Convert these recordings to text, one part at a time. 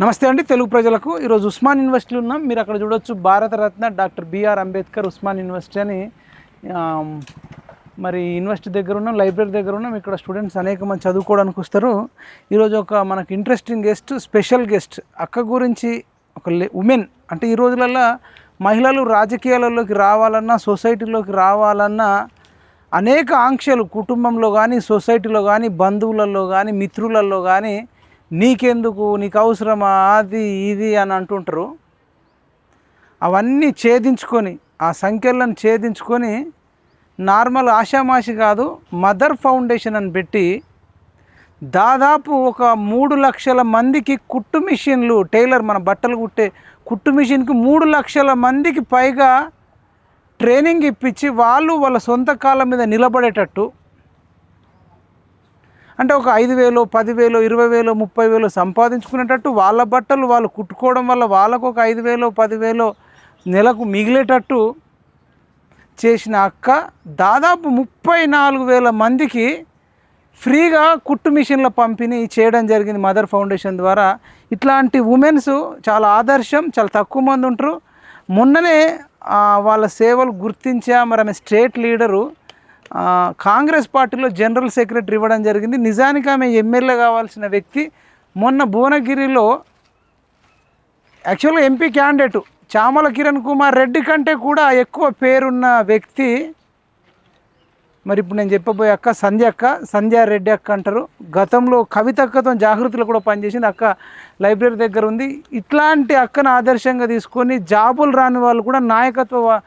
నమస్తే అండి తెలుగు ప్రజలకు. ఈరోజు ఉస్మాన్ యూనివర్సిటీలో ఉన్నాం. మీరు అక్కడ చూడొచ్చు Bharat Ratna doctor BR Ambedkar Osman university అని. మరి యూనివర్సిటీ దగ్గర ఉన్నాం, లైబ్రరీ దగ్గర ఉన్నాం. ఇక్కడ స్టూడెంట్స్ అనేక మంది చదువుకోవడానికి వస్తారు. ఈరోజు ఒక మనకు ఇంట్రెస్టింగ్ గెస్ట్, స్పెషల్ గెస్ట్ అక్క గురించి. ఒక ఉమెన్ అంటే ఈ రోజులలో మహిళలు రాజకీయాలలోకి రావాలన్నా, సొసైటీలోకి రావాలన్నా అనేక ఆంక్షలు కుటుంబంలో కానీ, సొసైటీలో కానీ, బంధువులలో కానీ, మిత్రులలో కానీ నీకెందుకు, నీకు అవసరమా, అది ఇది అని అంటుంటారు. అవన్నీ ఛేదించుకొని, ఆ సంఖ్యలను ఛేదించుకొని నార్మల్ ఆషామాషి కాదు, మదర్ ఫౌండేషన్ అని పెట్టి దాదాపు ఒక 3 లక్షల మందికి కుట్టు మిషన్లు, టైలర్ మన బట్టలు కుట్టే కుట్టు మిషన్కి 3 లక్షల మందికి పైగా ట్రైనింగ్ ఇప్పించి వాళ్ళు వాళ్ళ సొంత కాళ్ళ మీద నిలబడేటట్టు, అంటే ఒక 5,000, 10,000, 20,000, 30,000 సంపాదించుకునేటట్టు వాళ్ళ బట్టలు వాళ్ళు కుట్టుకోవడం వల్ల వాళ్ళకు ఒక 5,000, 10,000 నెలకు మిగిలేటట్టు చేసిన అక్క దాదాపు 34,000 మందికి ఫ్రీగా కుట్టు మిషన్ల పంపిణీ చేయడం జరిగింది మదర్ ఫౌండేషన్ ద్వారా. ఇట్లాంటి ఉమెన్స్ చాలా ఆదర్శం, చాలా తక్కువ మంది ఉంటారు. మొన్ననే వాళ్ళ సేవలు గుర్తించా. మరి ఆమె స్టేట్ లీడరు, కాంగ్రెస్ పార్టీలో జనరల్ సెక్రటరీ ఇవ్వడం జరిగింది. నిజానికి ఆమె ఎమ్మెల్యే కావాల్సిన వ్యక్తి. మొన్న భువనగిరిలో యాక్చువల్గా ఎంపీ క్యాండిడేటు చామల కిరణ్ కుమార్ రెడ్డి కంటే కూడా ఎక్కువ పేరున్న వ్యక్తి. మరి ఇప్పుడు నేను చెప్పబోయే అక్క సంధ్యారెడ్డి అక్క అంటారు. గతంలో కవిత అక్కతో జాగృతిలో కూడా పనిచేసింది. అక్క లైబ్రరీ దగ్గర ఉంది. ఇట్లాంటి అక్కను ఆదర్శంగా తీసుకొని జాబులు రాని వాళ్ళు కూడా నాయకత్వ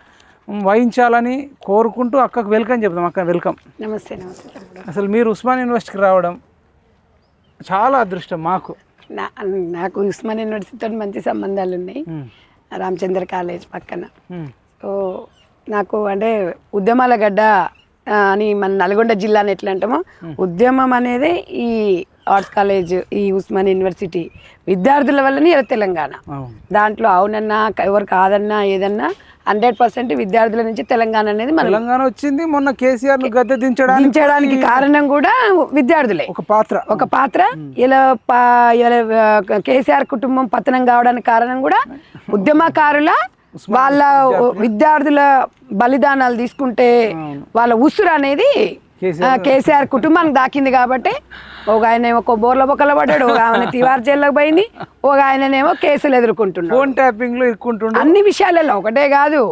వహించాలని కోరుకుంటూ అక్కకు వెల్కమ్ చెప్తాం. అక్క వెల్కమ్. నమస్తే. నమస్తే. అసలు మీరు ఉస్మాన్ యూనివర్సిటీకి రావడం చాలా అదృష్టం మాకు. నాకు ఉస్మాన్ యూనివర్సిటీతో మంచి సంబంధాలు ఉన్నాయి. రామచంద్ర కాలేజ్ పక్కన. సో నాకు అంటే ఉద్యమాల గడ్డ అని మన నల్గొండ జిల్లాని ఎట్లా అంటామో, ఉద్యమం అనేది ఈ ఆర్ట్స్ కాలేజ్, ఈ ఉస్మాన్ యూనివర్సిటీ విద్యార్థుల వల్లనే తెలంగాణ. దాంట్లో అవునన్నా ఎవరు కాదన్నా ఏదన్నా 100% విద్యార్థుల నుంచి తెలంగాణ అనేది మన తెలంగాణ వచ్చింది. మొన్న కేసీఆర్ గద్దె దించడానికి కారణం కూడా విద్యార్థులే ఒక పాత్ర. ఇలా కేసీఆర్ కుటుంబం పతనం కావడానికి కారణం కూడా ఉద్యమకారుల వాళ్ళ విద్యార్థుల బలిదానాలు తీసుకుంటే వాళ్ళ ఉసురు అనేది కేసీఆర్ కుటుంబానికి దాకింది. కాబట్టి ఒక ఆయన ఏమో బోర్ల బొక్కల పడ్డాడు, ఒక ఆయన తివార్ జైల్లోకి పోయింది, ఒక ఆయననేమో కేసులు ఎదుర్కొంటున్నాడు. అన్ని విషయాలలో ఒకటే కాదు,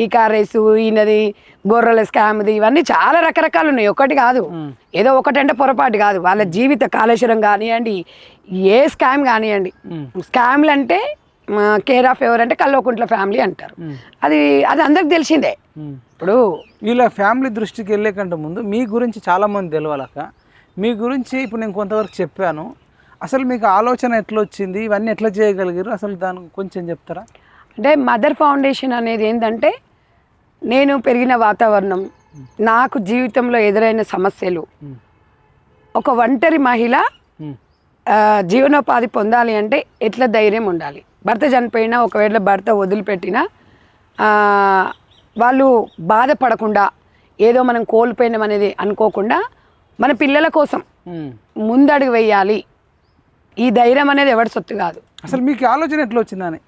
ఈ కార్ రేసు, ఈయనది గొర్రెల స్కామ్ది, ఇవన్నీ చాలా రకరకాలు ఉన్నాయి. ఒకటి కాదు, ఏదో ఒకటంటే పొరపాటు కాదు. వాళ్ళ జీవిత కాళేశ్వరం కానివ్వండి, ఏ స్కామ్ కానివ్వండి. స్కామ్లు అంటే కేర్ ఆఫ్ ఎవరంటే కల్వకుంట్ల ఫ్యామిలీ అంటారు. అది అందరికి తెలిసిందే. ఇప్పుడు వీళ్ళ ఫ్యామిలీ దృష్టికి వెళ్ళే కంటే ముందు మీ గురించి చాలామంది తెలియాలక్క. మీ గురించి ఇప్పుడు నేను కొంతవరకు చెప్పాను. అసలు మీకు ఆలోచన ఎట్లా వచ్చింది, ఇవన్నీ ఎట్లా చేయగలిగారు, అసలు దానికి కొంచెం చెప్తారా? అంటే మదర్ ఫౌండేషన్ అనేది ఏంటంటే, నేను పెరిగిన వాతావరణం, నాకు జీవితంలో ఎదురైన సమస్యలు, ఒక ఒంటరి మహిళ జీవనోపాధి పొందాలి అంటే ఎట్లా ధైర్యం ఉండాలి. భర్త చనిపోయినా, ఒకవేళ భర్త వదిలిపెట్టినా వాళ్ళు బాధపడకుండా, ఏదో మనం కోల్పోయినాం అనేది అనుకోకుండా మన పిల్లల కోసం ముందడుగు వేయాలి. ఈ ధైర్యం అనేది ఎవరి సొత్తు కాదు. అసలు మీకు ఆలోచన ఎట్లా వచ్చిందని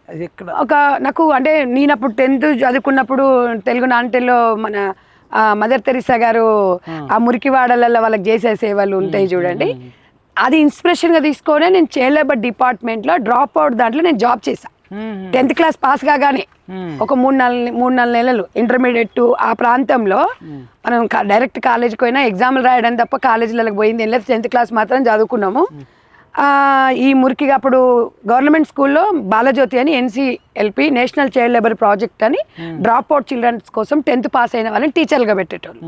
నాకు అంటే నేను అప్పుడు 10th చదువుకున్నప్పుడు తెలుగు నాంటెల్లో మన మదర్ తెరిసా గారు ఆ మురికివాడలలో వాళ్ళకి చేసే సేవలు ఉంటాయి చూడండి, అది ఇన్స్పిరేషన్గా తీసుకొని నేను చైల్డ్ లేబర్ డిపార్ట్మెంట్లో డ్రాప్ అవుట్ దాంట్లో నేను జాబ్ చేశాను. 10th క్లాస్ పాస్ కాగానే ఒక 3-4 నెలలు ఇంటర్మీడియట్ ఆ ప్రాంతంలో మనం డైరెక్ట్ కాలేజీకి పోయినా ఎగ్జామ్లు రాయడం తప్ప కాలేజీలకు పోయింది ఏం లేదు. 10th క్లాస్ మాత్రం చదువుకున్నాము. ఈ మురికిగా అప్పుడు గవర్నమెంట్ స్కూల్లో బాలజ్యోతి అని NCLP national child labour project అని డ్రాప్ అవుట్ చిల్డ్రన్స్ కోసం 10th పాస్ అయిన వాళ్ళని టీచర్లుగా పెట్టేటోళ్ళు.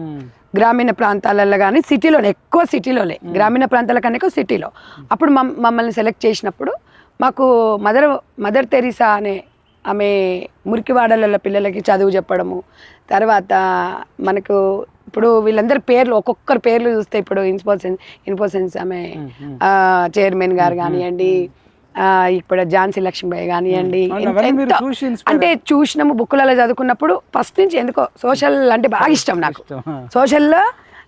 గ్రామీణ ప్రాంతాలలో కానీ సిటీలోనే, ఎక్కువ సిటీలోనే, గ్రామీణ ప్రాంతాల కన్నా ఎక్కువ సిటీలో. అప్పుడు మమ్మల్ని సెలెక్ట్ చేసినప్పుడు మాకు మదర్ తెరిసా అనే ఆమె మురికివాడల పిల్లలకి చదువు చెప్పడము, తర్వాత మనకు ఇప్పుడు వీళ్ళందరి పేర్లు ఒక్కొక్కరి పేర్లు చూస్తే ఇప్పుడు ఇన్ఫోసెన్స్ ఆమె చైర్మన్ గారు కానివ్వండి, ఇప్పుడు ఝాన్సీ లక్ష్మీబాయి కానివ్వండి, అంటే చూసినాము బుక్కులలో చదువుకున్నప్పుడు ఫస్ట్ నుంచి ఎందుకో సోషల్ అంటే బాగా ఇష్టం నాకు. సోషల్లో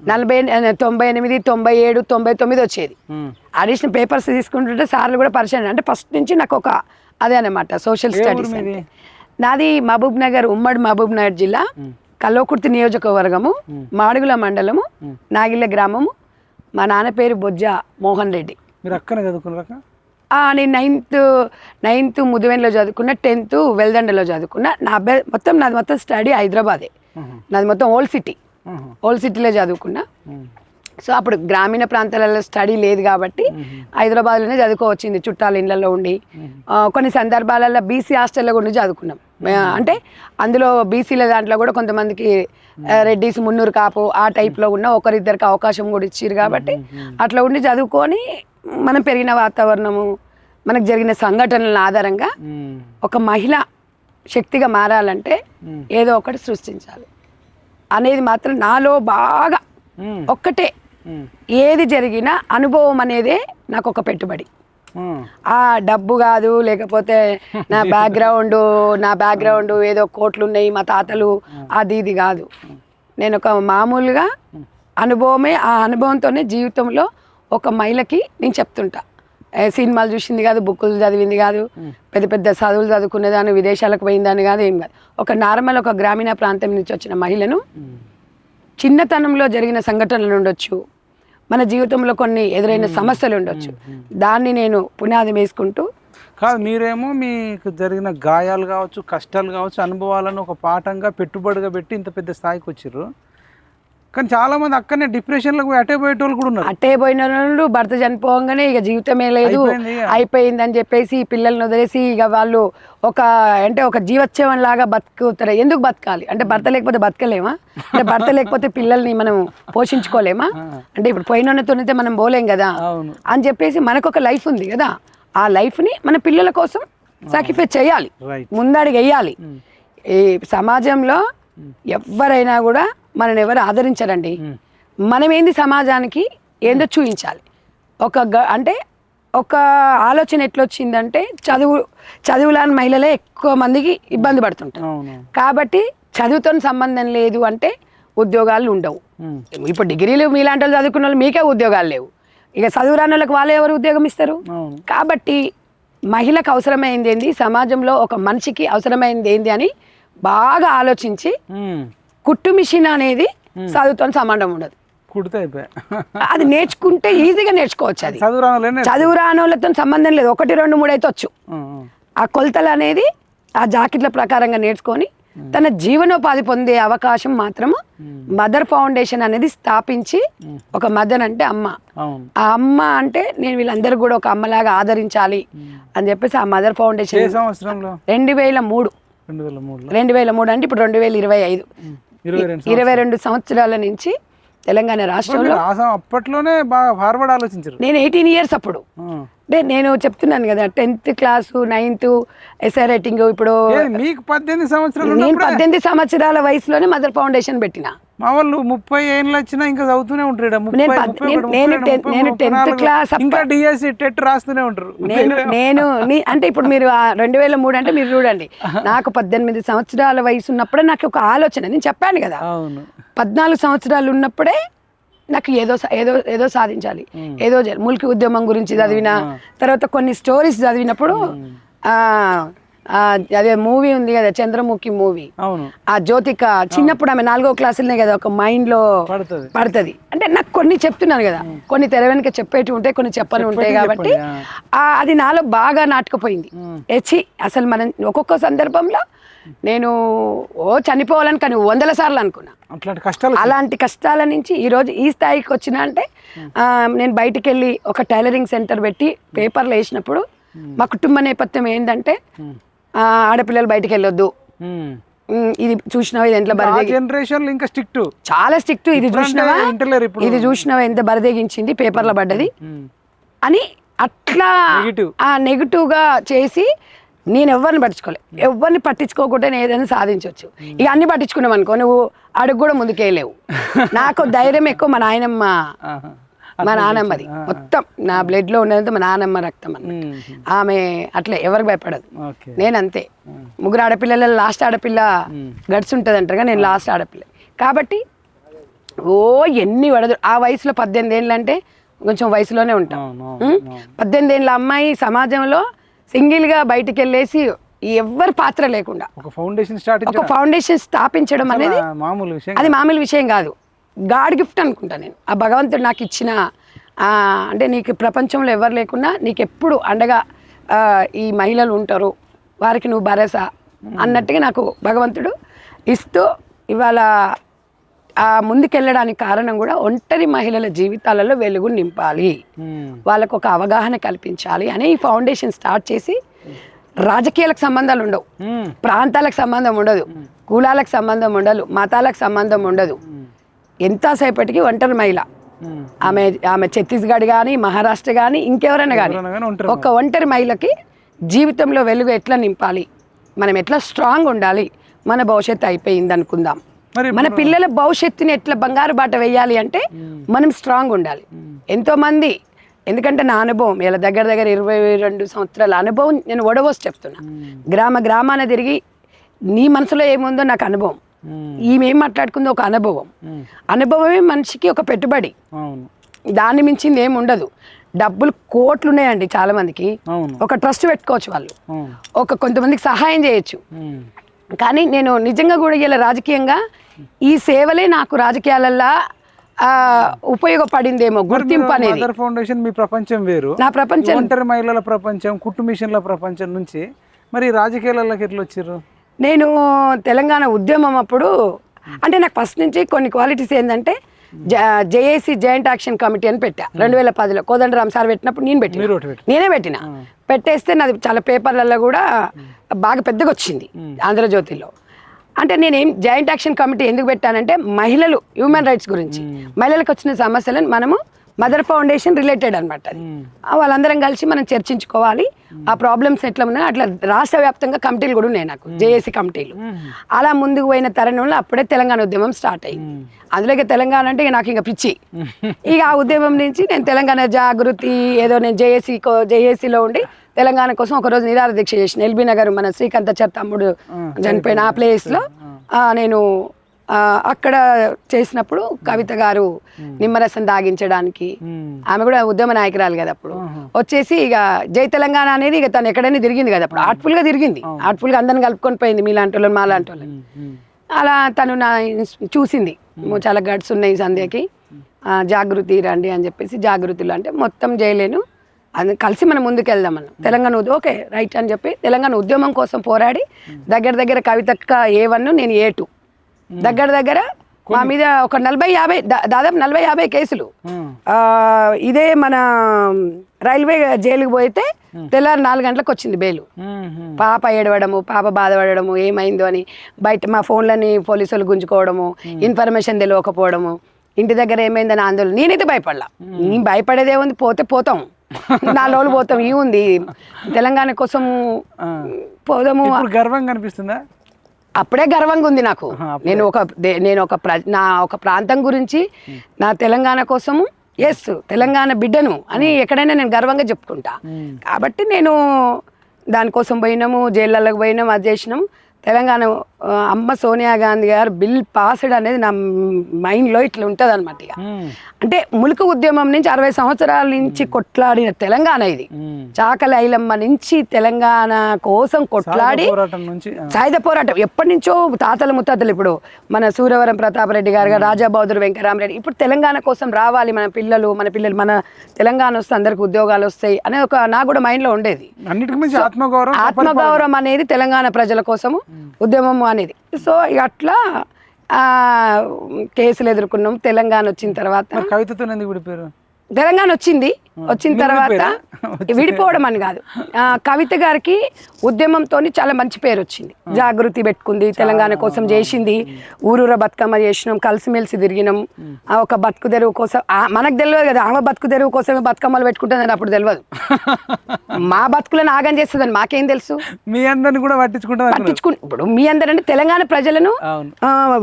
98, 97, 99 వచ్చేది. అడిషనల్ పేపర్స్ తీసుకుంటుంటే సార్లు కూడా పరిచయం. అంటే ఫస్ట్ నుంచి నాకు ఒక అదే అనమాట సోషల్ స్టడీస్ అంటే. నాది మహబూబ్ నగర్, ఉమ్మడి మహబూబ్ నగర్ జిల్లా, కల్వకుర్తి నియోజకవర్గము, మాడుగుల మండలము, నాగిళ్ళ గ్రామము. మా నాన్న పేరు బొజ్జ మోహన్ రెడ్డి. మీరు అక్కనే చదువుకున్నారా? నేను నైన్త్ ముదివెన్లో చదువుకున్నా, 10th వెల్దండలో చదువుకున్నా. నాది మొత్తం స్టడీ హైదరాబాదే. నాది మొత్తం ఓల్డ్ సిటీలో చదువుకున్నా. సో అప్పుడు గ్రామీణ ప్రాంతాలలో స్టడీ లేదు కాబట్టి హైదరాబాద్లోనే చదువుకోవచ్చింది, చుట్టాల ఇళ్ళల్లో ఉండి. కొన్ని సందర్భాలలో బీసీ హాస్టల్లో కూడా చదువుకున్నాం. అంటే అందులో బీసీల దాంట్లో కూడా కొంతమందికి రెడ్డిస్, మున్నూరు కాపు ఆ టైప్లో ఉన్న ఒకరిద్దరికి అవకాశం కూడా ఇచ్చారు కాబట్టి అట్లా ఉండి చదువుకొని మనం పెరిగిన వాతావరణము, మనకు జరిగిన సంఘటనల ఆధారంగా ఒక మహిళ శక్తిగా మారాలంటే ఏదో ఒకటి సృష్టించాలి అనేది మాత్రం నాలో బాగా ఒక్కటే. ఏది జరిగినా అనుభవం అనేదే నాకు ఒక పెట్టుబడి. ఆ డబ్బు కాదు, లేకపోతే నా బ్యాక్గ్రౌండ్ ఏదో కోట్లు ఉన్నాయి, మా తాతలు, అది ఇది కాదు. నేను ఒక మామూలుగా అనుభవమే, ఆ అనుభవంతోనే జీవితంలో ఒక మహిళకి నేను చెప్తుంటా. సినిమాలు చూసింది కాదు, బుక్కులు చదివింది కాదు, పెద్ద పెద్ద చదువులు చదువుకునేదాన్ని, విదేశాలకు పోయిందాన్ని కాదు, ఏం కాదు. ఒక నార్మల్ ఒక గ్రామీణ ప్రాంతం నుంచి వచ్చిన మహిళను చిన్నతనంలో జరిగిన సంఘటనలు ఉండొచ్చు, మన జీవితంలో కొన్ని ఎదురైన సమస్యలు ఉండొచ్చు, దాన్ని నేను పునాది వేసుకుంటూ కాదు. మీరేమో మీకు జరిగిన గాయాలు కావచ్చు, కష్టాలు కావచ్చు, అనుభవాలను ఒక పాఠంగా పెట్టుబడిగా పెట్టి ఇంత పెద్ద స్థాయికి వచ్చారు. కానీ చాలా మంది అక్కడనే డిప్రెషన్లకు పోయి అట్టే పోయేటోళ్ళు కూడా ఉన్నారు. అట్టే పోయిన వాళ్ళు భర్త చనిపోగానే ఇక జీవితమే లేదు, అయిపోయిందని చెప్పేసి పిల్లల్ని వదిలేసి ఇక వాళ్ళు ఒక జీవోత్సవం లాగా బతుకుతారు. ఎందుకు బతకాలి అంటే భర్త లేకపోతే బతకలేమా? అంటే భర్త లేకపోతే పిల్లల్ని మనం పోషించుకోలేమా? అంటే ఇప్పుడు పోయినతోనైతే మనం పోలేం కదా అని చెప్పేసి మనకు ఒక లైఫ్ ఉంది కదా, ఆ లైఫ్ని మన పిల్లల కోసం సాక్రిఫైస్ చేయాలి, ముందడుగు వేయాలి. ఈ సమాజంలో ఎవరైనా కూడా మనని ఎవరు ఆదరించారండి. మనం ఏంది సమాజానికి ఏందో చూపించాలి. అంటే ఒక ఆలోచన ఎట్లొచ్చిందంటే చదువులాని మహిళలే ఎక్కువ మందికి ఇబ్బంది పడుతుంటారు కాబట్టి చదువుతో సంబంధం లేదు అంటే ఉద్యోగాలు ఉండవు. ఇప్పుడు డిగ్రీలు మీలాంటి వాళ్ళు చదువుకున్న వాళ్ళు మీకే ఉద్యోగాలు లేవు, ఇక చదువు రాని వాళ్ళకి వాళ్ళే ఎవరు ఉద్యోగం ఇస్తారు? కాబట్టి మహిళకు అవసరమైంది ఏంది, సమాజంలో ఒక మనిషికి అవసరమైంది ఏంది అని బాగా ఆలోచించి కుట్టు మిషన్ అనేది చదువుతో సంబంధం ఉండదు, అది నేర్చుకుంటే ఈజీగా నేర్చుకోవచ్చు. అది చదువు రాని వాళ్ళతో సంబంధం లేదు, 1, 2, 3 అయితే వచ్చు. ఆ కొలతలు అనేది ఆ జాకెట్ల ప్రకారంగా నేర్చుకొని తన జీవనోపాధి పొందే అవకాశం మాత్రము మదర్ ఫౌండేషన్ అనేది స్థాపించి, ఒక మదర్ అంటే అమ్మ, ఆ అమ్మ అంటే నేను వీళ్ళందరూ కూడా ఒక అమ్మలాగా ఆదరించాలి అని చెప్పేసి ఆ మదర్ ఫౌండేషన్ 2003 అంటే ఇప్పుడు 2025 22 సంవత్సరాల నుంచి తెలంగాణ రాష్ట్రంలో అప్పట్లోనే బాగా ఫార్వర్డ్ ఆలోచించారు. నేను 18 years అప్పుడు. నేను చెప్తున్నాను కదా 10th class 9th essay writing. ఇప్పుడు మీకు 18 సంవత్సరాలు, నేను 18 సంవత్సరాల వయసులోనే మదర్ ఫౌండేషన్ పెట్టిన. మా వాళ్ళు 30 ఏళ్ళు వచ్చినా ఇంకా చదువుతూనే ఉంటారు. నేను 10th class ఇంకా డిఎస్సి టెట్ రాస్తూనే ఉంటారు. నేను అంటే ఇప్పుడు మీరు 2003 అంటే మీరు చూడండి, నాకు 18 సంవత్సరాల వయసు ఉన్నప్పుడే నాకు ఒక ఆలోచన, నేను చెప్పాను కదా 14 సంవత్సరాలు ఉన్నప్పుడే నాకు ఏదో సాధించాలి, ఏదో ముల్కి ఉద్యమం గురించి చదివిన తర్వాత కొన్ని స్టోరీస్ చదివినప్పుడు అదే మూవీ ఉంది కదా చంద్రముఖి మూవీ, ఆ జ్యోతిక చిన్నప్పుడు ఆమె 4వ క్లాసులనే కదా ఒక మైండ్ లో పడుతుంది. అంటే నాకు కొన్ని చెప్తున్నాను కదా, కొన్ని తెర వెనుక చెప్పేటి ఉంటాయి, కొన్ని చెప్పని ఉంటాయి కాబట్టి అది నాలో బాగా నాటుకుపోయింది. అసలు మనం ఒక్కొక్క సందర్భంలో నేను చనిపోవాలని కానీ 100 సార్లు అనుకున్నా. అలాంటి కష్టాల నుంచి ఈరోజు ఈ స్థాయికి వచ్చిన అంటే నేను బయటికి వెళ్ళి ఒక టైలరింగ్ సెంటర్ పెట్టి పేపర్లు వేసినప్పుడు మా కుటుంబ నేపథ్యం ఏంటంటే ఆడపిల్లలు బయటికి వెళ్ళొద్దు, ఇది చూసినావా ఇది ఎంత చాలా స్ట్రిక్ట్, ఇది చూసినావా ఎంత బరిదేగించింది, పేపర్లో పడ్డది అని అట్లా నెగిటివ్ గా చేసి నేను ఎవరిని పట్టించుకోకుండా నేను ఏదైనా సాధించవచ్చు. ఇక అన్ని పట్టించుకున్నాం అనుకో నువ్వు అడుగు కూడా ముందుకెళ్ళలేవు. నాకు ధైర్యం ఎక్కువ మా నానమ్మది, మొత్తం నా బ్లడ్ లో ఉన్నదంతా మా నానమ్మ రక్తం అన్న. ఆమె అట్లా ఎవరికి భయపడదు, నేనంతే. 3 ఆడపిల్లల లాస్ట్ ఆడపిల్ల గడిచి ఉంటుంది అంటారుగా, నేను లాస్ట్ ఆడపిల్ల. కాబట్టి ఎన్ని వడదు. ఆ వయసులో 18 ఏళ్ళు అంటే కొంచెం వయసులోనే ఉంటాం. 18 ఏళ్ళ అమ్మాయి సమాజంలో సింగిల్గా బయటికి వెళ్ళేసి ఎవ్వరి పాత్ర లేకుండా ఒక ఫౌండేషన్ స్థాపించడం అనేది అది మామూలు విషయం కాదు. గాడ్ గిఫ్ట్ అనుకుంటా నేను. ఆ భగవంతుడు నాకు ఇచ్చిన అంటే నీకు ప్రపంచంలో ఎవరు లేకున్నా నీకు ఎప్పుడు అండగా ఈ మహిళలు ఉంటారు, వారికి నువ్వు భరోసా అన్నట్టుగా నాకు భగవంతుడు ఇస్తూ ఇవాళ ముందుకెళ్ళడానికి కారణం కూడా ఒంటరి మహిళల జీవితాలలో వెలుగు నింపాలి, వాళ్ళకు ఒక అవగాహన కల్పించాలి అనే ఈ ఫౌండేషన్ స్టార్ట్ చేసి రాజకీయాలకు సంబంధాలు ఉండవు, ప్రాంతాలకు సంబంధం ఉండదు, కులాలకు సంబంధం ఉండదు, మతాలకు సంబంధం ఉండదు. ఎంతసేపటికి ఒంటరి మహిళ ఆమె ఛత్తీస్గఢ్ కానీ మహారాష్ట్ర కానీ ఇంకెవరైనా కానీ ఒక ఒంటరి మహిళకి జీవితంలో వెలుగు ఎట్లా నింపాలి, మనం ఎట్లా స్ట్రాంగ్ ఉండాలి, మన భవిష్యత్తు అయిపోయింది అనుకుందాం, మన పిల్లల భవిష్యత్తుని ఎట్లా బంగారు బాట వేయాలి అంటే మనం స్ట్రాంగ్ ఉండాలి. ఎంతోమంది, ఎందుకంటే నా అనుభవం ఇలా దగ్గర 22 సంవత్సరాల అనుభవం నేను ఒడవోసి చెప్తున్నా. గ్రామాన తిరిగి నీ మనసులో ఏముందో నాకు అనుభవం, ఈమె ఏం మాట్లాడుకుందో ఒక అనుభవమే మనిషికి ఒక పెట్టుబడి, దాన్ని మించింది ఏమి ఉండదు. డబ్బులు కోట్లు ఉన్నాయండి చాలా మందికి, ఒక ట్రస్ట్ పెట్టుకోవచ్చు, వాళ్ళు కొంతమందికి సహాయం చేయొచ్చు. కానీ నేను నిజంగా కూడా ఇలా రాజకీయంగా ఈ సేవలే నాకు రాజకీయాలల్లో ఉపయోగపడిందేమో గుర్తింపు అనేది. ఫౌండేషన్ మీ ప్రపంచం వేరు, నా ప్రపంచం ఒంటరి మహిళల ప్రపంచం, కుట్టు మిషన్ల ప్రపంచం నుంచి మరి రాజకీయాలలోకి ఎట్లా వచ్చారు? నేను తెలంగాణ ఉద్యమం అప్పుడు అంటే నాకు ఫస్ట్ నుంచి కొన్ని క్వాలిటీస్ ఏంటంటే జేఏసీ జాయింట్ యాక్షన్ కమిటీ అని పెట్టా 2010లో. కోదండరామ్ సార్ పెట్టినప్పుడు నేనే పెట్టిన. పెట్టేస్తే నాది చాలా పేపర్లలో కూడా బాగా పెద్దగా వచ్చింది ఆంధ్రజ్యోతిలో. అంటే నేనేం జాయింట్ యాక్షన్ కమిటీ ఎందుకు పెట్టానంటే మహిళలు హ్యూమన్ రైట్స్ గురించి, మహిళలకు వచ్చిన సమస్యలను మనము మదర్ ఫౌండేషన్ రిలేటెడ్ అనమాట. అది వాళ్ళందరం కలిసి మనం చర్చించుకోవాలి, ఆ ప్రాబ్లమ్స్ ఎట్లా ఉన్నాయి. అట్లా రాష్ట్ర వ్యాప్తంగా కమిటీలు కూడా ఉన్నాయి నాకు, జేఏసీ కమిటీలు. అలా ముందుకు పోయిన తరుణంలో అప్పుడే తెలంగాణ ఉద్యమం స్టార్ట్ అయింది. అందులోకి తెలంగాణ అంటే ఇక నాకు ఇంకా పిచ్చి. ఇక ఆ ఉద్యమం నుంచి నేను తెలంగాణ జాగృతి ఏదో నేను జేఏసీలో ఉండి తెలంగాణ కోసం ఒకరోజు నిరాహార దీక్ష చేసిన. ఎల్బీ నగర్ మన శ్రీకాంతాచారి తమ్ముడు చనిపోయిన ఆ ప్లేస్లో నేను అక్కడ చేసినప్పుడు కవిత గారు నిమ్మరసం దాగించడానికి, ఆమె కూడా ఉద్యమ నాయకురాలు కదా అప్పుడు, వచ్చేసి ఇక జై తెలంగాణ అనేది ఇక తను ఎక్కడైనా తిరిగింది కదా అప్పుడు, ఆర్ట్ఫుల్గా తిరిగింది, ఆర్ట్ఫుల్గా అందరిని కలుపుకొని పోయింది, మీలాంటి వాళ్ళని మాలాంటి వాళ్ళని. అలా తను నా చూసింది, చాలా గడ్స్ ఉన్నాయి సంధ్యకి, జాగృతి రండి అని చెప్పేసి. జాగృతిలో అంటే మొత్తం చేయలేను, అది కలిసి మనం ముందుకు వెళ్దామన్నాం. తెలంగాణ ఓకే రైట్ అని చెప్పి తెలంగాణ ఉద్యమం కోసం పోరాడి దగ్గర కవితక్క A1 నేను A2 దగ్గర మా మీద ఒక 40-50 దాదాపు 40-50 కేసులు. ఇదే మన రైల్వే జైలుకి పోయితే తెల్లారి 4 గంటలకు వచ్చింది బెయిలు. పాప ఏడవడము, పాప బాధపడము, ఏమైందో అని బయట మా ఫోన్లని పోలీసులు గుంజుకోవడము, ఇన్ఫర్మేషన్ తెలియకపోవడము, ఇంటి దగ్గర ఏమైందని ఆందోళన. నేనైతే భయపడలా, నేను భయపడేదే ఉంది, పోతాం 4 రోజులు పోతాం, ఈ ఉంది తెలంగాణ కోసం పోదాము. గర్వంగా అనిపిస్తుందా? అప్పుడే గర్వంగా ఉంది నాకు. నేను ఒక ప్రాంతం గురించి, నా తెలంగాణ కోసము తెలంగాణ బిడ్డను అని ఎక్కడైనా నేను గర్వంగా చెప్పుకుంటా. కాబట్టి నేను దానికోసం పోయినాము, జైళ్ళకి పోయినాము, అది చేసినాము. తెలంగాణ అమ్మ సోనియా గాంధీ గారు బిల్ పాస్డ్ అనేది నా మైండ్లో ఇట్లా ఉంటుంది అనమాట. ఇక అంటే ములుకు ఉద్యమం నుంచి 60 సంవత్సరాల నుంచి కొట్లాడిన తెలంగాణ ఇది. చాకలి ఐలమ్మ నుంచి తెలంగాణ కోసం కొట్లాడి సాయుధ పోరాటం ఎప్పటి నుంచో తాతల ముత్తాతలు. ఇప్పుడు మన సూర్యవరం ప్రతాపరెడ్డి గారు, రాజా బహదూర్ వెంకటరామరెడ్డి, ఇప్పుడు తెలంగాణ కోసం రావాలి మన పిల్లలు, మన తెలంగాణ వస్తే అందరికి ఉద్యోగాలు వస్తాయి అనే ఒక నాకు కూడా మైండ్లో ఉండేది. ఆత్మగౌరవం అనేది తెలంగాణ ప్రజల కోసము ఉద్యమం అనేది. సో అట్లా కేసులు ఎదుర్కొన్నాం. తెలంగాణ వచ్చిన తర్వాత కవితతో ఎందుకు విడిపోయారు? తెలంగాణ వచ్చిన తర్వాత విడిపోవడం అని కాదు, కవిత గారికి ఉద్యమంతో చాలా మంచి పేరు వచ్చింది. జాగృతి పెట్టుకుంది, తెలంగాణ కోసం చేసింది, ఊరూర బతుకమ్మ చేసినాం, కలిసిమెలిసి తిరిగినాం. ఒక బతుకు తెరువు కోసం మనకు తెలియదు కదా, ఆమె బతుకు తెరువు కోసమే బతుకమ్మలు పెట్టుకుంటుందని అప్పుడు తెలియదు. మా బతుకులను ఆగం చేస్తుందని మాకేం తెలుసు? మీ అందరిని కూడా ఇప్పుడు మీ అందరంటే తెలంగాణ ప్రజలను,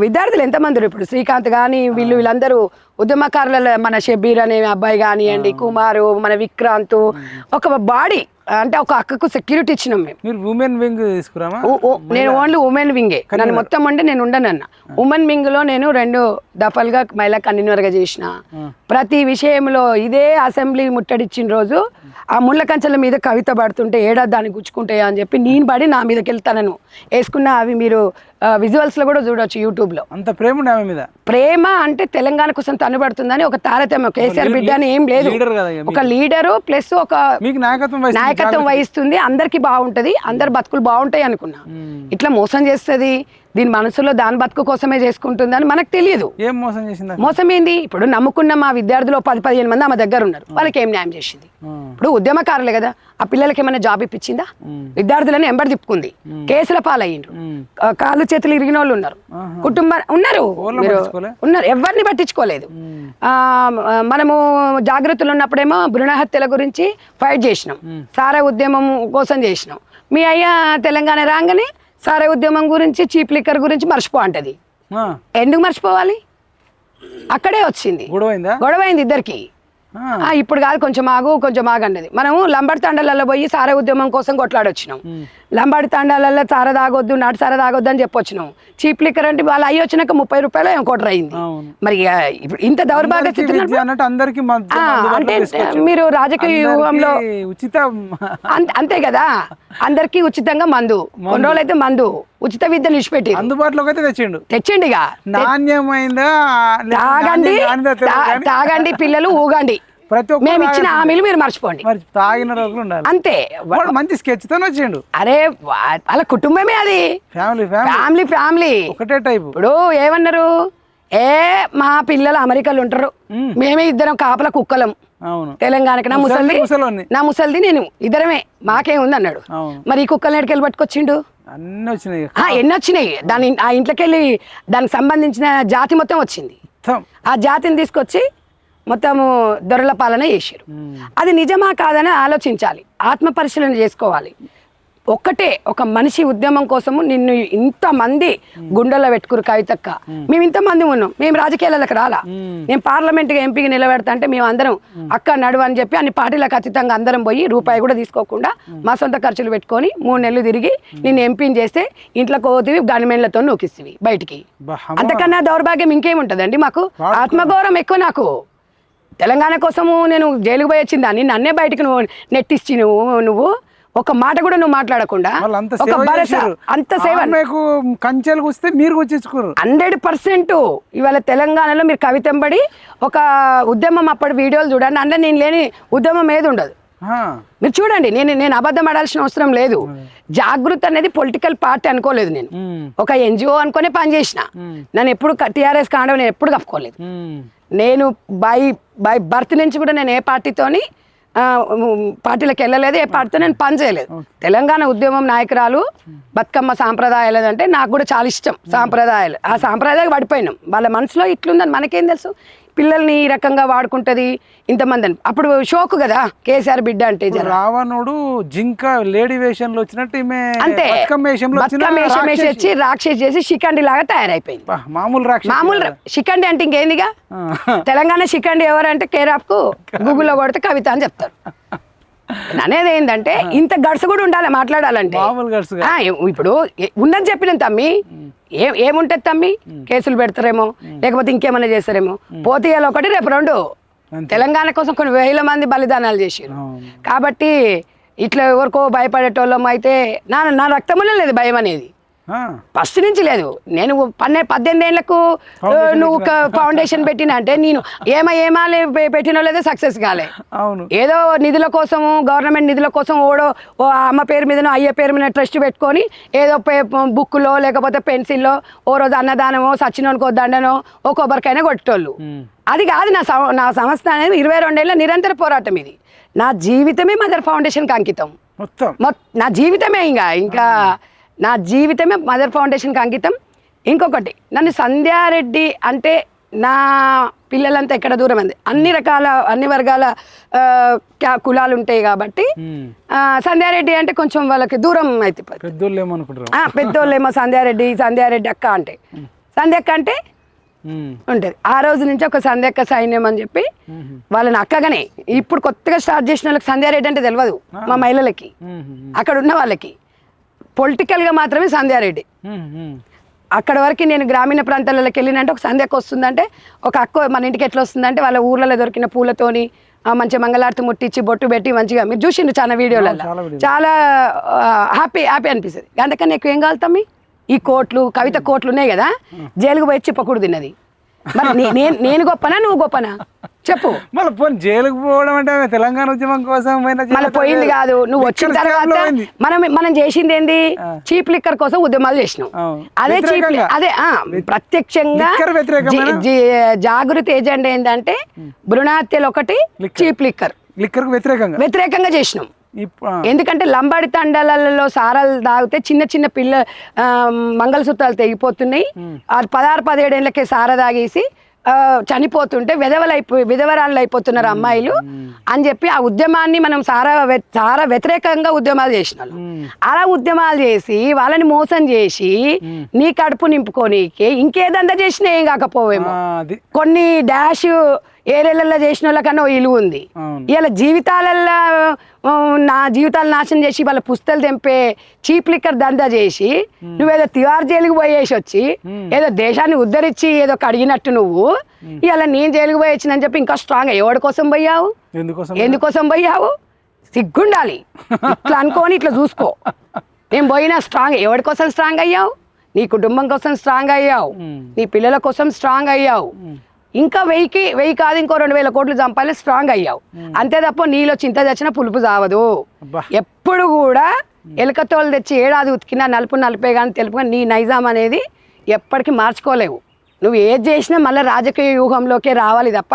విద్యార్థులు ఎంతమంది ఇప్పుడు శ్రీకాంత్ కానీ వీళ్ళందరూ ఉద్యమకారుల, మన షబీర్ అనే అబ్బాయి కానివ్వండి, కుమారు, మన విక్రాంత్, ఒక బాడీ అంటే ఒక అక్కకు సెక్యూరిటీ ఇచ్చినాం మేము. మీరు ఉమెన్ వింగ్ తీసుకురామా? నేను ఓన్లీ ఉమెన్ వింగే, నన్ను మొత్తం అంటే నేను ఉండనన్న ఉమెన్ వింగ్ లో నేను 2 దఫలుగా మహిళా కన్వీనర్ గా చేసిన. ప్రతి విషయంలో ఇదే అసెంబ్లీ ముట్టడిచ్చిన రోజు ఆ ముళ్ళ కంచెల మీద కవిత పడుతుంటే దాన్ని గుచ్చుకుంటాయా అని చెప్పి నేను పడి నా మీదకి వెళ్తాను వేసుకున్న. అవి మీరు విజువల్స్ లో కూడా చూడొచ్చు యూట్యూబ్ లో. అంత ప్రేమ ఉండే ఆమె మీద. ప్రేమ అంటే తెలంగాణ కోసం తనబడుతుందని ఒక తారతమ్యం. కేసీఆర్ బిడ్డ అని ఏం లేదు, ఒక లీడరు ప్లస్ ఒక నాయకత్వం వహిస్తుంది. అందరికి బాగుంటది, అందరు బతుకులు బాగుంటాయి అనుకున్నా. ఇట్లా మోసం చేస్తుంది, దీని మనసులో దాని బతుకు కోసమే చేసుకుంటుంది అని మనకు తెలియదు. ఏం మోసం చేసింది? మోసం ఏంది? ఇప్పుడు నమ్ముకున్న మా విద్యార్థులు 10-15 మంది ఆమె దగ్గర ఉన్నారు, వాళ్ళకి ఏం న్యాయం చేసింది? ఇప్పుడు ఉద్యమకారులే కదా, ఆ పిల్లలకి ఏమైనా జాబ్ ఇప్పించిందా? విద్యార్థులను ఎంబడి తిప్పుకుంది, కేసుల పాలయ్యిండ్రు, కాళ్ళు చేతులు ఇరిగిన వాళ్ళు ఉన్నారు, కుటుంబం ఉన్నారు, ఎవరిని పట్టించుకోలేదు. మనము జాగ్రత్తలు ఉన్నప్పుడేమో భ్రూణ హత్యల గురించి ఫైట్ చేసినాం, సారా ఉద్యమం కోసం చేసినాం. మీ అయ్యా తెలంగాణ రాగానే సారా ఉద్యమం గురించి, చీప్ లిక్కర్ గురించి మర్చిపో అంటది. ఎందుకు మర్చిపోవాలి? అక్కడే వచ్చింది గొడవైంది ఇద్దరికి. ఇప్పుడు కాదు, కొంచెం ఆగు అన్నది. మనము లంబాడి తండాలలో పోయి సారా ఉద్యమం కోసం కొట్లాడొచ్చినాం. లంబాడి తండాలలో సారా తాగొద్దు, నాటు సారా తాగొద్దు అని చెప్పొచ్చినాం. చీప్ లిక్కర్ అంటే వాళ్ళు అయ్యి వచ్చినాక 30 రూపాయలు ఇంకోటి అయింది. మరి ఇప్పుడు ఇంత దౌర్భాగ్య స్థితి అంటే మీరు రాజకీయ వ్యూహంలో అంతే కదా, అందరికి ఉచితంగా మందు, కొన్ని రోజులు అయితే మందు ఉచిత విద్య నిలిచిపెట్టి అందుబాటులోకి అయితే తెచ్చిండి. తాగండి పిల్లలు, ఊగండి, మేము ఇచ్చిన హామీలు మీరు మర్చిపోండి. తాగిన రోజులు ఉండాలి అంతే. మంచి స్కెచ్ తో వచ్చిండు. అరే వాళ్ళ కుటుంబమే అది, ఫ్యామిలీ ఒకటే టైప్. ఇప్పుడు ఏమన్నారు, మా పిల్లలు అమెరికాలో ఉంటారు, మేమే ఇద్దరం కాపల కుక్కలం తెలంగాణకి, నా ముసలిది నేను, ఇద్దరమే, మాకేముంది అన్నాడు. మరి ఈ కుక్కలు ఎక్కడికి పట్టుకొచ్చిండు? ఎన్ని వచ్చినాయి, ఆ ఇంట్లోకి వెళ్ళి దానికి సంబంధించిన జాతి మొత్తం వచ్చింది. ఆ జాతిని తీసుకొచ్చి మొత్తము దొరల పాలన చేశారు. అది నిజమా కాదని ఆలోచించాలి, ఆత్మ పరిశీలన చేసుకోవాలి. ఒక్కటే ఒక మనిషి ఉద్యమం కోసము నిన్ను ఇంతమంది గుండెల్లో పెట్టుకురు కవితక్క. మేము ఇంతమంది ఉన్నాం, మేము రాజకీయాలకు రాలా. నేను పార్లమెంట్గా ఎంపీకి నిలబెడతా అంటే మేము అందరం అక్క నడువు అని చెప్పి అన్ని పార్టీలకు అతీతంగా అందరం పోయి రూపాయి కూడా తీసుకోకుండా మా సొంత ఖర్చులు పెట్టుకొని 3 నెలలు తిరిగి నేను ఎంపీని చేస్తే ఇంట్లో కోతివి గన్మెన్లతో నూకిస్తవి బయటికి. అంతకన్నా దౌర్భాగ్యం ఇంకేముంటదండి మాకు? ఆత్మగౌరవం ఎక్కువ నాకు. తెలంగాణ కోసము నేను జైలుకు పోయి వచ్చిందాన్ని నన్నే బయటకు నెట్టిచ్చి నువ్వు ఒక మాట కూడా నువ్వు మాట్లాడకుండా అంత సేవ కంచెలు వస్తే మీరు 100%. ఇవాళ తెలంగాణలో మీరు కవితంబడి ఒక ఉద్యమం అప్పటి వీడియోలు చూడండి, అంటే నేను లేని ఉద్యమం ఏది ఉండదు. మీరు చూడండి, నేను అబద్ధం ఆడాల్సిన అవసరం లేదు. జాగృతి అనేది పొలిటికల్ పార్టీ అనుకోలేదు, నేను ఒక NGO అనుకునే పనిచేసిన. నన్ను ఎప్పుడు TRS కాండం నేను ఎప్పుడు కప్పుకోలేదు. నేను బై బర్త్ నుంచి కూడా నేను ఏ పార్టీతోని పార్టీలకు వెళ్ళలేదు, ఏ పార్టీతో నేను పని చేయలేదు. తెలంగాణ ఉద్యమం నాయకురాలు బతుకమ్మ సాంప్రదాయాలు అంటే నాకు కూడా చాలా ఇష్టం. సాంప్రదాయాలు, ఆ సాంప్రదాయాలు పడిపోయినాం. వాళ్ళ మనసులో ఇట్లుందని మనకేం తెలుసు? పిల్లల్ని ఈ రకంగా వాడుకుంటది ఇంతమంది అని. అప్పుడు షోకు కదా కేసీఆర్ బిడ్డ అంటే. రావణుడు జింక లేడీ వేషంలో వచ్చినట్టు అంతే, బతుకమ్మ వేషం వేసి రాక్షసి చేసి శిఖండి లాగా తయారైపోయింది. మామూలు శిఖండి అంటే ఇంకేందిగా, తెలంగాణ శిఖండి ఎవరంటే కేరాప్ కు గూగుల్లో కొడితే కవిత అని చెప్తారు. అనేది ఏంటంటే ఇంత గడుసు కూడా ఉండాలి మాట్లాడాలంటే. ఇప్పుడు ఉన్నది చెప్పిన తమ్మి, ఏముంటది తమ్మి? కేసులు పెడతారేమో, లేకపోతే ఇంకేమైనా చేస్తారేమో. పోతీయాలు ఒకటి, రేపు 2. తెలంగాణ కోసం కొన్ని వేల మంది బలిదానాలు చేసారు. కాబట్టి ఇట్లా ఎవరికో భయపడేటోళ్ళం అయితే నా రక్తంలో లేదు భయం అనేది, ఫస్ట్ నుంచి లేదు. నేను 18 ఏళ్లకు నువ్వు ఫౌండేషన్ పెట్టిన అంటే నేను ఏమాలే పెట్టినో లేదో సక్సెస్ కాలే. ఏదో నిధుల కోసము, గవర్నమెంట్ నిధుల కోసం ఓ అమ్మ పేరు మీదనో అయ్య పేరు మీద ట్రస్ట్ పెట్టుకొని ఏదో బుక్లో లేకపోతే పెన్సిల్లో ఓ రోజు అన్నదానమో సచ్చినోనికో దండనో ఓ కొబ్బరికైనా కొట్టేటోళ్ళు. అది కాదు నా సంస్థ అనేది. 22 ఏళ్ళ నిరంతర పోరాటం ఇది. నా జీవితమే మదర్ ఫౌండేషన్కి అంకితం. నా జీవితమే ఇంకా నా జీవితమే మదర్ ఫౌండేషన్కి అంకితం. ఇంకొకటి, నన్ను సంధ్యారెడ్డి అంటే నా పిల్లలంతా ఎక్కడ దూరం అంది, అన్ని వర్గాల కులాలు ఉంటాయి కాబట్టి సంధ్యారెడ్డి అంటే కొంచెం వాళ్ళకి దూరం అయిపోయింది. పెద్దోళ్ళేమో సంధ్యారెడ్డి అక్క అంటే. సంధ్య అక్క అంటే ఉంటుంది. ఆ రోజు నుంచి ఒక సంధ్యక్క సైన్యం అని చెప్పి వాళ్ళని అక్కగానే ఇప్పుడు కొత్తగా స్టార్ట్ చేసిన వాళ్ళకి సంధ్యారెడ్డి అంటే తెలియదు మా మహిళలకి, అక్కడ ఉన్న వాళ్ళకి పొలిటికల్గా మాత్రమే సంధ్యారెడ్డి. అక్కడ వరకు నేను గ్రామీణ ప్రాంతాలలోకి వెళ్ళినంటే ఒక సంధ్యక్క వస్తుందంటే ఒక అక్క మన ఇంటికి ఎట్లా వస్తుందంటే వాళ్ళ ఊర్లలో దొరికిన పూలతోని మంచి మంగళారతి ముట్టించి బొట్టు పెట్టి మంచిగా మీరు చూసిండ్రు చాలా వీడియోలలో చాలా హ్యాపీ హ్యాపీ అనిపిస్తుంది. అందుకని ఎక్కువ ఏం కాలుతాం ఈ కోట్లు కవిత కోట్లు ఉన్నాయి కదా, జైలుకు పోయి చెప్పకూడదు తిన్నది. మరి నేను గొప్పనా నువ్వు గొప్పనా చెప్పు. మళ్ళీ పోనీ జైలుకు పోవడం అంటే తెలంగాణ ఉద్యమం కోసం మళ్ళీ పోయింది కాదు, నువ్వు వచ్చిన తర్వాత మనం చేసింది ఏంది చీప్ లిక్కర్ కోసం ఉద్యమాలు చేసినాం. అదే చీప్ అదే ప్రత్యక్షంగా జాగృతి ఏజెండా ఏంటంటే భ్రూణహత్యలు ఒకటి చీప్ లిక్కర్ వ్యతిరేకంగా చేసినాం. ఎందుకంటే లంబాడి తండాలలో సారాలు తాగితే చిన్న చిన్న మంగళసూత్రాలు తెగిపోతున్నాయి. 16-17 ఏళ్ళకే సారా తాగేసి చనిపోతుంటే విధవరాళ్ళు అయిపోతున్నారు అమ్మాయిలు అని చెప్పి ఆ ఉద్యమాన్ని మనం సారా వ్యతిరేకంగా ఉద్యమాలు చేసినాం. అలా ఉద్యమాలు చేసి వాళ్ళని మోసం చేసి నీ కడుపు నింపుకోనీకి ఇంకేదంతా చేసినా ఏం కాకపోవేమో. కొన్ని డాష్ ఏరియాలలో చేసిన వాళ్ళకన్నా ఇలువ ఉంది. ఇలా జీవితాలు నాశనం చేసి వాళ్ళ పుస్తలు తెంపే చీప్ లిక్కర్ దందా చేసి నువ్వేదో తివార్ జైలుకు పోయేసి వచ్చి ఏదో దేశాన్ని ఉద్ధరించి ఏదో కడిగినట్టు నువ్వు ఇలా నేను జైలుకు పోయి వచ్చినని చెప్పి ఇంకా స్ట్రాంగ్ ఎవరి కోసం పోయావు, ఎందుకోసం పోయావు? సిగ్గుండాలి. ఇట్లా అనుకోని ఇట్లా చూసుకో. నేను పోయినా స్ట్రాంగ్ ఎవరి కోసం స్ట్రాంగ్ అయ్యావు? నీ కుటుంబం కోసం స్ట్రాంగ్ అయ్యావు, నీ పిల్లల కోసం స్ట్రాంగ్ అయ్యావు. ఇంకా 1000 కాదు ఇంకో 2000 కోట్లు చంపాలి స్ట్రాంగ్ అయ్యావు. అంతే తప్ప నీలో చింత తెచ్చిన పులుపు చావదు. ఎప్పుడు కూడా ఎలకతోలు తెచ్చి ఏడాది ఉతికినా నలుపే కానీ తెలుపు కానీ నీ నైజాం అనేది ఎప్పటికీ మార్చుకోలేవు. నువ్వు ఏది చేసినా మళ్ళీ రాజకీయ వ్యూహంలోకే రావాలి తప్ప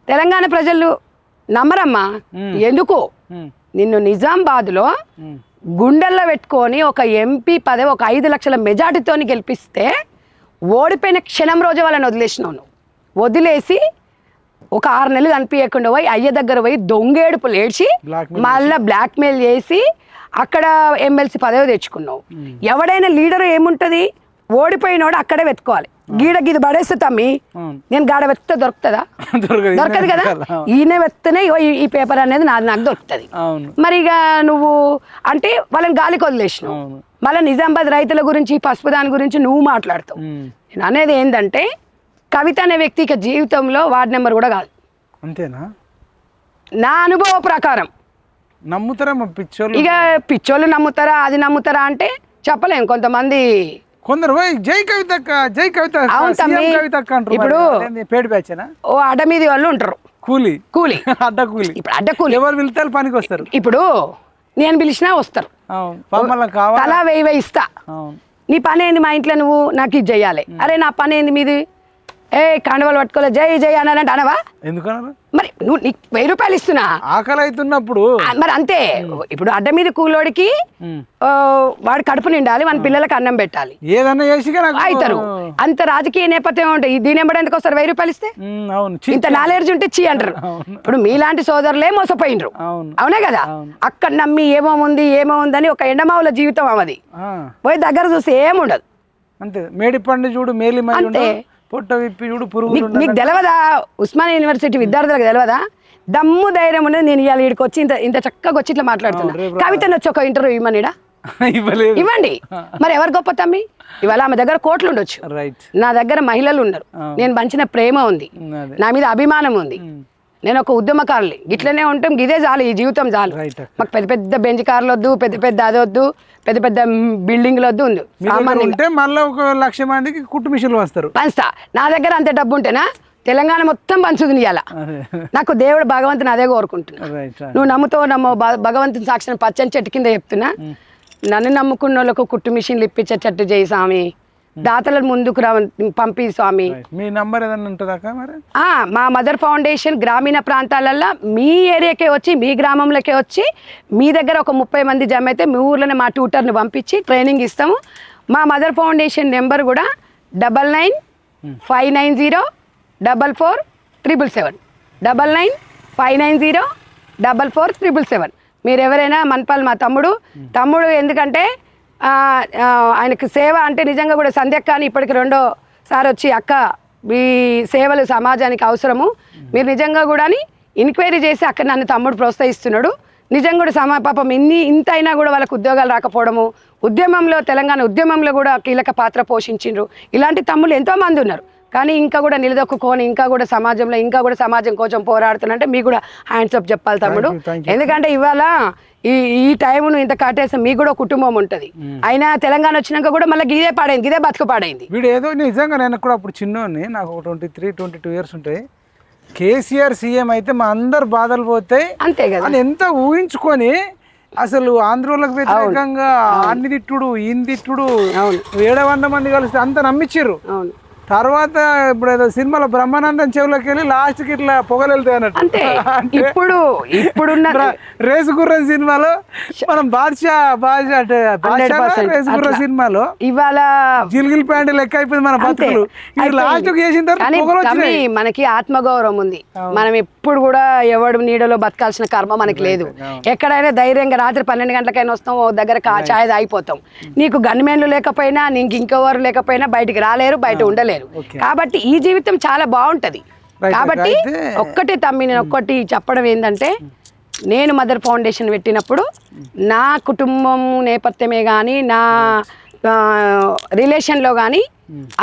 తెలంగాణ ప్రజలు నమ్మరమ్మా. ఎందుకు నిన్ను నిజామాబాద్లో గుండెల్లో పెట్టుకొని ఒక ఎంపీ పదవి ఒక 5 లక్షల మెజార్టీతో గెలిపిస్తే ఓడిపోయిన క్షణం రోజు వాళ్ళని వదిలేసినావు. వదిలేసి ఒక 6 నెలలు కనిపించకుండా పోయి అయ్య దగ్గర పోయి దొంగేడుపులు ఏడ్చి మళ్ళీ బ్లాక్మెయిల్ చేసి అక్కడ ఎమ్మెల్సీ పదవి తెచ్చుకున్నావు. ఎవడైనా లీడర్ ఏముంటుంది, ఓడిపోయినోడు అక్కడే వెతుకోవాలి. గీడ పడేస్తే తమ్మి నేను గాడ వెతికితే దొరుకుతుందా? దొరకదు కదా. ఈయన వెతికితేనే ఈ పేపర్ అనేది నాకు దొరుకుతుంది. మరి ఇక నువ్వు అంటే వాళ్ళని గాలికి వదిలేసినావు. మళ్ళీ నిజామాబాద్ రైతుల గురించి పసుపు దాని గురించి నువ్వు మాట్లాడతావు. నేను అనేది ఏంటంటే కవిత అనే వ్యక్తి ఇక జీవితంలో వార్డు నెంబర్ కూడా కాదు. అంతేనా? నా అనుభవ ప్రకారం నమ్ముతారా పిచ్చోళ్ళు? ఇక పిచ్చోళ్ళు నమ్ముతారా అది నమ్ముతారా అంటే చెప్పలేం. కొందరు జై కవిత ఇప్పుడు ఓ అడ్డ మీది వాళ్ళు ఉంటారు, కూలి అడ్డకూలి. ఇప్పుడు అడ్డకూలి ఎవరు పిలితే పనికి వస్తారు. ఇప్పుడు నేను పిలిచినా వస్తారు, తలా 1000 ఇస్తా. నీ పని ఏంది మా ఇంట్లో, నువ్వు నాకు ఇది చెయ్యాలి. అరే నా పని ఏంది మీది, కండవాళ్ళు పట్టుకోలే జై అనాలంటే అనవా? ఎందుకన్నా? మరి నువ్వు నీకు 1000 రూపాయలు ఇస్తున్నా, ఆకలి అవుతున్నప్పుడు మరి అంతే. ఇప్పుడు అడ్డ మీద కూలోడికి వాడు కడుపు నిండాలి, మన పిల్లలకి అన్నం పెట్టాలి, ఏదన్నా చేసి అవుతారు. అంత రాజకీయ నేపథ్యం ఉంటాయి. దీని ఎంబడి ఎందుకు వస్తారు 1000 రూపాయలు ఇస్తే? ఇంత నాలెడ్జ్ ఉంటే చీ అంటారు. ఇప్పుడు మీలాంటి సోదరులే మోసపోయినరు, అవునే కదా. అక్కడ నమ్మి ఏమో ఉంది అని ఒక ఎండమావుల జీవితం అవది. పోయి దగ్గర చూస్తే ఏముండదు. అంతే. మేడిపండు చూడు మేలి అంతే. పొట్ట విప్పి చూడు పురుగు. నీకు తెలియదా? ఉస్మానియా యూనివర్సిటీ విద్యార్థులకు తెలియదా? దమ్ము ధైర్యం ఉన్నది. నేను ఇవాళ వీడికి వచ్చి ఇంత చక్కగా వచ్చి ఇట్లా మాట్లాడుతున్నా. కవితను వచ్చి ఒక ఇంటర్వ్యూ ఇవ్వనిడా? ఇవ్వండి. మరి ఎవరు గొప్ప తమ్మి? ఇవాళ ఆమె దగ్గర కోట్లు ఉండొచ్చు, నా దగ్గర మహిళలు ఉన్నారు, నేను పంచిన ప్రేమ ఉంది, నా మీద అభిమానం ఉంది, నేను ఒక ఉద్యమకారుని. గిట్లనే ఉంటాం, గిదే చాలు, ఈ జీవితం చాలు. మాకు పెద్ద పెద్ద బెంచ్ కార్లు వద్దు, పెద్ద అదొద్దు, పెద్ద పెద్ద బిల్డింగ్లు వద్దు. ఉంది మళ్ళీ 1,00,000 మందికి కుట్టు మిషన్లు వస్తారు, పంచుతా. నా దగ్గర అంతే డబ్బు ఉంటేనా తెలంగాణ మొత్తం పంచుతుంది ఇవాళ. నాకు దేవుడు భగవంతుని అదే కోరుకుంటున్నా. నువ్వు నమ్ముతావు నమ్మో, భగవంతుని సాక్షిని పచ్చని చెట్టు కింద చెప్తున్నా. నన్ను నమ్ముకున్న వాళ్ళకు కుట్టు మిషన్లు ఇప్పించేటట్టు చేయి స్వామి, దాతలను ముందుకు పంపి స్వామి. మీ నంబర్ ఏదైనా ఉంటుందా మరి? మా మదర్ ఫౌండేషన్ గ్రామీణ ప్రాంతాలలో మీ ఏరియాకే వచ్చి, మీ గ్రామంలోకే వచ్చి, మీ దగ్గర ఒక 30 మంది జమ అయితే మీ ఊర్లోనే మా ట్యూటర్ని పంపించి ట్రైనింగ్ ఇస్తాము. మా మదర్ ఫౌండేషన్ నెంబర్ కూడా 9959044777 9959044777. మీరు ఎవరైనా మన్పాల్ మా తమ్ముడు ఎందుకంటే ఆయనకు సేవ అంటే నిజంగా కూడా సంధ్యక్క అని ఇప్పటికి 2వ సారి వచ్చి అక్క మీ సేవలు సమాజానికి అవసరము. మీరు నిజంగా కూడా ఎంక్వైరీ చేసి అక్కడ నన్ను తమ్ముడు ప్రోత్సహిస్తున్నాడు. నిజంగా కూడా పాపం ఇంత అయినా కూడా వాళ్ళకు ఉద్యోగాలు రాకపోవడము, ఉద్యమంలో తెలంగాణ ఉద్యమంలో కూడా కీలక పాత్ర పోషించిండ్రు. ఇలాంటి తమ్ముళ్ళు ఎంతోమంది ఉన్నారు. కానీ ఇంకా కూడా నిలదొక్కుని ఇంకా కూడా సమాజం కోసం పోరాడుతున్నంటే మీకు కూడా హ్యాండ్స్ అప్ చెప్పాలి తమ్ముడు. ఎందుకంటే ఇవాళ ఈ టైంను ఇంత కాటేస్తే మీకు కూడా కుటుంబం ఉంటుంది. అయినా తెలంగాణ వచ్చినాక కూడా మళ్ళీ గిదే బతుకు పాడైంది. వీడు ఏదో నిజంగా నేను కూడా అప్పుడు చిన్నోడిని, నాకు 23-22 ఇయర్స్ ఉంటాయి. కేసీఆర్ సీఎం అయితే మా అందరు బాధలు పోతాయి అంతే కదా అని ఎంత ఊహించుకొని అసలు ఆంధ్రోలకు వ్యతిరేకంగా అన్ని తిట్టుడు ఈయన తిట్టుడు 700 మంది కలిస్తే అంత నమ్మించారు. తర్వాత ఇప్పుడు ఏదో సినిమాలో బ్రహ్మానందం చెవులోకి వెళ్ళి లాస్ట్ కి ఇట్లా పొగలు వెళ్తాయి అన్నట్టు. అంటే ఇప్పుడున్న రేసు గుర్రం సినిమాలో మనం బాద్షా అంటే రేసు గుర్రం సినిమాలో ఇవాళ జిల్గిల్ ప్యాంట్ లెక్క అయిపోయింది మన బతుకులు. లాస్ట్ చేసిన తర్వాత మనకి ఆత్మగౌరవం ఉంది. మనం ఎప్పుడు కూడా ఎవడు నీడలో బతకాల్సిన కర్మ మనకి లేదు. ఎక్కడైనా ధైర్యంగా రాత్రి 12 గంటలకైనా వస్తాం, ఓ దగ్గర ఛాయ్ తాగిపోతాం. నీకు గన్మెన్లు లేకపోయినా నీకు ఇంకెవరు లేకపోయినా బయటికి రాలేరు, బయట ఉండలేరు. కాబట్టి ఈ జీవితం చాలా బాగుంటది. కాబట్టి నేను ఒక్కటి చెప్పడం ఏంటంటే, నేను మదర్ ఫౌండేషన్ పెట్టినప్పుడు నా కుటుంబం నేపథ్యమే కానీ నా రిలేషన్లో కానీ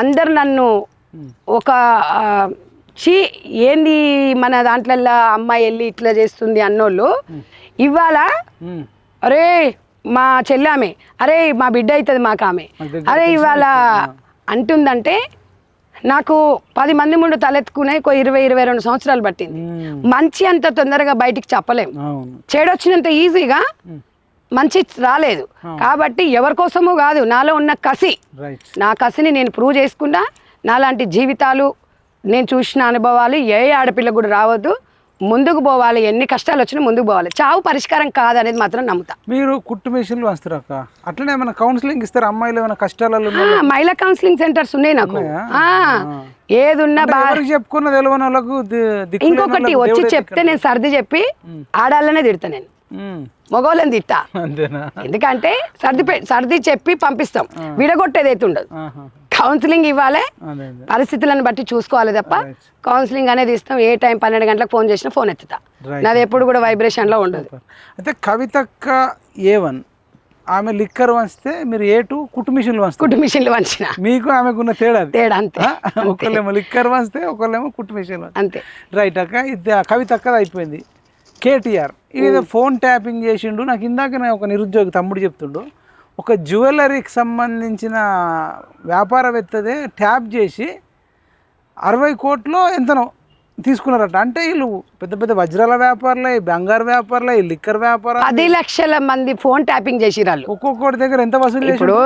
అందరు నన్ను ఒక ఏంది మన దాంట్లో అమ్మాయి వెళ్ళి ఇట్లా చేస్తుంది అన్నోళ్ళు ఇవాళ అరే మా చెల్లామె, అరే మా బిడ్డ అవుతుంది మాకు ఆమె, అరే ఇవాళ అంటుందంటే నాకు 10 మంది ముందు తలెత్తుకునే 20-22 సంవత్సరాలు పట్టింది. మంచి అంత తొందరగా బయటికి చెప్పలేం, చెడొచ్చినంత ఈజీగా మంచి రాలేదు. కాబట్టి ఎవరి కోసమో కాదు, నాలో ఉన్న కసి, నా కసిని నేను ప్రూవ్ చేసుకున్నా. నాలాంటి జీవితాలు నేను చూసిన అనుభవాలు ఏ ఆడపిల్ల కూడా రావద్దు. ముందుకు పోవాలి, ఎన్ని కష్టాలు వచ్చినా ముందుకు పోవాలి. చావు పరిష్కారం కాదనేది మాత్రం నమ్ముతా. మీరు కుట్టు మిషన్లు వస్తారు అక్క, అట్లనే ఏమైనా కౌన్సిలింగ్ ఇస్తారు అమ్మాయిలు ఏమైనా కష్టాలలో? మహిళా కౌన్సిలింగ్ సెంటర్స్ ఉన్నాయి నాకు. ఏదున్నా చెప్పుకున్న తెలియని వాళ్ళకు. ఇంకొకటి వచ్చి చెప్తే నేను సర్ది చెప్పి ఆడాలనే తిడతా, నేను మగవాళ్ళని తిట్టా. ఎందుకంటే సర్ది చెప్పి పంపిస్తాం, విడగొట్టేది అయితే ఉండదు. కౌన్సిలింగ్ ఇవ్వాలి, పరిస్థితులను బట్టి చూసుకోవాలి తప్ప కౌన్సిలింగ్ అనేది ఇస్తాం. ఏ టైం 12 గంటలకు ఫోన్ చేసినా ఫోన్ ఎత్తుతా, నాది ఎప్పుడు కూడా వైబ్రేషన్ లో ఉండదు. అయితే కవితక్క A1, ఆమె లిక్కర్ వంచితే మీరు A2 కుట్టు మిషన్లు వంచిన. మీకు ఆమెకున్న తేడా అంతే. ఒకళ్ళేమో లిక్కర్ వంచితే ఒకళ్ళేమో కుట్టు మిషన్ అంతే. రైట్ అక్క, ఇది కవితక్కది అయిపోయింది. KTR ఇది ఫోన్ ట్యాపింగ్ చేసిండు. నాకు ఇందాక ఒక నిరుద్యోగి తమ్ముడు చెప్తుండు, ఒక జ్యువెలరీకి సంబంధించిన వ్యాపారవేత్తదే ట్యాప్ చేసి 60 కోట్లు ఎంతనో తీసుకున్నారట. అంటే వీళ్ళు పెద్ద పెద్ద వజ్రాల వ్యాపారులే, బంగారు వ్యాపారులే, లిక్కర్ వ్యాపారం. 10 లక్షల మంది ఫోన్ ట్యాపింగ్ చేసిరాళ్ళు. ఒక్కొక్కటి దగ్గర ఎంత వసూలు చేసి? ఇప్పుడు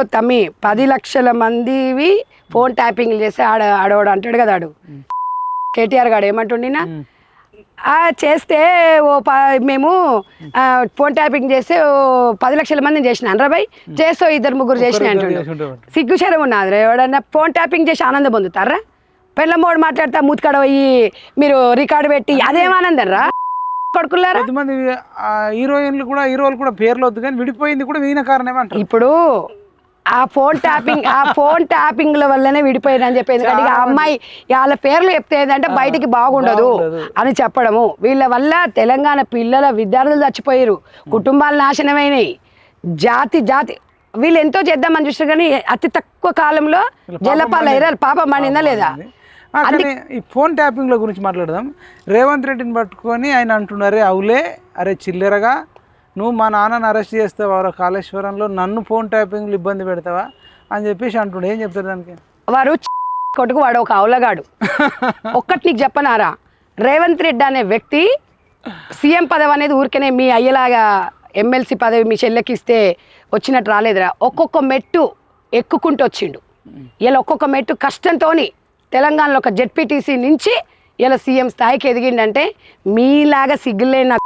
10 లక్షల మందివి ఫోన్ ట్యాపింగ్ చేసి ఆడవాడు అంటాడు కదా, ఆడు KTR గాడు ఏమంటుండినా చేస్తే మేము ఫోన్ ట్యాపింగ్ చేస్తే 10 లక్షల మందిని చేసిన అనరాబాయ్ చేస్తే 2-3 చేసిన అంటుండే. సిగ్గుశరం ఉన్నది. ఎవడన్నా ఫోన్ ట్యాపింగ్ చేసి ఆనందం పొందుతారా? పెళ్ళమోడు మాట్లాడతా మూతికాడ పోయి మీరు రికార్డు పెట్టి అదేమానందం రా కొడుకులారా. కొంతమంది హీరోయిన్లు కూడా హీరోలు కూడా పేర్లు వద్దు కానీ విడిపోయింది కూడా వీణ కారణమే అంటారు. ఇప్పుడు ఆ ఫోన్ ట్యాపింగ్ల వల్లనే విడిపోయింది అని చెప్పేది. ఎందుకంటే ఆ అమ్మాయి వాళ్ళ పేర్లు చెప్తే ఏంటంటే బయటికి బాగుండదు అని చెప్పడము. వీళ్ళ వల్ల తెలంగాణ పిల్లల విద్యార్థులు చచ్చిపోయారు, కుటుంబాలు నాశనమైనాయి, జాతి వీళ్ళు ఎంతో చేద్దామని చూసారు కానీ అతి తక్కువ కాలంలో జలపాల ఎర్రలు పాపం మండిందా లేదా? కానీ ఈ ఫోన్ ట్యాపింగ్ల గురించి మాట్లాడదాం. రేవంత్ రెడ్డిని పట్టుకొని ఆయన అంటున్నారే, అవులే అరే చిల్లెరగా నువ్వు మా నాన్నని అరెస్ట్ చేస్తావా కాళేశ్వరంలో, నన్ను ఫోన్ ట్యాపింగ్లు ఇబ్బంది పెడతావా అని చెప్పేసి అంటుండే. ఏం చెప్తారు దానికి? వారు కొట్టుకు వాడు ఒక అవులగాడు. ఒక్కటి నీకు చెప్పనారా, రేవంత్ రెడ్డి అనే వ్యక్తి సీఎం పదవి అనేది ఊరికనే మీ అయ్యలాగా ఎమ్మెల్సీ పదవి మీ చెల్లెకి ఇస్తే వచ్చినట్టు రాలేదురా. ఒక్కొక్క మెట్టు ఎక్కుకుంటూ వచ్చిండు. ఇలా ఒక్కొక్క మెట్టు కష్టంతో తెలంగాణలో ఒక జెడ్పీటీసీ నుంచి ఇలా సీఎం స్థాయికి ఎదిగిండంటే మీలాగా సిగ్గులేని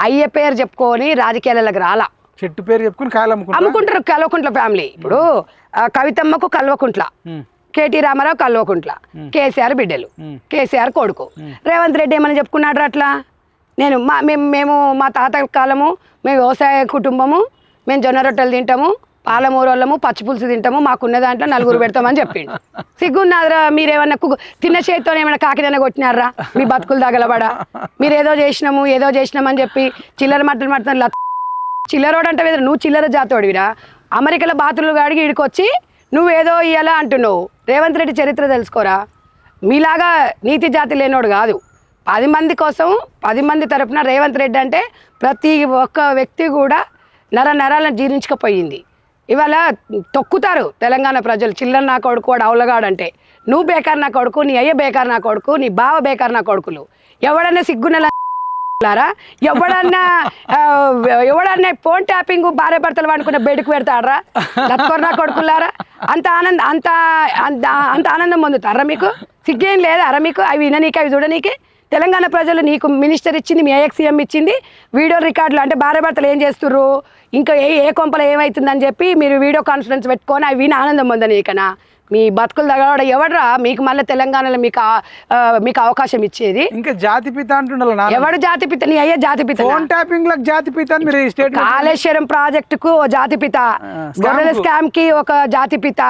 అయ్య పేరు చెప్పుకొని రాజకీయాలకు రాలా, చెట్టు పేరు చెప్పుకొని కాయలు అమ్ముకుంటారు. కల్వకుంట్ల ఫ్యామిలీ. ఇప్పుడు కవితమ్మకు కల్వకుంట్ల, కేటీ రామారావు కల్వకుంట్ల, కేసీఆర్ బిడ్డలు, కేసీఆర్ కొడుకు. రేవంత్ రెడ్డి ఏమని చెప్పుకున్నాడు అట్లా? మేము మా తాత కాలము మేము వ్యవసాయ కుటుంబము, మేము జొన్న రొట్టెలు తింటాము, పాలమూరోళ్ళము పచ్చి పులుసు తింటాము మాకున్న దాంట్లో 4 పెడతామని చెప్పిండు. సిగ్గున్నాదిరా మీరేమన్నా తిన్న చేతితో ఏమైనా కాకిదన్న కొట్టినారా మీ బతుకులు తగలబడా? మీరు ఏదో చేసినామని చెప్పి చిల్లర మాటలు చిల్లరోడు అంటే నువ్వు చిల్లర జాతోడివిరా. అమెరికాలో బాతులు గాడికి ఇడికొచ్చి నువ్వేదో ఇయ్యాలా అంటున్నావు. రేవంత్ రెడ్డి చరిత్ర తెలుసుకోరా. మీలాగా నీతి జాతి లేనోడు కాదు. 10 మంది కోసం 10 మంది తరపున రేవంత్ రెడ్డి అంటే ప్రతి ఒక్క వ్యక్తి కూడా నరాలను జీర్ణించకపోయింది. ఇవాళ తొక్కుతారు తెలంగాణ ప్రజలు. చిల్లర నా కొడుకు వాడు అవలగాడంటే నువ్వు బేకార్ నా కొడుకు, నీ అయ్య బేకార్ నా కొడుకు, నీ బావ బేకార్ నా కొడుకులు. ఎవడన్నా సిగ్గునలారా? ఎవడన్నా ఫోన్ ట్యాపింగ్ భార్య భర్తలు వండుకున్న బెడ్కి పెడతాడరా లత్కొర నా కొడుకులారా? అంత ఆనందం పొందుతారా? మీకు సిగ్గేం లేదా అరా మీకు? అవి విననీకి అవి చూడనీకి. తెలంగాణ ప్రజలు నీకు మినిస్టర్ ఇచ్చింది, మీ ఐఎక్సీఎం ఇచ్చింది, వీడియో రికార్డులు అంటే భార్య భర్తలు ఏం చేస్తుర్రు, ఇంకా ఏ కొంపలో ఏమవుతుందని చెప్పి మీరు వీడియో కాన్ఫరెన్స్ పెట్టుకొని అవి విని ఆనందం పొందనీకనా? మీ బతుకులు తగలడం ఎవడరా మీకు? మళ్ళీ తెలంగాణలో మీకు అవకాశం ఇచ్చేది. ఇంకా జాతిపిత అంటుండాలి. ఎవడు జాతిపిత? నీ అయ్యే జాతిపిత. ఫోన్ ట్యాపింగ్ లకు జాతిపిత, కాళేశ్వరం ప్రాజెక్టుకు జాతిపిత, గొర్రెల స్కామ్ కి ఒక జాతిపిత,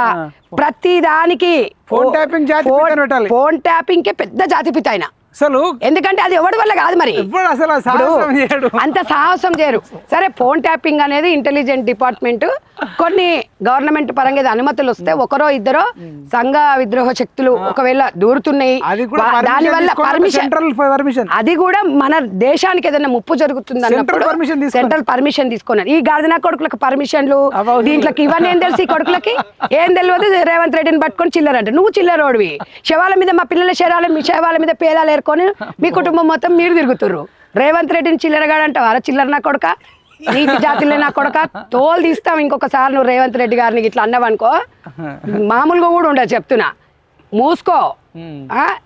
ప్రతి దానికి ఫోన్ ట్యాపింగ్ కి పెద్ద జాతిపిత ఆయన అసలు. ఎందుకంటే అది ఎవరి వల్ల కాదు. మరి అంత సాహసం చేయరు. సరే, ఫోన్ ట్యాపింగ్ అనేది ఇంటెలిజెంట్ డిపార్ట్మెంట్, కొన్ని గవర్నమెంట్ పరంగా అనుమతులు వస్తే ఒకరో ఇద్దరో సంఘ విద్రోహ శక్తులు ఒకవేళ దూరుతున్నాయి, దానివల్ల పర్మిషన్, అది కూడా మన దేశానికి ఏదైనా ముప్పు జరుగుతుంది అన్నప్పుడు సెంట్రల్ పర్మిషన్ తీసుకున్నారు. ఈ గార్జనా కొడుకులకు పర్మిషన్లు, దీంట్లోకి ఇవన్నీ ఏం తెలుసు? ఈ కొడుకులకి ఏం తెలియదు. రేవంత్ రెడ్డిని పట్టుకొని చిల్లరంట. నువ్వు చిల్లరోడివి. శవాల మీద మా పిల్లల శవాల మీద పేలాలు ఏరుకొని మీ కుటుంబం మొత్తం మీరు తిరుగుతుర్రు. రేవంత్ రెడ్డిని చిల్లరగాడంటావు. అలా చిల్లర నా కొడుక, నీతి జాతిలే నా కొడుక, తోలు తీస్తాం. ఇంకొకసారి నువ్వు రేవంత్ రెడ్డి గారిని ఇట్లా అన్నావనుకో మామూలుగా కూడా ఉండదు, చెప్తున్నా. మూసుకో.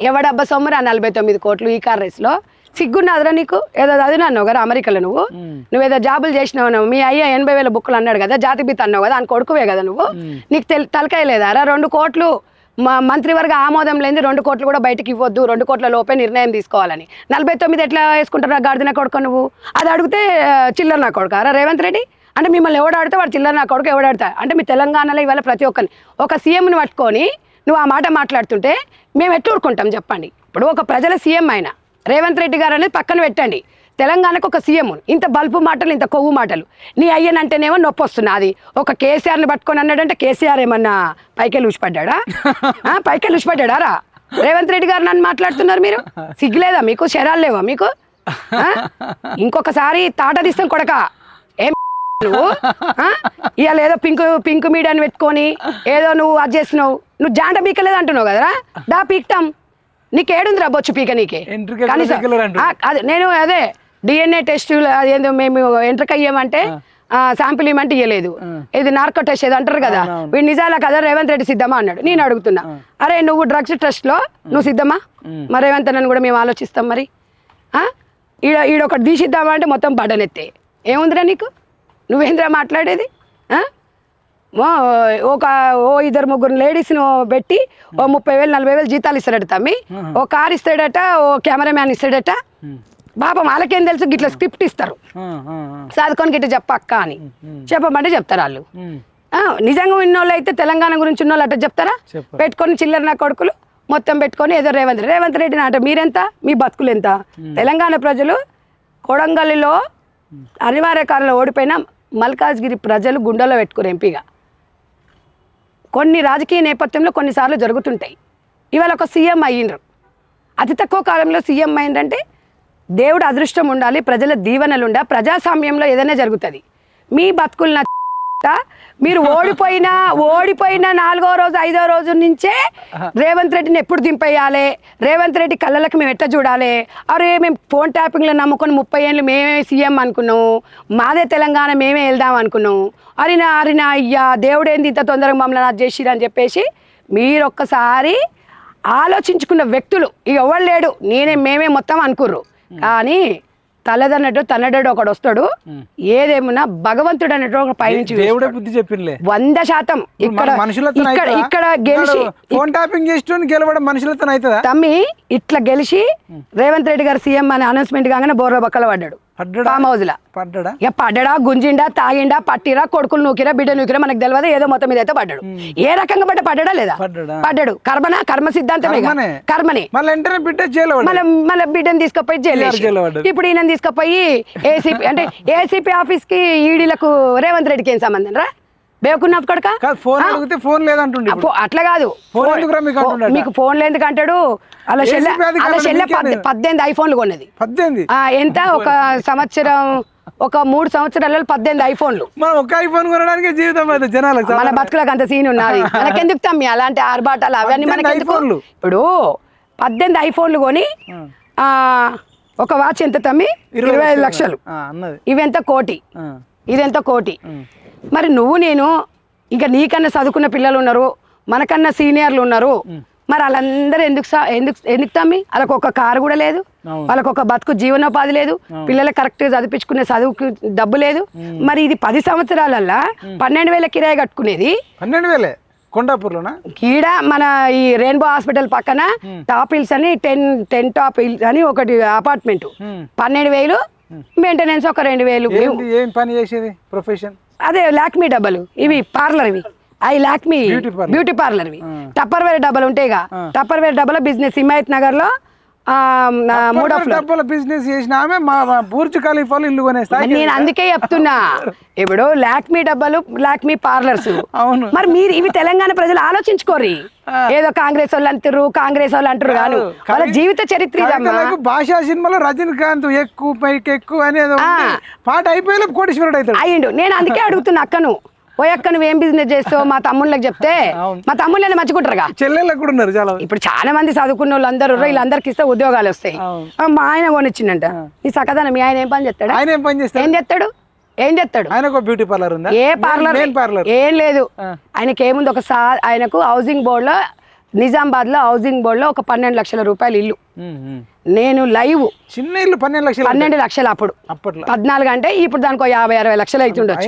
ఎవడబ్బా సొమ్మరా 49 కోట్లు ఈ కార్ రేస్ లో? సిగ్గున్నదిరా నీకు? ఏదో చదివినావు కదా అమెరికాలో, నువ్వేదో జాబులు చేసినావు. మీ అయ్య 80,000 బుక్కులు అన్నాడు కదా, జాతిపిత అన్నావు కదా, అని కొడుకువే కదా నువ్వు. నీకు తలకాయ లేదా? 2 కోట్లు మంత్రివర్గ ఆమోదం లేని 2 కోట్లు కూడా బయటకు ఇవ్వద్దు, 2 కోట్ల లోపే నిర్ణయం తీసుకోవాలని. 49 ఎట్లా వేసుకుంటారా గాడిద నా కొడుకు నువ్వు? అది అడిగితే చిల్లర నా కొడుకు అరా రేవంత్ రెడ్డి అంటే? మిమ్మల్ని ఎవడాడితే వాడు చిల్లర నా కొడుకు, ఎవడాడతా అంటే? మీ తెలంగాణలో ఇవాళ ప్రతి ఒక్కరిని ఒక సీఎంని పట్టుకొని నువ్వు ఆ మాట మాట్లాడుతుంటే మేము ఎట్లా ఊరుకుంటాం చెప్పండి? ఇప్పుడు ఒక ప్రజల సీఎం ఆయన రేవంత్ రెడ్డి గారు అనేది పక్కన పెట్టండి. తెలంగాణకు ఒక సీఎం, ఇంత బల్పు మాటలు, ఇంత కొవ్వు మాటలు. నీ అయ్యనంటేనేమో నొప్పి వస్తుంది. అది ఒక కేసీఆర్ని పట్టుకొని అన్నాడంటే కేసీఆర్ ఏమన్నా పైకెళ్ళి ఊసిపడ్డా? పైకెళ్ళి ఊసిపడ్డా రా? రేవంత్ రెడ్డి గారు నన్ను మాట్లాడుతున్నారు మీరు. సిగ్గులేదా మీకు? శరాలు లేవా మీకు? ఇంకొకసారి తాట తీస్తాం కొడక. ఏం నువ్వు ఇవాళ ఏదో పింక్ మీడియాని పెట్టుకొని ఏదో నువ్వు అది చేసినావు. నువ్వు జాంట పీకలేదు అంటున్నావు కదరా? దా పీక్తాం. నీకేడుందిరా బొచ్చు పీక? నీకే అదే నేను అదే DNA టెస్ట్ అదేందో మేము ఎంట్రక్ అయ్యామంటే శాంపిల్ ఇవ్వమంటే ఇవ్వలేదు. ఇది నార్కో టెస్ట్ ఏదో అంటారు కదా, వీడు నిజాలా కదా రేవంత్ రెడ్డి సిద్ధమా అన్నాడు. నేను అడుగుతున్నా, అరే నువ్వు డ్రగ్స్ టెస్ట్ లో నువ్వు సిద్ధమా? మరి రేవంత్ అన్నని కూడా మేము ఆలోచిస్తాం. మరి ఈడొకటి తీసిద్దామా అంటే మొత్తం బడనెత్తే. ఏముందిరా నీకు? నువ్వేంద్రా మాట్లాడేది? ఒక 2-3 లేడీస్ను పెట్టి 30,000 40,000 జీతాలు ఇస్తాడట తమ్మి. ఓ కార్ ఇస్తాడట, ఓ కెమెరామ్యాన్ ఇస్తాడట. పాపం వాళ్ళకేం తెలుసు? గిట్లా స్క్రిప్ట్ ఇస్తారు, చదువుకొని గిట్ట చెప్పక్క అని చెప్పమంటే చెప్తారు వాళ్ళు. నిజంగా ఉన్నోళ్ళు అయితే తెలంగాణ గురించి ఉన్నోళ్ళు అట్ట చెప్తారా? పెట్టుకొని చిల్లర నా కొడుకులు మొత్తం పెట్టుకొని ఏదో రేవంత్ రెడ్డి అంటే మీరెంత? మీ బతుకులు ఎంత? తెలంగాణ ప్రజలు కొడంగల్లిలో అనివార్య కాలంలో ఓడిపోయిన మల్కాజ్గిరి ప్రజలు గుండెలో పెట్టుకుని ఎంపీగా కొన్ని రాజకీయ నేపథ్యంలో కొన్నిసార్లు జరుగుతుంటాయి. ఇవాళ ఒక సీఎం అయ్యిండ్రు. అతి తక్కువ కాలంలో సీఎం అయిందంటే దేవుడు అదృష్టం ఉండాలి, ప్రజల దీవెనలు ఉండా, ప్రజాస్వామ్యంలో ఏదైనా జరుగుతుంది. మీ బతుకులు మీరు ఓడిపోయిన 4వ రోజు 5వ రోజు నుంచే రేవంత్ రెడ్డిని ఎప్పుడు దింపేయాలి, రేవంత్ రెడ్డి కళ్ళకి మేము ఎట్లా చూడాలి, అరే మేము ఫోన్ ట్యాపింగ్లో నమ్ముకొని 30 ఏళ్ళు మేమే సీఎం అనుకున్నాము, మాదే తెలంగాణ మేమే వెళ్దాం అనుకున్నాము, అరినా అయ్యా దేవుడు ఏంది ఇంత తొందరగా మమ్మల్ని అది చేసిరని చెప్పేసి మీరు ఒక్కసారి ఆలోచించుకున్న వ్యక్తులు ఇక ఎవరు లేడు, మేమే మొత్తం అనుకుర్రు. కానీ తలదన్నట్టు తన్నడు ఒకడు వస్తాడు, ఏదేమన్నా భగవంతుడు అన్నట్టు ఒక పైనుంచి దేవుడే బుద్ధి చెప్పిందిలే 100%. ఇక్కడ గెలిచి ఫోన్ ట్యాపింగ్ చేసి గెలవడం మనుషులతో అవుతుందా తమ్మి? ఇట్లా గెలిచి రేవంత్ రెడ్డి గారు సీఎం అనే అనౌన్స్మెంట్ కాగానే బోర్ల బక్కల పడ్డాడు. పడ్డడా? ఫామ్ హౌస్ లా పడ్డా ఇక పడ్డడా, గుంజిండా, తాగిండా, పట్టిరా, కొడుకులు నూకిరా, బిడ్డ నూకిరా మనకు తెలియదు, ఏదో మొత్తం మీద అయితే పడ్డాడు. ఏ రకంగా పడ్డా లేదా? పడ్డాడు. కర్మ సిద్ధాంతమే కర్మనే. మళ్ళీ వెంటనే బిడ్డ జైలు మళ్ళీ బిడ్డను తీసుకుపోయి జైలు. ఇప్పుడు ఈయన తీసుకుపోయి ఏసీపీ అంటే ఏసీపీ ఆఫీస్ కి ఈడీలకు రేవంత్ రెడ్డికి ఏం సంబంధం రా? బేవకున్నా కొడుక ఫోన్ అడిగితే ఫోన్ లేదంటుండే. అట్లా కాదు, మీకు ఫోన్లు ఎందుకు అంటాడు? అలా 18 ఐఫోన్లు కొన్నది. 18 ఎంత? ఒక సంవత్సరం, ఒక 3 సంవత్సరాలలో 18 ఐఫోన్లు. మనం ఒక ఐఫోన్ కొనడానికి జీవితం అయితే జనాలకు మన బతుకులకు అంత సీన్ ఉన్నది. మనకెందుకు తమ్మి అలాంటి ఆర్బాటాలు అవన్నీ మనకెందుకు? ఇప్పుడు 18 ఐఫోన్లు కొని ఒక వాచ్ ఎంత తమ్మి? 25 లక్షలు. ఇవెంత? కోటి. ఇదెంత? కోటి. మరి నువ్వు నేను ఇంకా నీకన్నా చదువుకున్న పిల్లలు ఉన్నారు, మనకన్నా సీనియర్లు ఉన్నారు, మరి వాళ్ళందరూ ఎందుకు తమ్మి? వాళ్ళకు ఒక కారు కూడా లేదు, వాళ్ళకు ఒక బతుకు జీవనోపాధి లేదు, పిల్లలకు కరెక్ట్గా చదివించుకునే చదువుకు డబ్బు లేదు. మరి ఇది 10 సంవత్సరాలల్లా 12,000 కిరాయి కట్టుకునేది. 12,000 కొండాపూర్లోనా? ఈడ మన ఈ రెయిన్బో హాస్పిటల్ పక్కన టాప్ హిల్స్ అని 10 టాప్ హిల్స్ అని ఒకటి అపార్ట్మెంట్. 12,000 మెయింటెనెన్స్ ఒక 2,000. ఏం పని చేసేది? ప్రొఫెషన్ అదే లాక్మీ డబ్బలు, ఇవి పార్లర్, ఇవి అవి లాక్మీ బ్యూటీ పార్లర్. ఇవి టప్పర్ వేర్ డబ్బలు ఉంటాయిగా, టప్పర్ వేర్ డబ్బల బిజినెస్ హిమాయత్ నగర్ లో 3వ ఫ్లోర్ బిజినెస్ చేసిన ఆమె మా బుర్జ్ ఖలీఫాలో ఇల్లు కొనేస్తాయి. నేను అందుకే చెప్తున్నా, ఇప్పుడు లాక్మీ డబ్బలు, లాక్మీ పార్లర్స్. అవును. మరి మీరు ఇవి తెలంగాణ ప్రజలు ఆలోచించుకోరి. ఏదో కాంగ్రెస్ వాళ్ళు అంటారు, కాంగ్రెస్ వాళ్ళు అంటారు కాదు, వాళ్ళ జీవిత చరిత్ర. భాషా సినిమాలో రజనీకాంత్ ఎక్కువ పైకి ఎక్కువ అనేది పాట అయిపోయి కోటీశ్వరుడు అవుతాడు అయ్యిండు. నేను అందుకే అడుగుతున్నా అక్కను, ఓ అక్క నువ్వేం బిజినెస్ చేస్తావు మా తమ్ముళ్ళకి చెప్తే, మా తమ్ముళ్ళని మంచుకుంటారుగా. చెల్లెళ్ళకి కూడా ఉన్నారు చాలా. ఇప్పుడు చాలా మంది చదువుకున్న వాళ్ళందరూ వీళ్ళందరికి ఇస్తే ఉద్యోగాలు వస్తాయి. మా ఆయన కొనిచ్చిండంట. ఈ సకదాన మీ ఆయన ఏం పని చేస్తాడు? ఆయన ఏం పని చేస్తాడు? ఏం చేస్తాడు? ఆయనకు బ్యూటీ పార్లర్ ఉందా? ఏ పార్లర్? ఏం లేదు. ఆయనకి ఏముంది, ఆయనకు హౌసింగ్ బోర్డ్ లో, నిజామాబాద్ లో హౌసింగ్ బోర్డ్ లో ఒక 12 లక్షల రూపాయలు ఇల్లు. నేను లైవ్ చిన్న ఇల్లు 12 లక్షలు అప్పుడు 14 అంటే ఇప్పుడు దానికి 50-60 లక్షలు అవుతుండొచ్చు.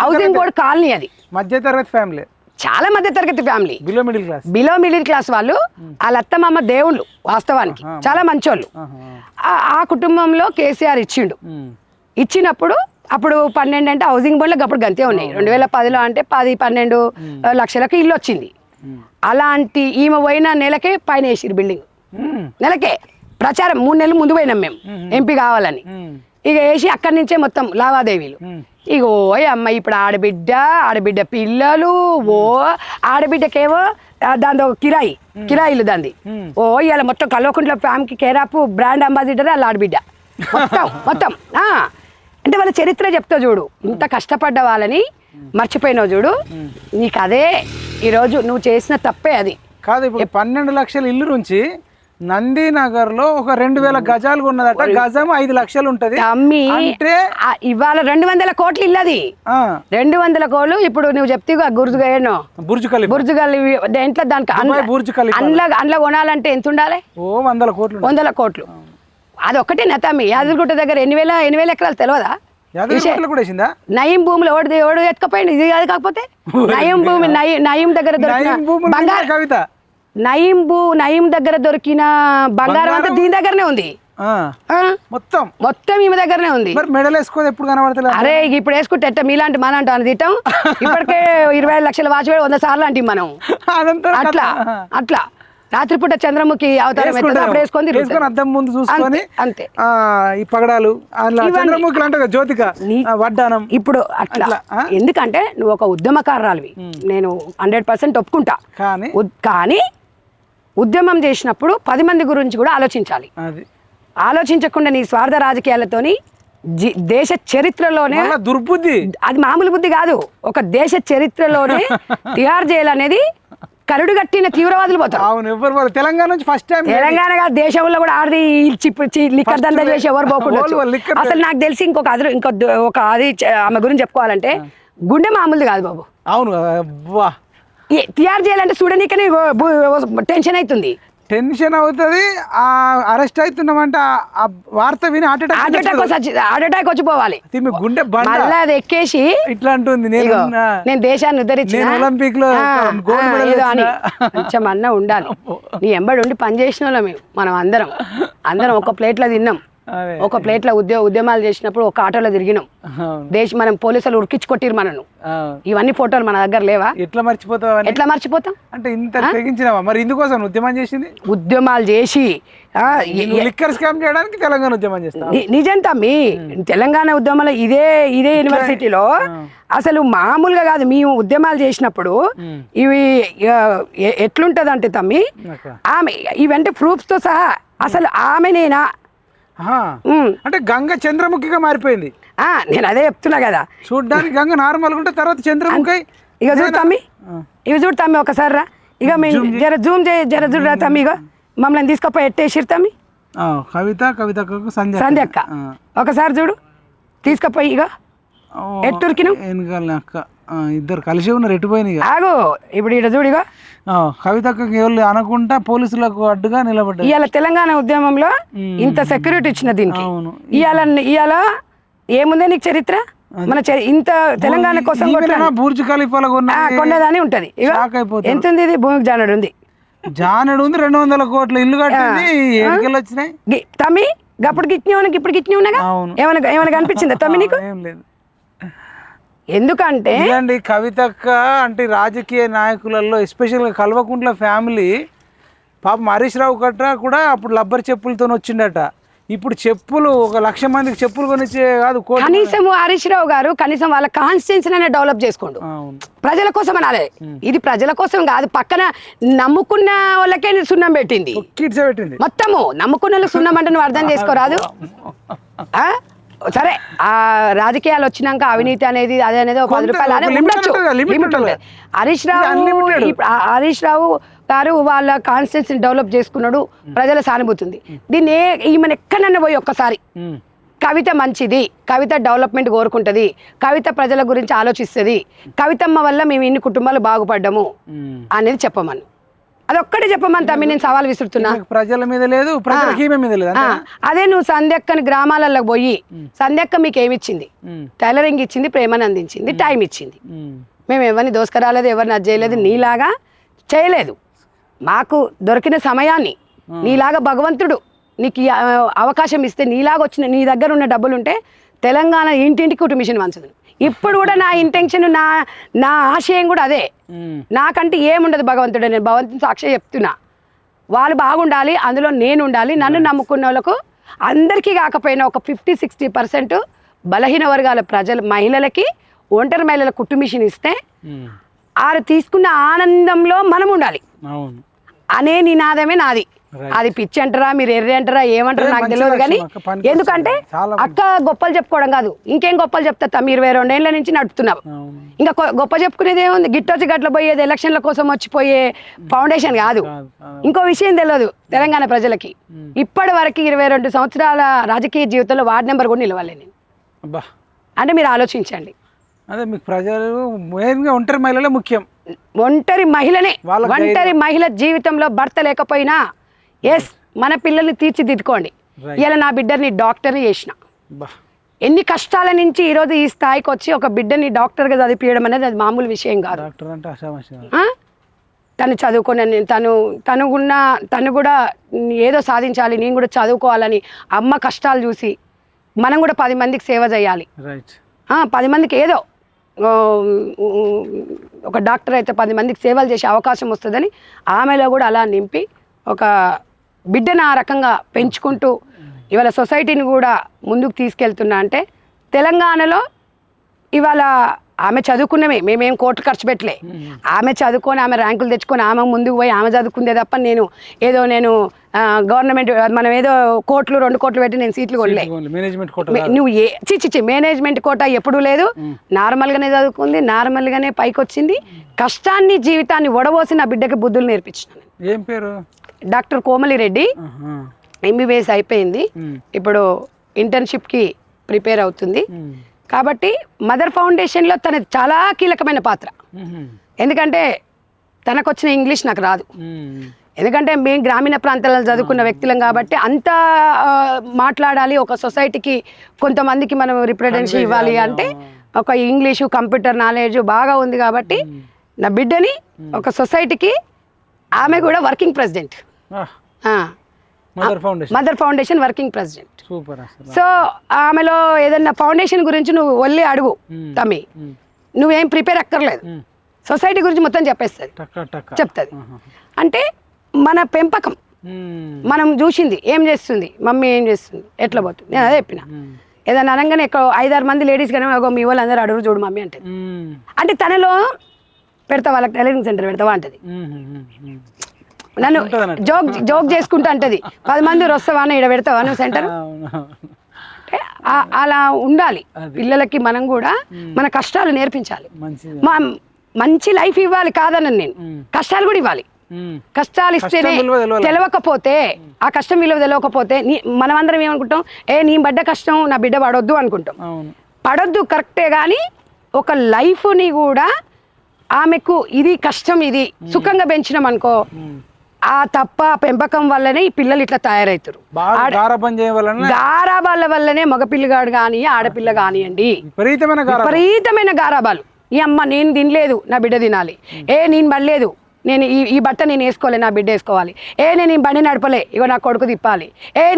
హౌసింగ్ బోర్డ్ కాలనీ అది. మధ్యతరగతి ఫ్యామిలీ, చాలా మధ్య తరగతి ఫ్యామిలీ, బిలో మిడిల్ క్లాస్ వాళ్ళు. వాళ్ళ అత్తమామ దేవుళ్ళు వాస్తవానికి చాలా మంచోళ్ళు. ఆ కుటుంబంలో కేసీఆర్ ఇచ్చిండు. ఇచ్చినప్పుడు అప్పుడు 12 అంటే హౌసింగ్ బోర్డులో అప్పుడు గంతే ఉన్నాయి. 2010లో అంటే 10-12 లక్షలకు ఇల్లు వచ్చింది. అలాంటి ఈమె పోయిన నెలకే పైన వేసిరు బిల్డింగ్. నెలకే ప్రచారం 3 నెలలు ముందు పోయినాం మేము ఎంపీ కావాలని. ఇక వేసి అక్కడి నుంచే మొత్తం లావాదేవీలు. ఇక ఓ అమ్మ ఇప్పుడు ఆడబిడ్డ పిల్లలు, ఓ ఆడబిడ్డకేమో దాని కిరాయిలు దాన్ని. ఓ ఇలా మొత్తం కల్వకుంట్ల ఫ్యామిలీకి కేరాపు బ్రాండ్ అంబాసిడర్ వాళ్ళ ఆడబిడ్డ మొత్తం. అంటే వాళ్ళ చరిత్ర చెప్తా చూడు, ఇంత కష్టపడ్డ వాళ్ళని మర్చిపోయినావు చూడు. నీకు అదే ఈరోజు నువ్వు చేసిన తప్పే అది కాదు. ఇప్పుడు 12 లక్షల ఇల్లు నుంచి నందీనగర్ లో ఒక 2,000 గజాలు ఉన్నదట. గజం 5 లక్షలు ఉంటది. అంటే ఇవాళ 200 కోట్లు ఇల్లది. 200 కోట్లు. ఇప్పుడు నువ్వు చెప్తే బుర్జ్ ఖలీఫా దేంట్లో దానికి అందులో కొనాలంటే ఎంత ఉండాలి? ఓ 100 కోట్లు. అది ఒక్కటే నతమ్మి. యాదగిరిగుట్ట దగ్గర 8,000 ఎకరాలు తెలియదా? నయం భూములు ఎవడు ఎత్తుకపోయింది. ఇది కాదు. కాకపోతే నయం భూమి, నయం దగ్గర దొరికిన బంగారం, నయం దగ్గర దొరికిన బంగారం అంతా దీని దగ్గరనే ఉంది. మొత్తం ఈమె దగ్గరనే ఉంది. మెడల్ వేసుకోదు ఎప్పుడు కనబడతలేదు. అరే ఇప్పుడు వేసుకుంటే ఎట్ట మీలాంటి మన అంటాను తిట్టం. ఇప్పటికే 25 లక్షల వాచ్ 100 సార్లు అంటే మనం అట్లా రాత్రిపూట చంద్రముఖి అవతారం అప్పుడు వేసుకొని అద్దం ముందు చూసుకొని అంతే. ఈ పగడాలు చంద్రముఖి అంటే జ్యోతిక వడ్డానం. ఇప్పుడు అట్లా ఎందుకంటే నువ్వు ఒక ఉద్యమకారురాలివి, నేను 100% ఒప్పుకుంటా. కానీ ఉద్యమం చేసినప్పుడు 10 మంది గురించి కూడా ఆలోచించాలి. ఆలోచించకుండా నీ స్వార్థ రాజకీయాలతోని దేశ చరిత్రలోనే దుర్బుద్ధి, అది మామూలు బుద్ధి కాదు. ఒక దేశ చరిత్రలోనే తిహార్ జైలు అనేది కరుడు కట్టిన తీవ్రవాదులు పోతారు. తెలంగాణ నుంచి ఫస్ట్ టైం. తెలంగాణ దేశంలో కూడా ఆడది లిక్కర్ దందా చేసి ఎవరు పోకుండా. అసలు నాకు తెలిసి ఇంకొక అది ఆమె గురించి చెప్పుకోవాలంటే గుండె మామూలుది కాదు బాబు. అవును. తిహార్ జైలు అంటే చూడనీకనే టెన్షన్ అవుతుంది. టెన్షన్ అవుతుంది. అరెస్ట్ అవుతున్నామంటే ఆ వార్త విని హార్ట్ అటాక్ వచ్చిపోవాలి. గుండె మళ్ళీ అది ఎక్కేసి ఇట్లా అంటుంది, నేను దేశాన్ని ఉద్ధరించిన ఒలింపిక్ లో కొంచెం అన్న ఉండాలి. నీ ఎంబడి ఉండి పని చేసిన వాళ్ళం మనం అందరం ఒక ప్లేట్లో తిన్నాం. అదే ఒక ప్లేట్లో ఉద్యమాలు చేసినప్పుడు ఒక ఆటోలో తిరిగినాం. మనం పోలీసులు ఉరికించి కొట్టిరు మనను. ఇవన్నీ ఫోటోలు మన దగ్గర లేవా? ఎట్లా మర్చిపోతావు? ఎట్లా మర్చిపోతాం? అంటే ఇంత తెగించినావా? మరి ఇందుకోసం ఉద్యమం చేసింది? ఉద్యమాలు చేసి లిక్కర్ స్కామ్ చేయడానికి తెలంగాణ ఉద్యమం చేస్తా. నిజం తమ్మి, తెలంగాణ ఉద్యమంలో ఇదే యూనివర్సిటీలో అసలు మామూలుగా కాదు. మేము ఉద్యమాలు చేసినప్పుడు ఇవి ఎట్లుంటది అంటే తమ్మి, ఆమె ఇవంటే ప్రూఫ్స్ తో సహా అసలు ఆమెనేనా అంటే గంగ చంద్రముఖిగా మారిపోయింది. నేను అదే చెప్తున్నా కదా, చూడ్డానికి గంగ నార్మల్ ఉంటే తర్వాత చంద్రముఖి. ఇక చూడు తమ్మి, ఒకసారి రా. ఇక జర జూమ్ చేయి, జర చూడరా తమ్మి. ఇక మమ్మల్ని తీసుకపోయి ఎట్టేసిరు తమ్మి. కవిత సంధ్య అక్క ఒకసారి చూడు, తీసుకపోయి. ఇక ఎట్టురికిన అక్క ఇద్దరు కలిసి ఉన్నారు, ఎట్టుపోయినాయి. ఆగు, ఇప్పుడు ఇక చూడు. ఇక కవితకు ఎవరు అనకుండా పోలీసులకు అడ్డుగా నిలబడ్డారు. ఇవాళ తెలంగాణ ఉద్యమంలో ఇంత సెక్యూరిటీ ఇచ్చిన దీనికి ఇవాళ ఏముందే నీకు చరిత్ర? మన ఇంత తెలంగాణ కోసం బుర్జ్ ఖలీఫాలో కొన్నదాని ఉంటది. ఎంత ఉంది? ఇది భూమికి జానడు ఉంది. 200 కోట్ల ఇల్లు కట్టింది. వచ్చినాయి తమ్మి, అప్పుడు గిట్టిన ఇప్పుడు గిట్టిన ఉన్నాగా. ఏమైనా కనిపించిందా తమ్మి నీకు? ఏం లేదు. ఎందుకంటే కవితక్క అంటే రాజకీయ నాయకులలో ఎస్పెషల్గా కల్వకుంట్ల ఫ్యామిలీ పాపం హరీష్ రావు గట్రా కూడా అప్పుడు రబ్బర్ చెప్పులతో వచ్చిండట. ఇప్పుడు చెప్పులు 1,00,000 మందికి చెప్పులు కొనిచ్చే కాదు, కనీసం హరీష్ రావు గారు కనీసం వాళ్ళ కాన్స్టిట్యున్సీ డెవలప్ చేసుకోండు. ప్రజల కోసం అనాలి. ఇది ప్రజల కోసం కాదు, పక్కన నమ్ముకున్న వాళ్ళకే సున్నం పెట్టింది. మొత్తము నమ్ముకున్న వాళ్ళకి సున్నం అంటే నువ్వు అర్థం చేసుకోరాదు. సరే, ఆ రాజకీయాలు వచ్చినాక అవినీతి అనేది ఒక 10 రూపాయలు ఉండొచ్చు. హరీష్ రావు గారు వాళ్ళ కాన్స్టిట్యున్సీని డెవలప్ చేసుకున్నాడు, ప్రజల సానుభూతి ఉంది. దీన్ని ఈమెను ఎక్కడన్నా పోయి ఒక్కసారి కవిత మంచిది, కవిత డెవలప్మెంట్ కోరుకుంటుంది, కవిత ప్రజల గురించి ఆలోచిస్తుంది, కవితమ్మ వల్ల మేము ఇన్ని కుటుంబాలు బాగుపడ్డాము అనేది చెప్పమను. అదొక్కటే చెప్పమని తమ్మి నేను సవాల్ విసురుతున్నా. ప్రజల మీద లేదు, అదే నువ్వు సంధ్యక్కని గ్రామాలలో పోయి, సంధ్యక్క మీకు ఏమిచ్చింది? టైలరింగ్ ఇచ్చింది, ప్రేమను అందించింది, టైం ఇచ్చింది. మేము ఎవరిని దోసుకురాలేదు, ఎవరిని అది చేయలేదు, నీలాగా చేయలేదు. మాకు దొరికిన సమయాన్ని నీలాగా భగవంతుడు నీకు అవకాశం ఇస్తే, నీలాగా వచ్చిన నీ దగ్గర ఉన్న డబ్బులు ఉంటే తెలంగాణ ఇంటింటికి కుటుంబ మిషన్ వంచదు. ఇప్పుడు కూడా నా ఇంటెన్షన్, నా ఆశయం కూడా అదే. నాకంటే ఏముండదు భగవంతుడు, నేను భగవంతుని సాక్షి చెప్తున్నా. వాళ్ళు బాగుండాలి, అందులో నేను ఉండాలి. నన్ను నమ్ముకున్న వాళ్ళకు అందరికీ కాకపోయినా ఒక 50-60% బలహీన వర్గాల మహిళలకి, ఒంటరి మహిళల కుటుంబ మిషన్ ఇస్తే ఆరు తీసుకున్న ఆనందంలో మనం ఉండాలి అనే నినాదమే నాది. అది పిచ్చి అంటారా, మీరు ఎర్రి అంటారా, ఏమంటారా నాకు తెలియదు. కానీ ఎందుకంటే అక్క గొప్పలు చెప్పుకోవడం కాదు, ఇంకేం గొప్పలు చెప్తా. మీరు 22 ఏళ్ల నుంచి నడుపుతున్నావు. ఇంకా గొప్ప చెప్పుకునేది ఏముంది? గిట్టొచ్చి గట్ల పోయేది ఎలక్షన్ల కోసం వచ్చిపోయే ఫౌండేషన్ కాదు. ఇంకో విషయం తెలియదు తెలంగాణ ప్రజలకి, ఇప్పటి వరకు 22 సంవత్సరాల రాజకీయ జీవితంలో వార్డు నెంబర్ కూడా నిలవాలి నేను. అంటే మీరు ఆలోచించండి. అదే మీకు ప్రజలు మెయిన్గా ఒంటరి మహిళలే ముఖ్యం. ఒంటరి మహిళనే, ఒంటరి మహిళ జీవితంలో భర్త లేకపోయినా మన పిల్లల్ని తీర్చిదిద్దుకోండి. ఇలా నా బిడ్డని డాక్టర్ని చేసిన, ఎన్ని కష్టాల నుంచి ఈరోజు ఈ స్థాయికి వచ్చి ఒక బిడ్డని డాక్టర్గా చదివించడం అనేది అది మామూలు విషయం కాదు. తను చదువుకొని తను కూడా ఏదో సాధించాలి, నేను కూడా చదువుకోవాలని అమ్మ కష్టాలు చూసి మనం కూడా 10 మందికి సేవ చేయాలి. 10 మందికి ఏదో ఒక డాక్టర్ అయితే 10 మందికి సేవలు చేసే అవకాశం వస్తుందని ఆమెలో కూడా అలా నింపి ఒక బిడ్డను ఆ రకంగా పెంచుకుంటూ ఇవాళ సొసైటీని కూడా ముందుకు తీసుకెళ్తున్నా. అంటే తెలంగాణలో ఇవాళ ఆమె చదువుకున్నమే, మేమేం కోట్లు ఖర్చు పెట్టలే. ఆమె చదువుకొని, ఆమె ర్యాంకులు తెచ్చుకొని, ఆమె ముందుకు పోయి ఆమె చదువుకుందే తప్ప నేను గవర్నమెంట్ మనం ఏదో 1 కోట్లు 2 కోట్లు పెట్టి నేను సీట్లు కొనలే. నువ్వు మేనేజ్మెంట్ కోట ఎప్పుడూ లేదు. నార్మల్గానే చదువుకుంది, నార్మల్గానే పైకి వచ్చింది. కష్టాన్ని జీవితాన్ని ఒడబోసి నా బిడ్డకి బుద్ధులు నేర్పించినాను. ఏం పేరు? డాక్టర్ కోమలిరెడ్డి. MBBS అయిపోయింది, ఇప్పుడు ఇంటర్న్షిప్కి ప్రిపేర్ అవుతుంది. కాబట్టి మదర్ ఫౌండేషన్లో తన చాలా కీలకమైన పాత్ర. ఎందుకంటే తనకు వచ్చిన ఇంగ్లీష్ నాకు రాదు. ఎందుకంటే మేము గ్రామీణ ప్రాంతాలలో చదువుకున్న వ్యక్తులం కాబట్టి అంత మాట్లాడాలి. ఒక సొసైటీకి కొంతమందికి మనం రిప్రజెంటేషన్ ఇవ్వాలి అంటే ఒక ఇంగ్లీషు, కంప్యూటర్ నాలెడ్జ్ బాగా ఉంది. కాబట్టి నా బిడ్డని ఒక సొసైటీకి, ఆమె కూడా working president, mother foundation working president. Super అసలు. సో ఆమెలో ఏదన్నా ఫౌండేషన్ గురించి నువ్వు ఒళ్ళి అడుగు తమ్మి, నువ్వేం ప్రిపేర్ అక్కర్లేదు, సొసైటీ గురించి మొత్తం చెప్పేస్తుంది, చెప్తుంది. అంటే మన పెంపకం మనం చూసింది ఏం చేస్తుంది, మమ్మీ ఏం చేస్తుంది, ఎట్లా పోతుంది. నేను అదే చెప్పిన, ఏదైనా అనగానే ఎక్కువ 5-6 మంది లేడీస్ కానీ మీ వాళ్ళు అందరూ అడుగు చూడు మమ్మీ అంటే, అంటే తనలో పెడతా వాళ్ళకి టైలరింగ్ సెంటర్ పెడతావా అంటది. నన్ను జోక్ చేసుకుంటా అంటది, 10 మంది వస్తావా ఈడ పెడతావా నువ్వు సెంటర్. అంటే అలా ఉండాలి పిల్లలకి. మనం కూడా మన కష్టాలు నేర్పించాలి, మంచి లైఫ్ ఇవ్వాలి కాదనని నేను, కష్టాలు కూడా ఇవ్వాలి. కష్టాలు ఇస్తేనే, తెలవకపోతే ఆ కష్టం విలువ తెలియకపోతే మనం అందరం ఏమనుకుంటాం, నీ బిడ్డ కష్టం నా బిడ్డ పడొద్దు అనుకుంటాం. పడొద్దు కరెక్టే, కానీ ఒక లైఫ్ని కూడా ఆమెకు ఇది కష్టం ఇది సుఖంగా పెంచినాం అనుకో, ఆ తప్ప పెంపకం వల్లనే ఈ పిల్లలు ఇట్లా తయారవుతారు. గారాబాల వల్లనే మగపిల్లగాడు కానీ ఆడపిల్ల కానివ్వండి విపరీతమైన గారాబాలు. ఈ అమ్మ నేను తినలేదు నా బిడ్డ తినాలి, నేను పడలేదు, నేను ఈ బట్ట నేను వేసుకోలే నా బిడ్డ వేసుకోవాలి, నేను ఈ బండి నడపలే ఇగో నా కొడుకు తిప్పాలి,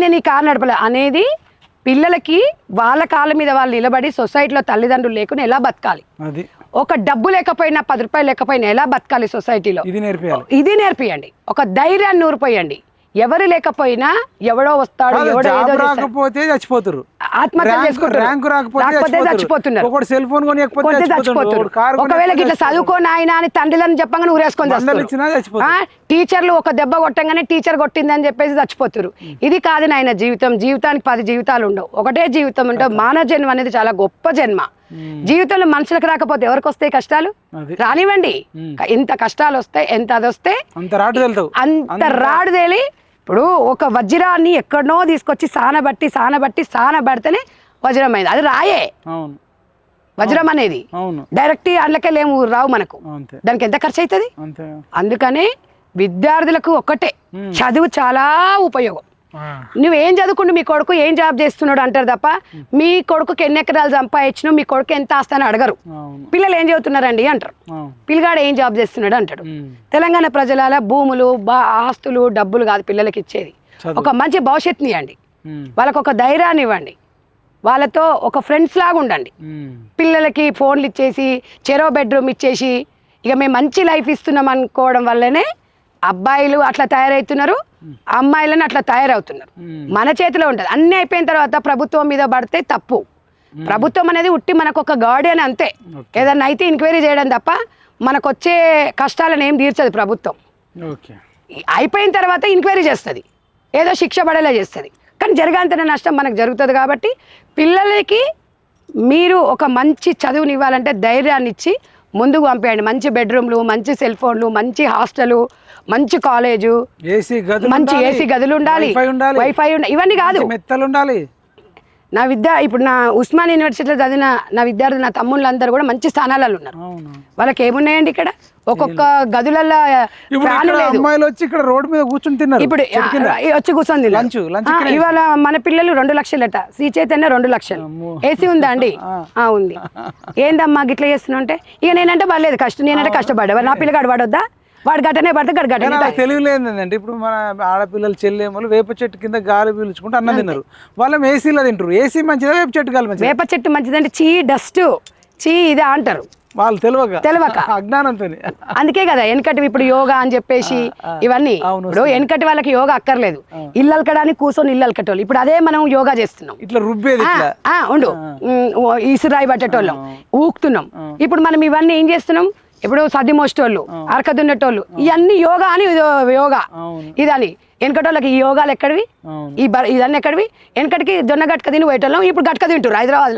నేను ఈ కారు నడపలే అనేది పిల్లలకి వాళ్ళ కాళ్ళ మీద వాళ్ళు నిలబడి సొసైటీలో తల్లిదండ్రులు లేకుండా ఎలా బతకాలి, ఒక డబ్బు లేకపోయినా 10 రూపాయలు లేకపోయినా ఎలా బతకాలి సొసైటీలో, ఇది నేర్పియండి. ఒక ధైర్యాన్ని నూరిపోయండి. ఎవరు లేకపోయినా ఎవడో వస్తాడు, ఎవడో ఏదో చచ్చిపోతారు, ఆత్మహత్య చచ్చిపోతున్నారు. ఒకవేళ ఇట్లా చదువుకోని ఆయన అని తండ్రిలని చెప్పగానే ఊరేసుకొని టీచర్లు ఒక దెబ్బ కొట్టంగానే టీచర్ కొట్టిందని చెప్పేసి చచ్చిపోతారు. ఇది కాదు నాయన జీవితం. జీవితానికి 10 జీవితాలు ఉండవు, ఒకటే జీవితం ఉండవు. మానవ జన్మ అనేది చాలా గొప్ప జన్మ. జీవితంలో మనుషులకు రాకపోతే ఎవరికి వస్తాయి కష్టాలు? రానివ్వండి. ఎంత కష్టాలు వస్తాయి, ఎంత అది వస్తే అంత రాడు తేలి. ఇప్పుడు ఒక వజ్రాన్ని ఎక్కడనో తీసుకొచ్చి సానబడితేనే వజ్రం అయింది. అది రాయే వజ్రం అనేది, డైరెక్ట్ అందులోకే లేము రావు మనకు. దానికి ఎంత ఖర్చు అవుతుంది? అందుకనే విద్యార్థులకు ఒక్కటే, చదువు చాలా ఉపయోగం. నువ్వేం చదువుకుంటూ మీ కొడుకు ఏం జాబ్ చేస్తున్నాడు అంటారు తప్ప మీ కొడుకుకి ఎన్ని ఎకరాలు సంపాదించను, మీ కొడుకు ఎంత ఆస్తానో అడగరు. పిల్లలు ఏం చదువుతున్నారండి అంటారు, పిల్లగాడు ఏం జాబ్ చేస్తున్నాడు అంటాడు. తెలంగాణ ప్రజల భూములు ఆస్తులు డబ్బులు కాదు పిల్లలకి ఇచ్చేది, ఒక మంచి భవిష్యత్తుని ఇవ్వండి, వాళ్ళకు ఒక ధైర్యాన్ని ఇవ్వండి, వాళ్ళతో ఒక ఫ్రెండ్స్ లాగా ఉండండి. పిల్లలకి ఫోన్లు ఇచ్చేసి చెరో బెడ్రూమ్ ఇచ్చేసి ఇక మేము మంచి లైఫ్ ఇస్తున్నాం అనుకోవడం వల్లనే అబ్బాయిలు అట్లా తయారవుతున్నారు, అమ్మాయిలను అట్లా తయారవుతున్నారు. మన చేతిలో ఉంటుంది. అన్నీ అయిపోయిన తర్వాత ప్రభుత్వం మీద పడితే తప్పు. ప్రభుత్వం అనేది ఉట్టి మనకు ఒక గార్డియన్ అంతే. ఏదన్నా అయితే ఎంక్వైరీ చేయడం తప్ప మనకు వచ్చే కష్టాలను ఏం తీర్చదు ప్రభుత్వం. అయిపోయిన తర్వాత ఎంక్వైరీ చేస్తుంది, ఏదో శిక్ష పడేలా చేస్తుంది. కానీ జరగాల్సిన నష్టం మనకు జరుగుతుంది. కాబట్టి పిల్లలకి మీరు ఒక మంచి చదువునివ్వాలంటే ధైర్యాన్ని ఇచ్చి ముందుకు పంపేయండి. మంచి బెడ్రూమ్లు, మంచి సెల్ ఫోన్లు, మంచి హాస్టలు, మంచి కాలేజు, మంచి ఏసీ గదులు ఉండాలి, వైఫై ఇవన్నీ కాదు ఉండాలి. ఇప్పుడు నా ఉస్మాన్ యూనివర్సిటీలో చదివిన నా విద్యార్థులు, నా తమ్ముళ్ళందరూ కూడా మంచి స్థానాలలో ఉన్నారు. వాళ్ళకి ఏమున్నాయండి ఇక్కడ ఒక్కొక్క గదులలో ఫ్యాన్ లేదు. ఇక్కడ రోడ్ మీద కూర్చొని తిన్నారు, ఇప్పుడు వచ్చి కూర్చొని తిన్నారు. ఇవాళ మన పిల్లలు 2 లక్షలట, శ్రీ చైతన్య 2 లక్షలు. ఏసీ ఉందా అండి? ఉంది. ఏందమ్మా గిట్లా చేస్తున్నా అంటే ఇక నేనంటే పర్లేదు, నేనంటే కష్టపడ్డా, నా పిల్లగాడు పడొద్దా, వాడు గట్టనే పడితే గట్టనే. తెలివి లేదండి. ఇప్పుడు మన ఆడపిల్లలు చెల్లెమ్మలు వేప చెట్టు కింద గాలి పీల్చుకుంటూ అన్నం తిన్నారు, వాళ్ళం ఏసీలో తింటారు. ఏసీ మంచిదా వేప చెట్టు గాలి మంచిదా? వేప చెట్టు మంచిదంటే చీ డస్ట్ చీ ఇది అంటారు వాళ్ళు తెలియక అజ్ఞానంతో. అందుకే కదా వెనకటి ఇప్పుడు యోగా అని చెప్పేసి ఇవన్నీ. ఇప్పుడు వెనకటి వాళ్ళకి యోగా అక్కర్లేదు, ఇల్లు అలకడానికి కూర్చొని ఇల్లు అలకటోళ్ళు. ఇప్పుడు అదే మనం యోగా చేస్తున్నాం, ఇట్లా రుబ్బేది ఉండు ఇసురాయి పట్టేటోళ్ళం, ఊకుతున్నాం. ఇప్పుడు మనం ఇవన్నీ ఏం చేస్తున్నాం, ఇప్పుడు సర్ది మోసేటోళ్ళు, అరక దున్నేటోళ్ళు, ఇవన్నీ యోగా అని యోగా ఇదని. వెనకటోళ్ళకి ఈ యోగాలు ఎక్కడివి, ఇదన్నీ ఎక్కడివి? వెనకటికి జొన్న గట్క తిని పోయేటోళ్ళం, ఇప్పుడు గట్క తింటారు. హైదరాబాద్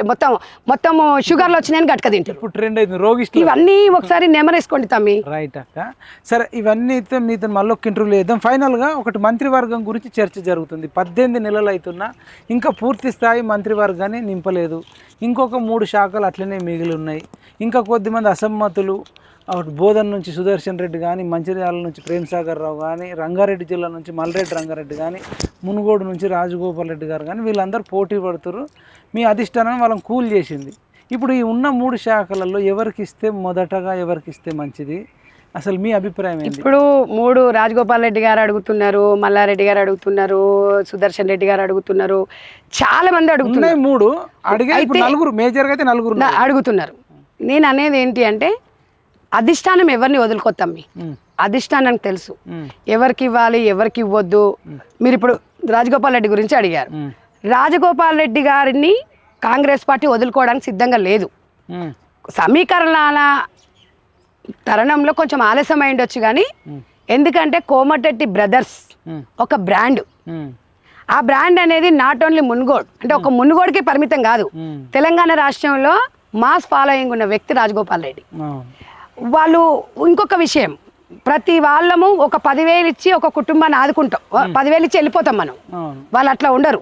మొత్తం షుగర్లు వచ్చినాయని గట్క తింటారు. ట్రెండ్ అయింది రోగిష్టి. ఇవన్నీ ఒకసారి నెమరేసుకోండి తమ్మి. రైట్ అక్క. సరే, ఇవన్నీ అయితే మీతో మళ్ళీ ఒక ఇంటర్వ్యూ చేద్దాం. ఫైనల్గా ఒకటి మంత్రివర్గం గురించి చర్చ జరుగుతుంది. 18 నెలలు అవుతున్నా ఇంకా పూర్తి స్థాయి మంత్రివర్గాన్ని నింపలేదు. ఇంకొక 3 శాఖలు అట్లనే మిగిలి ఉన్నాయి. ఇంకా కొద్దిమంది అసమ్మతులు, బోధన నుంచి సుదర్శన్ రెడ్డి కానీ, మంచిర్యాల నుంచి ప్రేమ్సాగర్ రావు కానీ, రంగారెడ్డి జిల్లా నుంచి మల్రెడ్డి రంగారెడ్డి కానీ, మునుగోడు నుంచి రాజగోపాల్ రెడ్డి గారు కానీ, వీళ్ళందరూ పోటీ పడుతున్నారు. మీ అధిష్టానం వాళ్ళని కూల్ చేసింది. ఇప్పుడు ఈ ఉన్న 3 శాఖలలో ఎవరికి ఇస్తే మొదటగా ఎవరికి ఇస్తే మంచిది, అసలు మీ అభిప్రాయం ఏంటి? ఇప్పుడు 3 రాజగోపాల్ రెడ్డి గారు అడుగుతున్నారు, మల్లారెడ్డి గారు అడుగుతున్నారు, సుదర్శన్ రెడ్డి గారు అడుగుతున్నారు, చాలా మంది అడుగుతున్నారు. 3 అడిగే నలుగురు మేజర్గా అయితే నలుగురు అడుగుతున్నారు. నేను అనేది ఏంటి అంటే అధిష్టానం ఎవరిని వదులుకోతాం, అధిష్టానానికి తెలుసు ఎవరికి ఇవ్వాలి ఎవరికి ఇవ్వద్దు. మీరు ఇప్పుడు రాజగోపాల్ రెడ్డి గురించి అడిగారు. రాజగోపాల్ రెడ్డి గారిని కాంగ్రెస్ పార్టీ వదులుకోవడానికి సిద్ధంగా లేదు. సమీకరణాల తరుణంలో కొంచెం ఆలస్యం అయిండొచ్చు, కానీ ఎందుకంటే కోమటిరెడ్డి బ్రదర్స్ ఒక బ్రాండ్. ఆ బ్రాండ్ అనేది నాట్ ఓన్లీ మున్గోడ్, అంటే ఒక మున్గోడ్కి పరిమితం కాదు. తెలంగాణ రాష్ట్రంలో మాస్ ఫాలోయింగ్ ఉన్న వ్యక్తి రాజగోపాల్ రెడ్డి. వాళ్ళు ఇంకొక విషయం, ప్రతి వాళ్ళము ఒక 10,000 ఇచ్చి ఒక కుటుంబాన్ని ఆదుకుంటాం, 10,000 ఇచ్చి వెళ్ళిపోతాం మనం. వాళ్ళు అట్లా ఉండరు.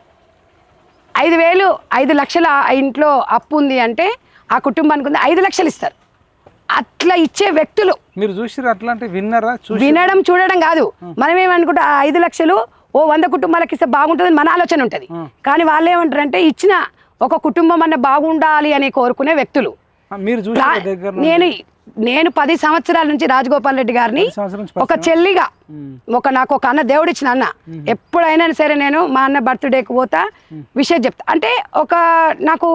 5,000 5 లక్షల ఇంట్లో అప్పు ఉంది అంటే ఆ కుటుంబానికి ఉంది 5 లక్షలు ఇస్తారు. అట్లా ఇచ్చే వ్యక్తులు మీరు చూసిరా? అట్లా అంటే విన్నరా? వినడం చూడడం కాదు. మనం ఏమనుకుంటా 5 లక్షలు 100 కుటుంబాలకు ఇస్తే బాగుంటుందని మన ఆలోచన ఉంటుంది. కానీ వాళ్ళు ఏమంటారంటే ఇచ్చిన ఒక కుటుంబం అన్న బాగుండాలి అని కోరుకునే వ్యక్తులు. మీరు నేను 10 సంవత్సరాల నుంచి రాజగోపాల్ రెడ్డి గారిని ఒక చెల్లిగా, నాకు ఒక అన్న, దేవుడిచ్చిన అన్న. ఎప్పుడైనా సరే నేను మా అన్న బర్త్డేకి పోతా, విషయం చెప్తా. అంటే నాకు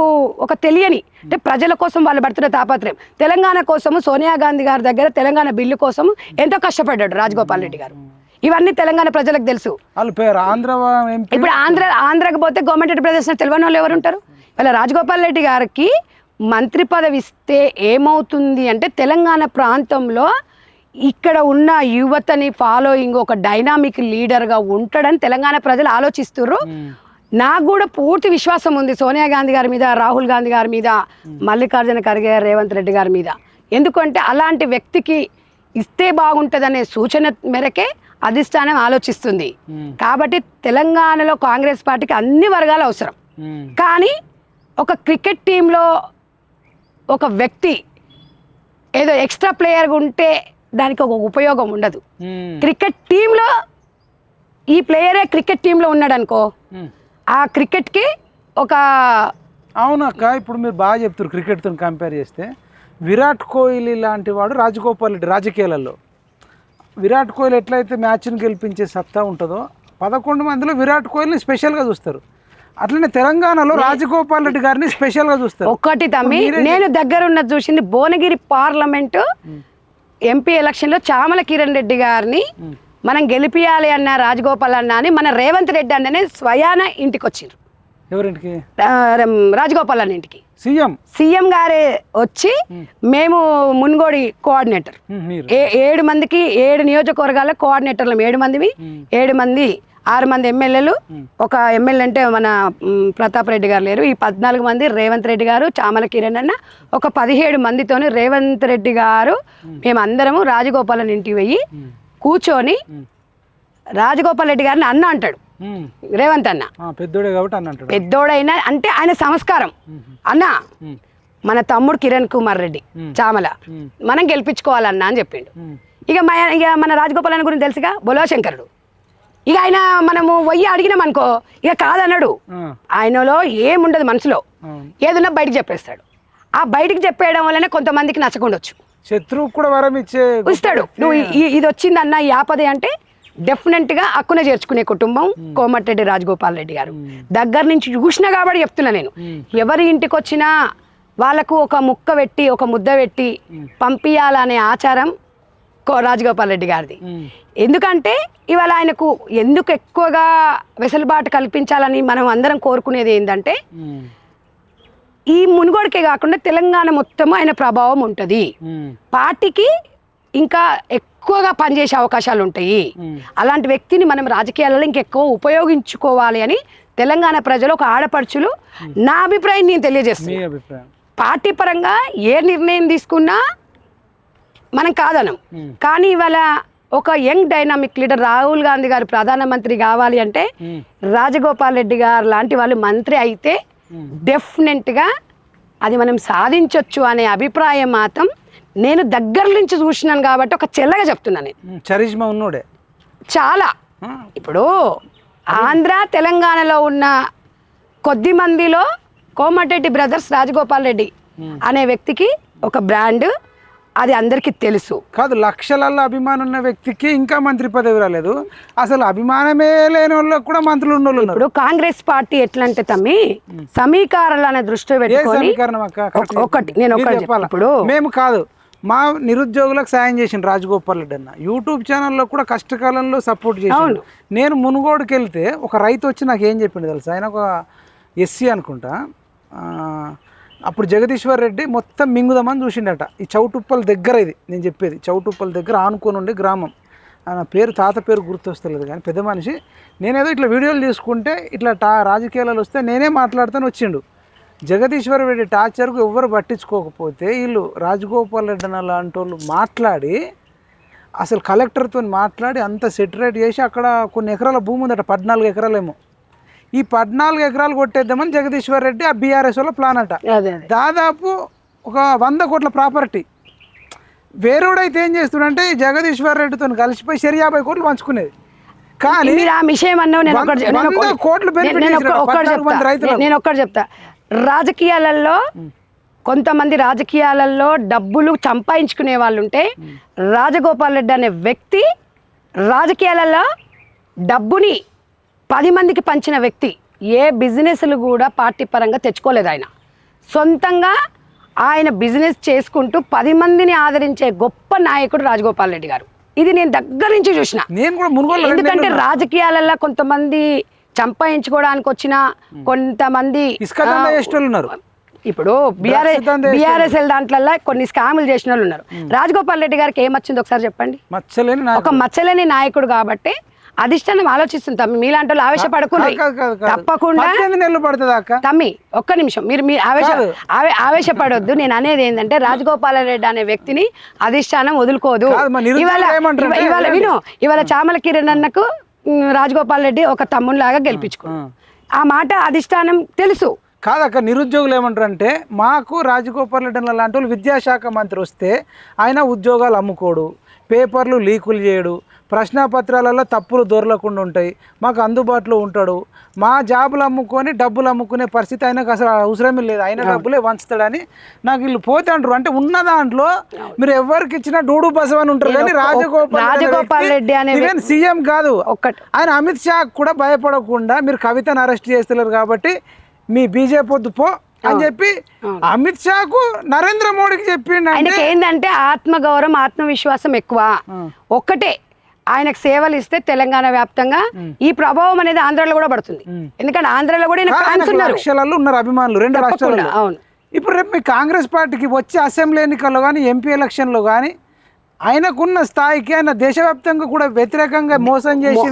ఒక తెలియని, అంటే ప్రజల కోసం వాళ్ళ బర్త్డే తాపత్రయం. తెలంగాణ కోసము సోనియా గాంధీ గారి దగ్గర తెలంగాణ బిల్లు కోసం ఎంతో కష్టపడ్డాడు రాజగోపాల్ రెడ్డి గారు. ఇవన్నీ తెలంగాణ ప్రజలకు తెలుసు. ఇప్పుడు ఆంధ్రాకి పోతే గవర్నమెంట్ ప్రదర్శన తెలియని వాళ్ళు ఎవరు ఉంటారు? వాళ్ళ రాజగోపాల్ రెడ్డి గారికి మంత్రి పదవి ఇస్తే ఏమవుతుంది అంటే తెలంగాణ ప్రాంతంలో ఇక్కడ ఉన్న యువతని ఫాలోయింగ్ ఒక డైనామిక్ లీడర్గా ఉంటాడని తెలంగాణ ప్రజలు ఆలోచిస్తుర్రు. నాకు కూడా పూర్తి విశ్వాసం ఉంది సోనియా గాంధీ గారి మీద, రాహుల్ గాంధీ గారి మీద, మల్లికార్జున ఖర్గే, రేవంత్ రెడ్డి గారి మీద. ఎందుకంటే అలాంటి వ్యక్తికి ఇస్తే బాగుంటుందనే సూచన మేరకే అధిష్టానం ఆలోచిస్తుంది. కాబట్టి తెలంగాణలో కాంగ్రెస్ పార్టీకి అన్ని వర్గాలు అవసరం. కానీ ఒక క్రికెట్ టీంలో ఒక వ్యక్తి ఏదో ఎక్స్ట్రా ప్లేయర్గా ఉంటే దానికి ఒక ఉపయోగం ఉండదు. క్రికెట్ టీంలో ఈ ప్లేయరే క్రికెట్ టీంలో ఉన్నాడు అనుకో, ఆ క్రికెట్కి ఒక అవునక్క. ఇప్పుడు మీరు బాగా చెప్తారు క్రికెట్తో కంపేర్ చేస్తే. విరాట్ కోహ్లీ లాంటి వాడు రాజగోపాల్ రెడ్డి రాజకీయాలలో. విరాట్ కోహ్లీ ఎట్లయితే మ్యాచ్ని గెలిపించే సత్తా ఉంటుందో 11 మందిలో విరాట్ కోహ్లీని స్పెషల్గా చూస్తారు. అట్లనే తెలంగాణలో రాజగోపాల్ రెడ్డి గారిని స్పెషల్గా చూస్తారు. ఒక్కటి తమ్మి, నేను దగ్గర ఉన్నది చూసింది భువనగిరి పార్లమెంటు ఎంపీ ఎలక్షన్లో చామల కిరణ్ రెడ్డి గారిని మనం గెలిపియాలి అన్న రాజగోపాల్ అన్న అని మన రేవంత్ రెడ్డి అన్ననే స్వయాన ఇంటికి వచ్చిండ్రు. ఎవరింటికి? రాజగోపాల్ అన్న ఇంటికి. సీఎం గారే వచ్చి మేము మున్గోడి కోఆర్డినేటర్ 7 మందికి 7 నియోజకవర్గాల కోఆర్డినేటర్లు 7 మందివి, 7 మంది 6 మంది ఎమ్మెల్యేలు, ఒక ఎమ్మెల్యే అంటే మన ప్రతాప్ రెడ్డి గారు లేరు. ఈ 14 మంది రేవంత్ రెడ్డి గారు, చామల కిరణ్ అన్న, ఒక 17 మందితోని రేవంత్ రెడ్డి గారు మేమందరము రాజగోపాల్ ఇంటికి పోయి కూర్చొని రాజగోపాల్ రెడ్డి గారిని అన్న అంటాడు రేవంత్ అన్న. పెద్దోడే కాబట్టి అన్న అంటాడు. పెద్దోడైనా అంటే ఆయన సంస్కారం. అన్న మన తమ్ముడు కిరణ్ కుమార్ రెడ్డి చామల మనం గెలిపించుకోవాలన్నా అని చెప్పిండు. ఇక మన రాజగోపాల్ అన్న గురించి తెలుసుగా, బొలో శంకరుడు. ఇక ఆయన మనము పోయి అడిగినాం అనుకో, ఇక కాదన్నాడు. ఆయనలో ఏముండదు మనసులో, ఏదన్నా బయటకు చెప్పేస్తాడు. ఆ బయటకు చెప్పేయడం వల్లనే కొంతమందికి నచ్చకుండొచ్చు. శత్రువు కూడా వరం ఇస్తాడు. నువ్వు ఇది వచ్చిందన్న ఈ ఆపదే అంటే డెఫినెట్గా అక్కునే చేర్చుకునే కుటుంబం కోమటిరెడ్డి రాజగోపాల్ రెడ్డి గారు. దగ్గర నుంచి చూసినా కాబట్టి చెప్తున్నా నేను. ఎవరి ఇంటికి వచ్చినా వాళ్ళకు ఒక ముక్క పెట్టి ఒక ముద్ద పెట్టి పంపించాలనే ఆచారం రాజగోపాల్ రెడ్డి గారిది. ఎందుకంటే ఇవాళ ఆయనకు ఎందుకు ఎక్కువగా వెసులుబాటు కల్పించాలని మనం అందరం కోరుకునేది ఏంటంటే, ఈ మునుగోడుకే కాకుండా తెలంగాణ మొత్తం ఆయన ప్రభావం ఉంటుంది. పార్టీకి ఇంకా ఎక్కువగా పనిచేసే అవకాశాలు ఉంటాయి. అలాంటి వ్యక్తిని మనం రాజకీయాలలో ఇంకెక్కువ ఉపయోగించుకోవాలి అని తెలంగాణ ప్రజలు ఒక ఆడపడుచులు నా అభిప్రాయం నేను తెలియజేస్తున్నాను. పార్టీ పరంగా ఏ నిర్ణయం తీసుకున్నా మనం కాదనం. కానీ ఇవాళ ఒక young dynamic leader Rahul Gandhi గారు ప్రధానమంత్రి కావాలి అంటే రాజగోపాల్ రెడ్డి గారు లాంటి వాళ్ళు మంత్రి అయితే డెఫినెట్గా అది మనం సాధించవచ్చు అనే అభిప్రాయం మాత్రం నేను దగ్గర నుంచి చూసినాను కాబట్టి ఒక చెల్లగా చెప్తున్నాను. చరిష్మా ఉన్నోడే చాలా. ఇప్పుడు ఆంధ్ర తెలంగాణలో ఉన్న కొద్ది మందిలో కోమటిరెడ్డి బ్రదర్స్ రాజగోపాల్ రెడ్డి అనే వ్యక్తికి ఒక బ్రాండ్, అది అందరికీ తెలుసు. కాదు, లక్షలలో అభిమానం ఉన్న వ్యక్తికి ఇంకా మంత్రి పదవి రాలేదు, అసలు అభిమానమే లేని వాళ్ళకి కూడా మంత్రులు ఉన్న వాళ్ళు ఉన్నారు. ఇప్పుడు కాంగ్రెస్ పార్టీ ఎట్లా అంటే తమ్మి సమీకరణాన్ని దృష్టిలో పెట్టుకొని సమీకరణం అక్క? ఒకటి నేను ఒకటి చెప్పాలి. ఇప్పుడు మేము కాదు, మా నిరుద్యోగులకు సాయం చేసిన రాజగోపాల్ రెడ్డి అన్న యూట్యూబ్ ఛానల్లో కూడా కష్టకాలంలో సపోర్ట్ చేశాను. నేను మునుగోడుకి వెళ్తే ఒక రైతు వచ్చి నాకు ఏం చెప్పిండు తెలుసా, ఆయన ఒక ఎస్సీ అనుకుంటా, అప్పుడు జగదీశ్వర్ రెడ్డి మొత్తం మింగుదామని చూసిండట. ఈ చౌటుప్పల దగ్గర, ఇది నేను చెప్పేది చౌటుప్పల దగ్గర ఆనుకొని ఉండే గ్రామం, ఆయన పేరు తాత పేరు గుర్తొస్తలేదు కానీ పెద్ద మనిషి. నేనేదో ఇట్లా వీడియోలు తీసుకుంటే ఇట్లా రాజకీయాలలో వస్తే నేనే మాట్లాడుతాను వచ్చిండు. జగదీశ్వర్ రెడ్డి టార్చర్కు ఎవ్వరు పట్టించుకోకపోతే వీళ్ళు రాజగోపాల్ రెడ్డి అన్న లాంటి వాళ్ళు మాట్లాడి అసలు కలెక్టర్తో మాట్లాడి అంత సెటరేట్ చేసి అక్కడ కొన్ని ఎకరాల భూమి ఉందట, 14 ఎకరాలేమో. ఈ 14 ఎకరాలు కొట్టేద్దామని జగదీశ్వర్ రెడ్డి ఆ బీఆర్ఎస్ వాళ్ళ ప్లాన్ అట. దాదాపు ఒక 100 కోట్ల ప్రాపర్టీ. వేరేవాడైతే ఏం చేస్తున్నాడంటే జగదీశ్వర్ రెడ్డితో కలిసిపోయి 50 కోట్లు పంచుకునేది. కానీ ఆ విషయం అన్నావు, నేను ఒక్కటి చెప్తా. రాజకీయాలలో కొంతమంది రాజకీయాలలో డబ్బులు సంపాదించుకునే వాళ్ళు ఉంటే, రాజగోపాల్ రెడ్డి అనే వ్యక్తి రాజకీయాలలో డబ్బుని 10 మందికి పంచిన వ్యక్తి. ఏ బిజినెస్లు కూడా పార్టీ పరంగా తెచ్చుకోలేదు. ఆయన సొంతంగా ఆయన బిజినెస్ చేసుకుంటూ 10 మందిని ఆదరించే గొప్ప నాయకుడు రాజగోపాల్ రెడ్డి గారు. ఇది నేను దగ్గర నుంచి చూసిన. ఎందుకంటే రాజకీయాలలో కొంతమంది సంపాదించుకోవడానికి వచ్చిన కొంతమంది ఇప్పుడు బీఆర్ఎస్ దాంట్లో కొన్ని స్కాములు చేసిన వాళ్ళు ఉన్నారు. రాజగోపాల్ రెడ్డి గారికి ఏమొచ్చింది ఒకసారి చెప్పండి. ఒక మచ్చలేని నాయకుడు కాబట్టి అధిష్టానం ఆలోచిస్తుంది. మీలాంటి వాళ్ళు ఆవేశపడకుండా తప్పకుండా తమ్మి ఒక్క నిమిషం మీరు ఆవేశపడొద్దు. నేను అనేది ఏంటంటే రాజగోపాల్ రెడ్డి అనే వ్యక్తిని అధిష్టానం వదులుకోదు. ఇవాళ చామల కిరణ్ అన్నకు రాజగోపాల్ రెడ్డి ఒక తమ్మునిలాగా గెలిపించుకున్నాడు. ఆ మాట అధిష్టానం తెలుసు. కాదక్క, నిరుద్యోగులు ఏమంటారంటే మాకు రాజగోపాల్ రెడ్డి లాంటి వాళ్ళు విద్యాశాఖ మంత్రి వస్తే ఆయన ఉద్యోగాలు అమ్ముకోడు, పేపర్లు లీకులు చేయడు, ప్రశ్నాపత్రాలలో తప్పులు దొరలకుండా ఉంటాయి, మాకు అందుబాటులో ఉంటాడు, మా జాబులు అమ్ముకొని డబ్బులు అమ్ముకునే పరిస్థితి ఆయనకు అసలు అవసరమే లేదు, ఆయన డబ్బులే వంచుతాడని నాకు వీళ్ళు పోతే అంటారు. అంటే ఉన్న దాంట్లో మీరు ఎవరికి ఇచ్చినా డూడు బసవ అని ఉంటారు. కానీ రాజగోపాల్ రెడ్డి అనే సీఎం కాదు, ఆయన అమిత్ షా కూడా భయపడకుండా మీరు కవితను అరెస్ట్ చేస్తున్నారు కాబట్టి మీ బీజేపీ వద్దు పో అని చెప్పి అమిత్ షాకు నరేంద్ర మోడీకి చెప్పిండు. ఆయనకి ఏంటంటే ఆత్మగౌరవం ఆత్మవిశ్వాసం ఎక్కువ. ఒక్కటే ఆయనకు సేవలు ఇస్తే తెలంగాణ వ్యాప్తంగా ఈ ప్రభావం అనేది ఆంధ్రాలో కూడా పడుతుంది. ఎందుకంటే ఆంధ్రాలో కూడా లక్షలలో ఉన్నారు అభిమానులు 2 రాష్ట్రాల్లో. అవును, ఇప్పుడు రేపు మీ కాంగ్రెస్ పార్టీకి వచ్చే అసెంబ్లీ ఎన్నికల్లో కానీ ఎంపీ ఎలక్షన్లో కానీ ఆయనకున్న స్థాయికి ఆయన దేశవ్యాప్తంగా కూడా వ్యతిరేకంగా మోసం చేసి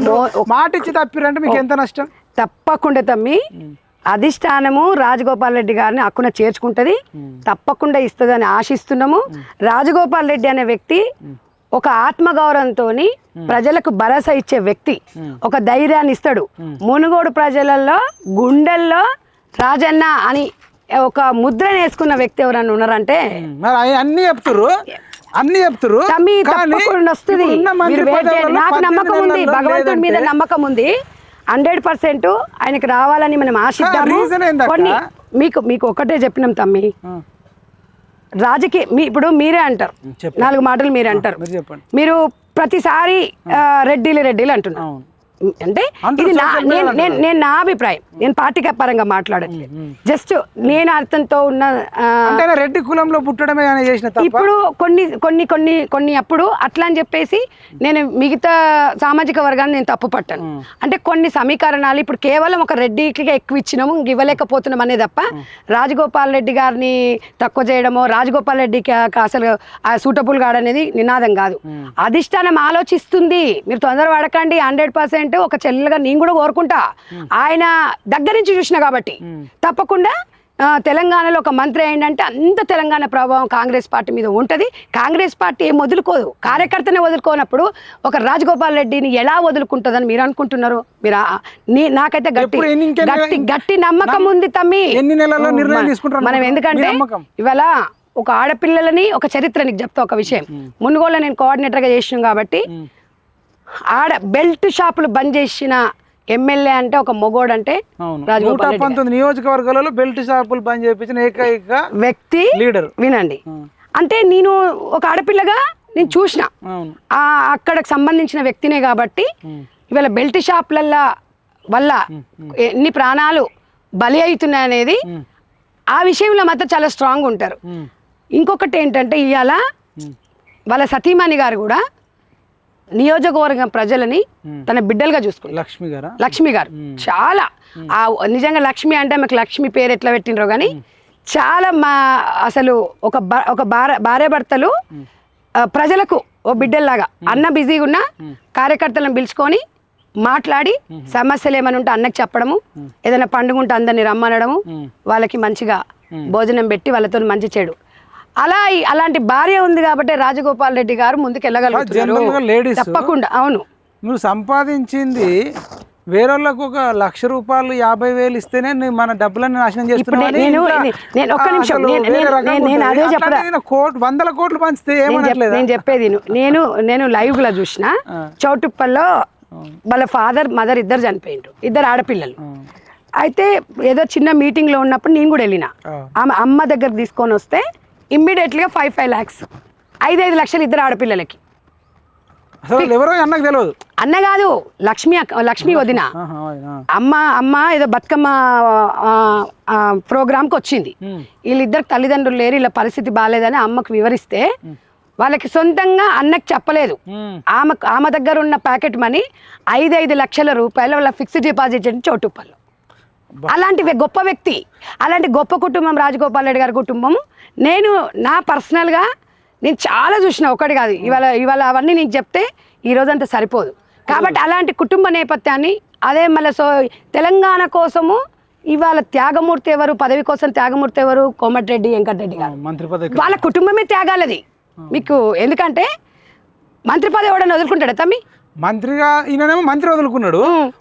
మాట ఇచ్చి తప్పిరంటే మీకు ఎంత నష్టం? తప్పకుండా తమ్మి అధిష్టానము రాజగోపాల్ రెడ్డి గారిని హక్కున చేర్చుకుంటది, తప్పకుండా ఇస్తుందని ఆశిస్తున్నాము. రాజగోపాల్ రెడ్డి అనే వ్యక్తి ఒక ఆత్మగౌరవంతో ప్రజలకు భరోసా ఇచ్చే వ్యక్తి, ఒక ధైర్యాన్ని ఇస్తాడు. మునుగోడు ప్రజలలో గుండెల్లో రాజన్న అని ఒక ముద్ర వేసుకున్న వ్యక్తి ఎవరన్నా ఉన్నారంటే అన్ని చెప్తారు. నాకు నమ్మకం ఉంది, భగవంతుడి మీద నమ్మకం ఉంది. 100% ఆయనకు రావాలని మనం ఆశిద్దాము. కొన్ని మీకు ఒకటే చెప్పినాం తమ్మి, ఇప్పుడు మీరే అంటారు 4 మాటలు మీరే అంటారు. మీరు ప్రతిసారి రెడ్డిలు అంటున్నారు. అంటే ఇది నేను నా అభిప్రాయం, నేను పార్టీ పరంగా మాట్లాడట్లేదు. జస్ట్ నేను అర్థంతో ఉన్న రెడ్డి కులంలో పుట్టడమే ఇప్పుడు కొన్ని అప్పుడు అట్లా అని చెప్పేసి నేను మిగతా సామాజిక వర్గాన్ని నేను తప్పు పట్టాను. అంటే కొన్ని సమీకరణాలు ఇప్పుడు కేవలం ఒక రెడ్డికి ఎక్కువ ఇచ్చినాము ఇవ్వలేకపోతున్నాం అనే తప్ప రాజగోపాల్ రెడ్డి గారిని తక్కువ చేయడమో రాజగోపాల్ రెడ్డికి అసలు సూటబుల్ కాడనేది నినాదం కాదు. అధిష్టానం ఆలోచిస్తుంది, మీరు తొందర పడకండి. 100% ఒక చెల్లెలుగా నేను కూడా కోరుకుంటా. ఆయన దగ్గర నుంచి చూసిన కాబట్టి తప్పకుండా తెలంగాణలో ఒక మంత్రి ఏంటంటే అంత తెలంగాణ ప్రభావం కాంగ్రెస్ పార్టీ మీద ఉంటుంది. కాంగ్రెస్ పార్టీ ఏం వదులుకోదు, కార్యకర్తనే వదులుకోనప్పుడు ఒక రాజగోపాల్ రెడ్డిని ఎలా వదులుకుంటుందని మీరు అనుకుంటున్నారు? మీరు నాకైతే గట్టి నమ్మకం ఉంది తమ్మి. మనం ఎందుకంటే ఇవాళ ఒక ఆడపిల్లలని ఒక చరిత్ర నీకు చెప్తా. ఒక విషయం, మునుగోళ్ళ నేను కోఆర్డినేటర్గా చేసినాం కాబట్టి బెల్ట్ షాపులు బంద్ చేసిన ఎమ్మెల్యే అంటే ఒక మొగోడు అంటే 119 నియోజకవర్గాలలో బెల్ట్ షాపులు బంద్ చేయించిన ఏకైక వ్యక్తి లీడర్. వినండి, అంటే నేను ఒక ఆడపిల్లగా నేను చూసిన అవును అక్కడికి సంబంధించిన వ్యక్తినే కాబట్టి ఇవాళ బెల్ట్ షాప్లల్లో వల్ల ఎన్ని ప్రాణాలు బలి అవుతున్నాయి అనేది ఆ విషయంలో మాత్రం చాలా స్ట్రాంగ్ ఉంటారు. ఇంకొకటి ఏంటంటే ఇవాళ వాళ్ళ సతీమణి గారు కూడా నియోజకవర్గం ప్రజలని తన బిడ్డలుగా చూసుకుంటారు. లక్ష్మి గారు చాలా నిజంగా లక్ష్మి అంటే మాకు లక్ష్మి పేరు ఎట్లా పెట్టినరో కానీ చాలా అసలు ఒక భార్యాభర్తలు ప్రజలకు ఓ బిడ్డల్లాగా అన్న బిజీగా ఉన్న కార్యకర్తలను పిలుచుకొని మాట్లాడి సమస్యలు ఏమైనా ఉంటే అన్నకి చెప్పడము, ఏదైనా పండుగ ఉంటే అందరిని రమ్మనడము, వాళ్ళకి మంచిగా భోజనం పెట్టి వాళ్ళతో మంచి చెడు అలాంటి భార్య ఉంది కాబట్టి రాజగోపాల్ రెడ్డి గారు ముందుకు వెళ్ళగలుగుతారు తప్పకుండా. అవును నువ్వు సంపాదించింది వేరేళ్ళకు ఒక ₹1,00,000 ఇస్తేనే మన డబ్బులన్నీ నాశనం చేస్తున్నావు. వందల కోట్లు పంచితే నేను చెప్పేది నేను లైవ్ లో చూసిన చౌటుప్పల్లో వాళ్ళ ఫాదర్ మదర్ ఇద్దరు చనిపోయిండ్రు, ఇద్దరు ఆడపిల్లలు. అయితే ఏదో చిన్న మీటింగ్ లో ఉన్నప్పుడు నేను కూడా వెళ్ళిన ఆమె అమ్మ దగ్గర తీసుకొని వస్తే ఇమ్మీడియట్లీగా 5 lakhs 5 లక్షలు ఇద్దరు ఆడపిల్లలకి. అన్న కాదు లక్ష్మి వదిన అమ్మ ఏదో బతుకమ్మ ప్రోగ్రామ్కి వచ్చింది. వీళ్ళిద్దరు తల్లిదండ్రులు లేరు, ఇలా పరిస్థితి బాగాలేదని అమ్మకు వివరిస్తే వాళ్ళకి సొంతంగా అన్నకి చెప్పలేదు. ఆమె దగ్గర ఉన్న ప్యాకెట్ మనీ 5 లక్షల రూపాయలు వాళ్ళ ఫిక్స్డ్ డిపాజిట్ చౌటుప్పల్లో. అలాంటి గొప్ప వ్యక్తి, అలాంటి గొప్ప కుటుంబం రాజగోపాల్ రెడ్డి గారి కుటుంబం. నేను నా పర్సనల్గా నేను చాలా చూసిన, ఒకటి కాదు. ఇవాళ అవన్నీ నీకు చెప్తే ఈ రోజంతా సరిపోదు. కాబట్టి అలాంటి కుటుంబ నేపథ్యాన్ని అదే మళ్ళీ తెలంగాణ కోసము ఇవాళ త్యాగమూర్తి ఎవరు, పదవి కోసం త్యాగమూర్తి ఎవరు, కోమటిరెడ్డి వెంకటరెడ్డి గారు. వాళ్ళ కుటుంబమే త్యాగాలది మీకు. ఎందుకంటే మంత్రి పదవి ఎవడన్నా వదులుకుంటాడా తమ్మి? మంత్రిగా ఈయనేమో మంత్రి వదులుకున్నాడు,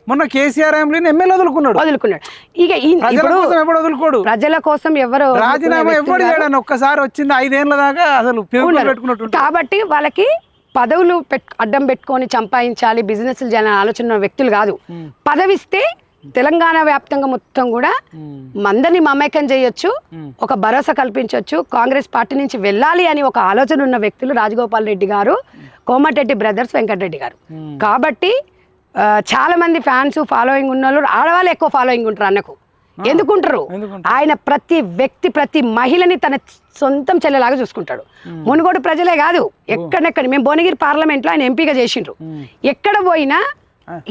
మొన్న కేసీఆర్ ఎమ్మెల్యే వదులుకున్నాడు. ఇక వదులుకోడు, ప్రజల కోసం ఎవరు రాజీనామా ఎవరు చేయడానికి ఒక్కసారి వచ్చింది 5 ఏళ్ల దాకా అసలు పెట్టుకున్నట్టు. కాబట్టి వాళ్ళకి పదవులు అడ్డం పెట్టుకొని సంపాదించాలి, బిజినెస్ చేయాలని ఆలోచన వ్యక్తులు కాదు. పదవిస్తే తెలంగాణ వ్యాప్తంగా మొత్తం కూడా మందని మమేకం చేయొచ్చు, ఒక భరోసా కల్పించవచ్చు, కాంగ్రెస్ పార్టీ నుంచి వెళ్ళాలి అని ఒక ఆలోచన ఉన్న వ్యక్తులు రాజగోపాల్ రెడ్డి గారు, కోమటిరెడ్డి బ్రదర్స్, వెంకటరెడ్డి గారు. కాబట్టి చాలా మంది ఫ్యాన్స్ ఫాలోయింగ్ ఉన్న వాళ్ళు ఆడవాళ్ళు ఎక్కువ ఫాలోయింగ్ ఉంటారు అన్నకు. ఎందుకుంటారు? ఆయన ప్రతి వ్యక్తి ప్రతి మహిళని తన సొంతం చెల్లెలాగా చూసుకుంటాడు. మునుగోడు ప్రజలే కాదు, ఎక్కడెక్కడ మేము భువనగిరి పార్లమెంట్లో ఆయన ఎంపీగా చేసిండ్రు. ఎక్కడ పోయినా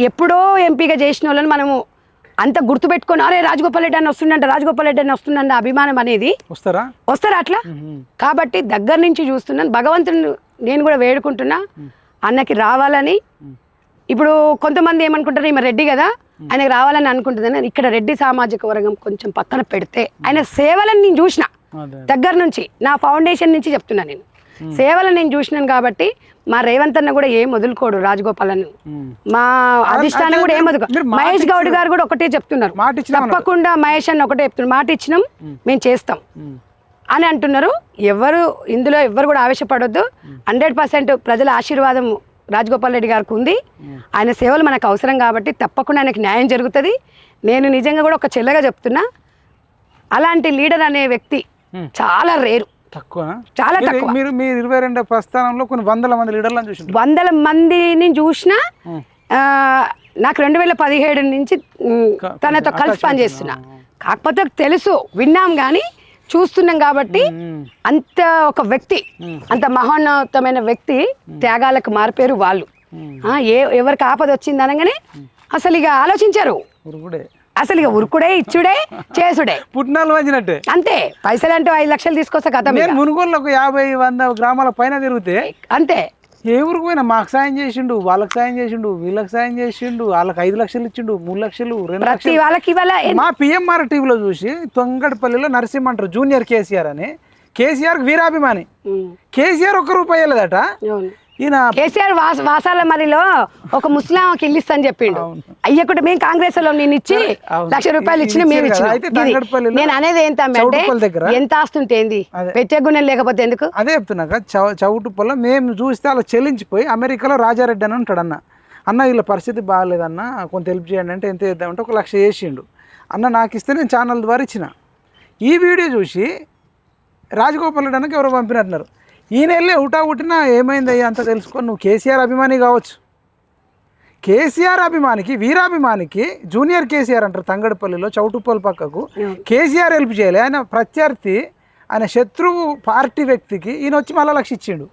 ఎప్పుడో ఎంపీగా చేసిన వాళ్ళని మనము అంత గుర్తుపెట్టుకొని అరే రాజగోపాల్ రెడ్డి అని వస్తుండంట, రాజగోపాల్ రెడ్డి అని వస్తుండంట అభిమానం అనేది వస్తారా అట్లా. కాబట్టి దగ్గర నుంచి చూస్తున్నాను, భగవంతుని నేను కూడా వేడుకుంటున్నా అన్నకి రావాలని. ఇప్పుడు కొంతమంది ఏమనుకుంటారు ఈమె రెడ్డి కదా ఆయనకి రావాలని అనుకుంటుంది. ఇక్కడ రెడ్డి సామాజిక వర్గం కొంచెం పక్కన పెడితే ఆయన సేవలను నేను చూసిన దగ్గర నుంచి, నా ఫౌండేషన్ నుంచి చెప్తున్నా. నేను సేవలను నేను చూసినాను కాబట్టి మా రేవంత్ అన్న కూడా ఏం వదులుకోడు రాజగోపాల్ అన్న, మా అధిష్టానం కూడా ఏం వదులుకో. మహేష్ గౌడ్ గారు కూడా ఒకటే చెప్తున్నారు, తప్పకుండా మహేష్ అన్న ఒకటే చెప్తున్నారు, మాట ఇచ్చినాం మేము చేస్తాం అని అంటున్నారు. ఇందులో ఎవరు కూడా ఆవేశపడొద్దు. 100% ప్రజల ఆశీర్వాదం రాజగోపాల్ రెడ్డి గారికి ఉంది. ఆయన సేవలు మనకు అవసరం కాబట్టి తప్పకుండా ఆయనకు న్యాయం జరుగుతుంది. నేను నిజంగా కూడా ఒక చెల్లెగా చెప్తున్నా, అలాంటి లీడర్ అనే వ్యక్తి చాలా రేరు, చాలా తక్కువ. మీరు 22 ప్రస్థానంలో కొన్ని వందల మంది లీడర్లను చూసి, వందల మందిని చూసినా. నాకు 2017 నుంచి తనతో కలిసి పనిచేస్తున్నా. కాకపోతే తెలుసు, విన్నాం కానీ చూస్తున్నాం కాబట్టి అంత ఒక వ్యక్తి, అంత మహోన్నతమైన వ్యక్తి, త్యాగాలకు మారిపోయారు వాళ్ళు. ఎవరికి ఆపద వచ్చింది అనగానే అసలు ఇక ఆలోచించారు, అసలు ఇక ఉరుకుడే ఇచ్చుడే చేసుడే పుట్టినాలు వంచినట్టే అంతే. పైసలు అంటే 5 లక్షలు తీసుకొస్తా కథ. మునుగోళ్ళు ఒక 50-100 గ్రామాల పైన తిరిగితే అంతే. ఏ ఊరికి పోయినా మాకు సాయం చేసిండు, వాళ్ళకి సాయం చేసిండు, వీళ్ళకి సాయం చేసిండు, వాళ్ళకి 5 లక్షలు ఇచ్చిండు, 3 లక్షలు, 2 లక్షలు. వాళ్ళకి మా పిఎంఆర్ టీవీలో చూసి తొంగడపల్లిలో నరసింహ అంటారు జూనియర్ కేసీఆర్ అని, కేసీఆర్ వీరాభిమాని, కేసీఆర్ ₹1 ఇవ్వలేదట. ఈయన కేసీఆర్ వాసాల మరిలో ఒక ముస్లాంకి ఇల్లు ఇస్తా అని చెప్పిండు. అయ్యకుంటే మేము కాంగ్రెస్ లో నేను ఇచ్చి ₹1,00,000 ఇచ్చిన మేము ఇచ్చిన. నేను అనేది ఏంటంటే ఎంత ఆస్తుంటే ఏంది, పెట్టే గుణం లేకపోతే ఎందుకు. అదే చెప్తున్నాక చౌటుప్పల్లో మేము చూస్తే అలా చెల్లించిపోయి అమెరికాలో రాజారెడ్డి అని ఉంటాడు. అన్న వీళ్ళ పరిస్థితి బాగాలేదన్న కొంత హెల్ప్ చేయండి అంటే ఎంత చేద్దామంటే 1 లక్ష చేసిండు. అన్న నాకు ఇస్తే నేను ఛానల్ ద్వారా ఇచ్చిన. ఈ వీడియో చూసి రాజగోపాల్ రెడ్డి అన్నకి ఎవరో పంపినట్టున్నారు. ఈయన వెళ్ళి ఉటా ఉట్టినా ఏమైంది అయ్యా అంతా తెలుసుకొని నువ్వు కేసీఆర్ అభిమాని కావచ్చు. కేసీఆర్ అభిమానికి వీరాభిమానికి జూనియర్ కేసీఆర్ అంటారు తంగడపల్లిలో చౌటుప్పల్ పక్కకు కేసీఆర్ హెల్ప్ చేయలే. ఆయన ప్రత్యర్థి ఆయన శత్రువు పార్టీ వ్యక్తికి ఈయన వచ్చి మళ్ళా లక్ష ఇచ్చిండు.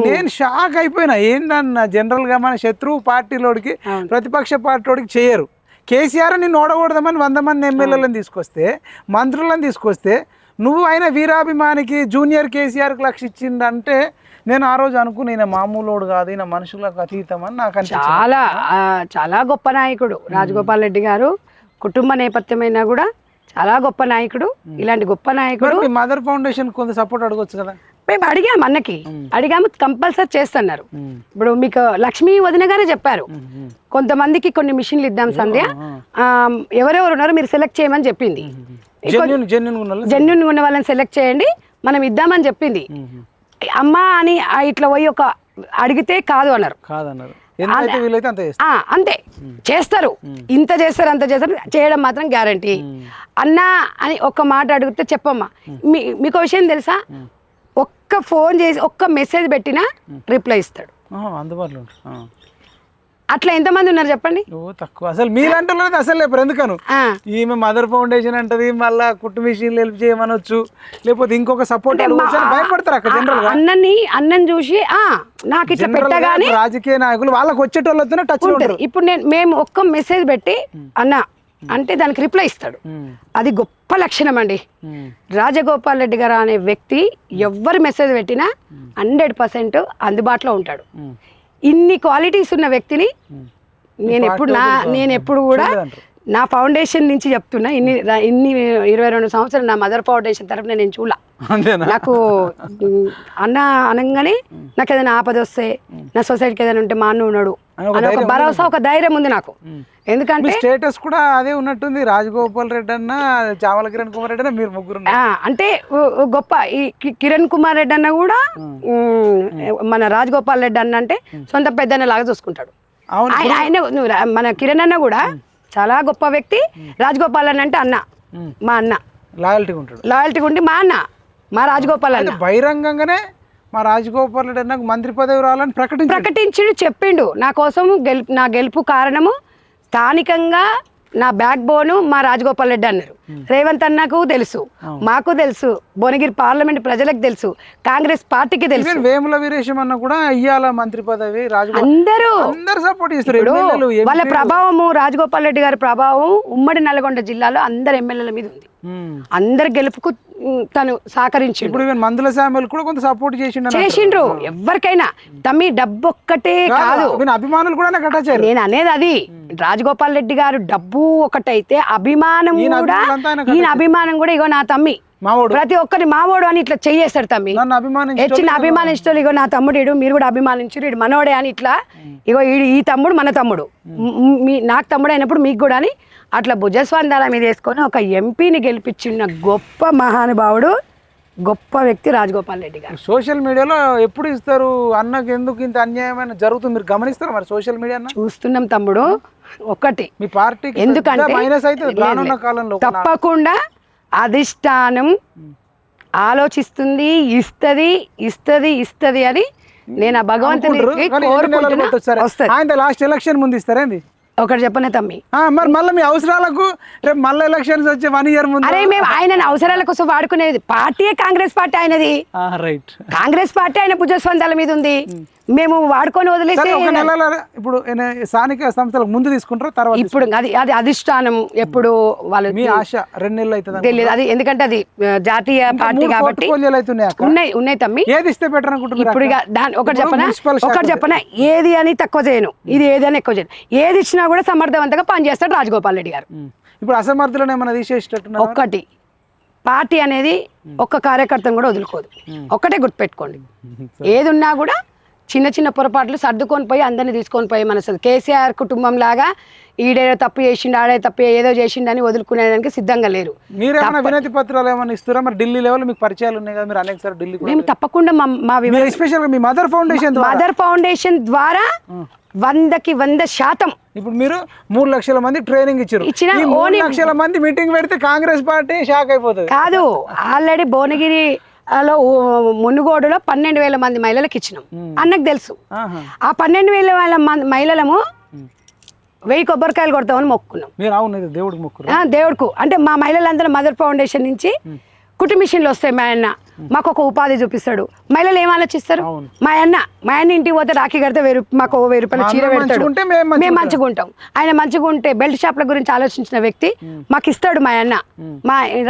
నేను షాక్ అయిపోయినా, ఏందన్న జనరల్గా మన శత్రువు పార్టీలోడికి ప్రతిపక్ష పార్టీలోడికి చేయరు. కేసీఆర్ నిన్ను ఓడకూడదామని 100 మంది ఎమ్మెల్యేలను తీసుకొస్తే మంత్రులను తీసుకొస్తే నువ్వు ఆయన వీరాభిమానికి జూనియర్ కేసీఆర్కి లక్ష ఇచ్చిందంటే నేను ఆ రోజు అనుకుని ఈయన మామూలోడు కాదు, ఈయన మనుషులకు అతీతం అని నాకు అనిపించింది. చాలా గొప్ప నాయకుడు రాజగోపాల్ రెడ్డి గారు. కుటుంబ నేపథ్యమైనా కూడా చాలా గొప్ప నాయకుడు. ఇలాంటి గొప్ప నాయకుడు. మదర్ ఫౌండేషన్ కొంత సపోర్ట్ అడగొచ్చు కదా. మేము అడిగాము, అడిగాము, కంపల్సరీ చేస్తున్నారు. ఇప్పుడు మీకు లక్ష్మీ వదిన గారే చెప్పారు కొంతమందికి కొన్ని మిషన్లు ఇద్దాం సంధ్య, ఎవరెవరు ఉన్నారో మీరు సెలెక్ట్ చేయమని చెప్పింది. జెన్యున్ ఉన్న వాళ్ళని సెలెక్ట్ చేయండి మనం ఇద్దామని చెప్పింది. అమ్మ అని ఇట్లా పోయి ఒక అడిగితే కాదు అన్నారు. అంతే చేస్తారు, ఇంత చేస్తారు అంత చేస్తారు, చేయడం మాత్రం గ్యారంటీ. అన్నా అని ఒక్క మాట అడిగితే చెప్పమ్మా. మీకు విషయం తెలుసా, ఒక్క ఫోన్ చేసి ఒక్క మెసేజ్ పెట్టినా రిప్లై ఇస్తాడు. అందుబాటులో అట్లా ఎంతమంది ఉన్నారు చెప్పండి. తక్కువ అసలు మీలాంటి అసలు లేరు. ఎందుకను ఈమె మదర్ ఫౌండేషన్ అంటది, మళ్ళా కుట్టు మిషన్లు హెల్ప్ చేయమనొచ్చు, లేకపోతే ఇంకొక సపోర్ట్ భయపడతారు అక్కడ జనరల్ అన్నం చూసి నాకు ఇట్లా పెట్టగానే రాజకీయ నాయకులు వాళ్ళకి వచ్చేటోళ్ళతోనే టచ్ ఉంటారు. ఇప్పుడు మేము ఒక్క మెసేజ్ పెట్టి అన్నా అంటే దానికి రిప్లై ఇస్తాడు. అది గొప్ప లక్షణం అండి. రాజగోపాల్ రెడ్డి గారు అనే వ్యక్తి ఎవరు మెసేజ్ పెట్టినా 100% అందుబాటులో ఉంటాడు. ఇన్ని క్వాలిటీస్ ఉన్న వ్యక్తిని నేను ఎప్పుడు కూడా నా ఫౌండేషన్ నుంచి చెప్తున్నా, ఇన్ని 22 సంవత్సరాలు నా మదర్ ఫౌండేషన్ తరఫున నేను చూడాల. నాకు అన్న అనగానే నాకు ఏదైనా ఆపద వస్తే, నా సొసైటీకి ఏదైనా ఉంటే మా అన్న ఉన్నాడు అని ఒక భరోసా, ఒక ధైర్యం ఉంది నాకు. ఎందుకంటే స్టేటస్ కూడా అదే ఉన్నట్టుంది. రాజగోపాల్ రెడ్డి అన్న, చామల కిరణ్ కుమార్ రెడ్డి అన్న, మీరు ముగ్గురు అంటే గొప్ప. ఈ కిరణ్ కుమార్ రెడ్డి అన్న కూడా మన రాజగోపాల్ రెడ్డి అన్న అంటే సొంత పెద్దన్న లాగా చూసుకుంటాడు. ఆయన మన కిరణ్ అన్న కూడా చాలా గొప్ప వ్యక్తి. రాజగోపాల్ అన్న అంటే అన్న, మా అన్న, లాయల్టీగా ఉండి మా అన్న, మా రాజగోపాల్ అన్న బహిరంగంగానే మా రాజగోపాల్ రెడ్డి అన్నకు మంత్రి పదవి రావాలని ప్రకటించి చెప్పిండు. నా కోసం నా గెలుపు కారణము స్థానికంగా నా బ్యాక్ బోను మా రాజగోపాల్ రెడ్డి అన్నారు. రేవంత్ అన్నకు తెలుసు, మాకు తెలుసు, భువనగిరి పార్లమెంట్ ప్రజలకు తెలుసు, కాంగ్రెస్ పార్టీకి తెలుసు. వేముల వీరేశం అన్న కూడా ఇయ్యాల మంత్రి పదవి అందరూ సపోర్ట్ చేస్తారు. వాళ్ళ ప్రభావము, రాజగోపాల్ రెడ్డి గారి ప్రభావం ఉమ్మడి నల్గొండ జిల్లాలో అందరు ఎమ్మెల్యేల మీద ఉంది. అందరు గెలుపుకు తను సహకరించిండు. మందుల సామెలు కూడా కొంత సపోర్ట్ చేసిండ్రు. ఎవరికైనా తమ్మి డబ్బు ఒక్కటే కాదు, అభిమానులు కూడా నేను అనేది అది. రాజగోపాల్ రెడ్డి గారు డబ్బు ఒకటైతే అభిమానం కూడా, ఈయన అభిమానం కూడా ఇగో నా తమ్మి ప్రతి ఒక్కరి మావోడు అని ఇట్లా చెయ్యేస్తాడు. తమ్మి చిన్న అభిమానించు, ఇగో నా తమ్ముడు, మీరు కూడా అభిమానించు, ఇడు మనోడే అని ఇట్లా, ఇగో ఈ తమ్ముడు మన తమ్ముడు, నాకు తమ్ముడు అయినప్పుడు మీకు కూడా అని అట్లా భుజస్వందాల మీద వేసుకొని ఒక ఎంపీని గెలిపించిన గొప్ప మహానుభావుడు, గొప్ప వ్యక్తి రాజగోపాల్ రెడ్డి గారు. సోషల్ మీడియాలో ఎప్పుడు ఇస్తారు అన్నకు ఎందుకు ఇంత అన్యాయమైన జరుగుతుంది మీరు గమనిస్తారు మరి సోషల్ మీడియా? చూస్తున్నాం తమ్ముడు. ఒకటి మీ పార్టీ ఎందుకంటే తప్పకుండా అధిష్టానం ఆలోచిస్తుంది, ఇస్తది అని నేను ఆ భగవంతుని కోరుకుంటున్నా. లాస్ట్ ఎలక్షన్ ముందు ఇస్తారేంది? ఒకటి చెప్పనే తమ్మి, మరి మళ్ళీ మీ అవసరాలకు రేపు మళ్ళీ ఎలక్షన్స్ వచ్చే 1 year ముందు. అరే మేము ఆయన అవసరాల కోసం వాడుకునేది పార్టీయే కాంగ్రెస్ పార్టీ ఆయనది. రైట్, కాంగ్రెస్ పార్టీ ఆయన భుజస్వందాల మీద ఉంది. మేము వాడుకొని వదిలేసి ఇప్పుడు స్థానిక సంస్థలకు ముందు తీసుకుంటారు తర్వాత ఇప్పుడు అది అధిష్టానం ఎప్పుడు వాళ్ళు మీ ఆశ 2 నెలలు అవుతుంది తెలియదు. అది ఎందుకంటే అది జాతీయ పార్టీ కాబట్టి ఉన్నాయి తమ్మి. ఏది ఇస్తే బెటర్ అనుకుంటున్నారు? ఇప్పుడు ఒకటి చెప్పనా, ఏది అని తక్కువ చేయను, ఇది ఏది అని ఎక్కువ చేయను. ఏది ఇచ్చినా కూడా సమర్థవంతంగా పనిచేస్తాడు రాజగోపాల్ రెడ్డి గారు. ఇప్పుడు అసమర్థులను ఏమైనా తీసేసేటట్టు ఒక్కటి పార్టీ అనేది ఒక్క కార్యకర్తను కూడా వదులుకోదు. ఒక్కటే గుర్తుపెట్టుకోండి, ఏది ఉన్నా కూడా చిన్న పొరపాట్లు సర్దుకొని పోయి అందరినీ తీసుకొని పోయి మన కేసీఆర్ కుటుంబం లాగా ఈడేదో తప్పు చేసిండు, ఆడే తప్పు ఏదో చేసిండు అని వదులుకునేదానికి సిద్ధంగా లేరు. మీరేమైనా వినతి పత్రాలు ఏమైనా ఇస్తారా? మరి ఢిల్లీ లెవెల్ మీకు పరిచయాలు ఉన్నాయి కదా, మీరు అనేక సార్లు ఢిల్లీ. మేము తప్పకుండా ఎస్పెషల్గా మీ మదర్ ఫౌండేషన్ ద్వారా 100కి 100% ఇప్పుడు మీరు 3 లక్షల మంది ట్రైనింగ్ ఇచ్చారు. 3 లక్షల మంది మీటింగ్ పెడితే కాంగ్రెస్ పార్టీ షాక్ అయిపోతుంది కాదు. ఆల్రెడీ భువనగిరి అలా మునుగోడులో 12,000 మంది మహిళలకు ఇచ్చినాం. అన్నకు తెలుసు. ఆహా. ఆ 12,000 మంది మహిళలము 1000 కొబ్బరికాయలు కొడతామని మొక్కుకున్నాం. మీరు అవును ఇది దేవుడికి మొక్కురు. దేవుడుకు అంటే మా మహిళలందరూ మదర్ ఫౌండేషన్ నుంచి కుట్టు మిషన్లు వస్తాయి. మా అన్న మాకు ఒక ఉపాధి చూపిస్తాడు. మహిళలు ఏం ఆలోచిస్తారు? మా అన్న ఇంటికి పోతే రాఖీ కడితే మాకు 1000 రూపాయల చీర పెడతాడు, మేము మంచిగా ఉంటాం. ఆయన మంచిగా ఉంటే బెల్ట్ షాప్ల గురించి ఆలోచించిన వ్యక్తి మాకు ఇస్తాడు. మా అన్న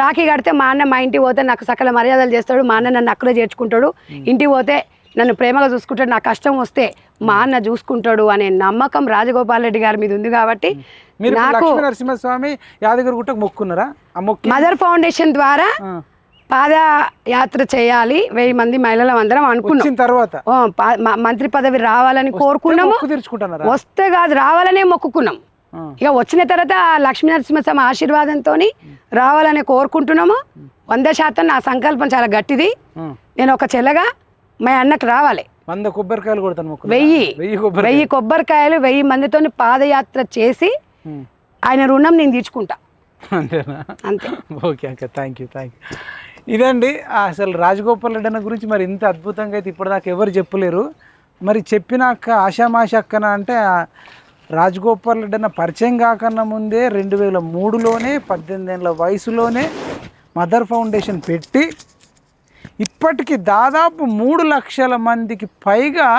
రాఖీ కడితే మా అన్న మా ఇంటికి పోతే నాకు సకల మర్యాదలు చేస్తాడు. మా అన్న నన్ను అక్కడే చేర్చుకుంటాడు. ఇంటికి పోతే నన్ను ప్రేమగా చూసుకుంటాడు. నా కష్టం వస్తే మా అన్న చూసుకుంటాడు అనే నమ్మకం రాజగోపాల్ రెడ్డి గారి మీద ఉంది. కాబట్టి నాకు నరసింహస్వామి యాదగిరిగుట్టకు మొక్కున్నారా? మదర్ ఫౌండేషన్ ద్వారా పాదయాత్ర చేయాలి 1000 మంది మహిళలు అందరం అనుకున్నాం. తర్వాత మంత్రి పదవి రావాలని కోరుకున్నాము. వస్తే కాదు రావాలనే మొక్కుకున్నాం. ఇక వచ్చిన తర్వాత లక్ష్మీ నరసింహస్వామి ఆశీర్వాదంతో రావాలని కోరుకుంటున్నాము. 100% నా సంకల్పం చాలా గట్టిది. నేను ఒక చెల్లగా మా అన్నకు రావాలి. 100 కొబ్బరికాయలు కొడతాను. 1000 కొబ్బరికాయలు 1000 మందితో పాదయాత్ర చేసి ఆయన రుణం నేను తీర్చుకుంటా. అంతేనా? అంతే. Okay okay, thank you. ఇదండి అసలు రాజగోపాల్ రెడ్డి అన్న గురించి మరి ఇంత అద్భుతంగా అయితే ఇప్పటిదాకా ఎవరు చెప్పలేరు. మరి చెప్పినాక ఆషామాషి అక్కన అంటే రాజగోపాల్ రెడ్డి అన్న పరిచయం కాకన్నా ముందే 2003లోనే 18 ఏళ్ళ వయసులోనే మదర్ ఫౌండేషన్ పెట్టి ఇప్పటికి దాదాపు 3 లక్షల మందికి పైగా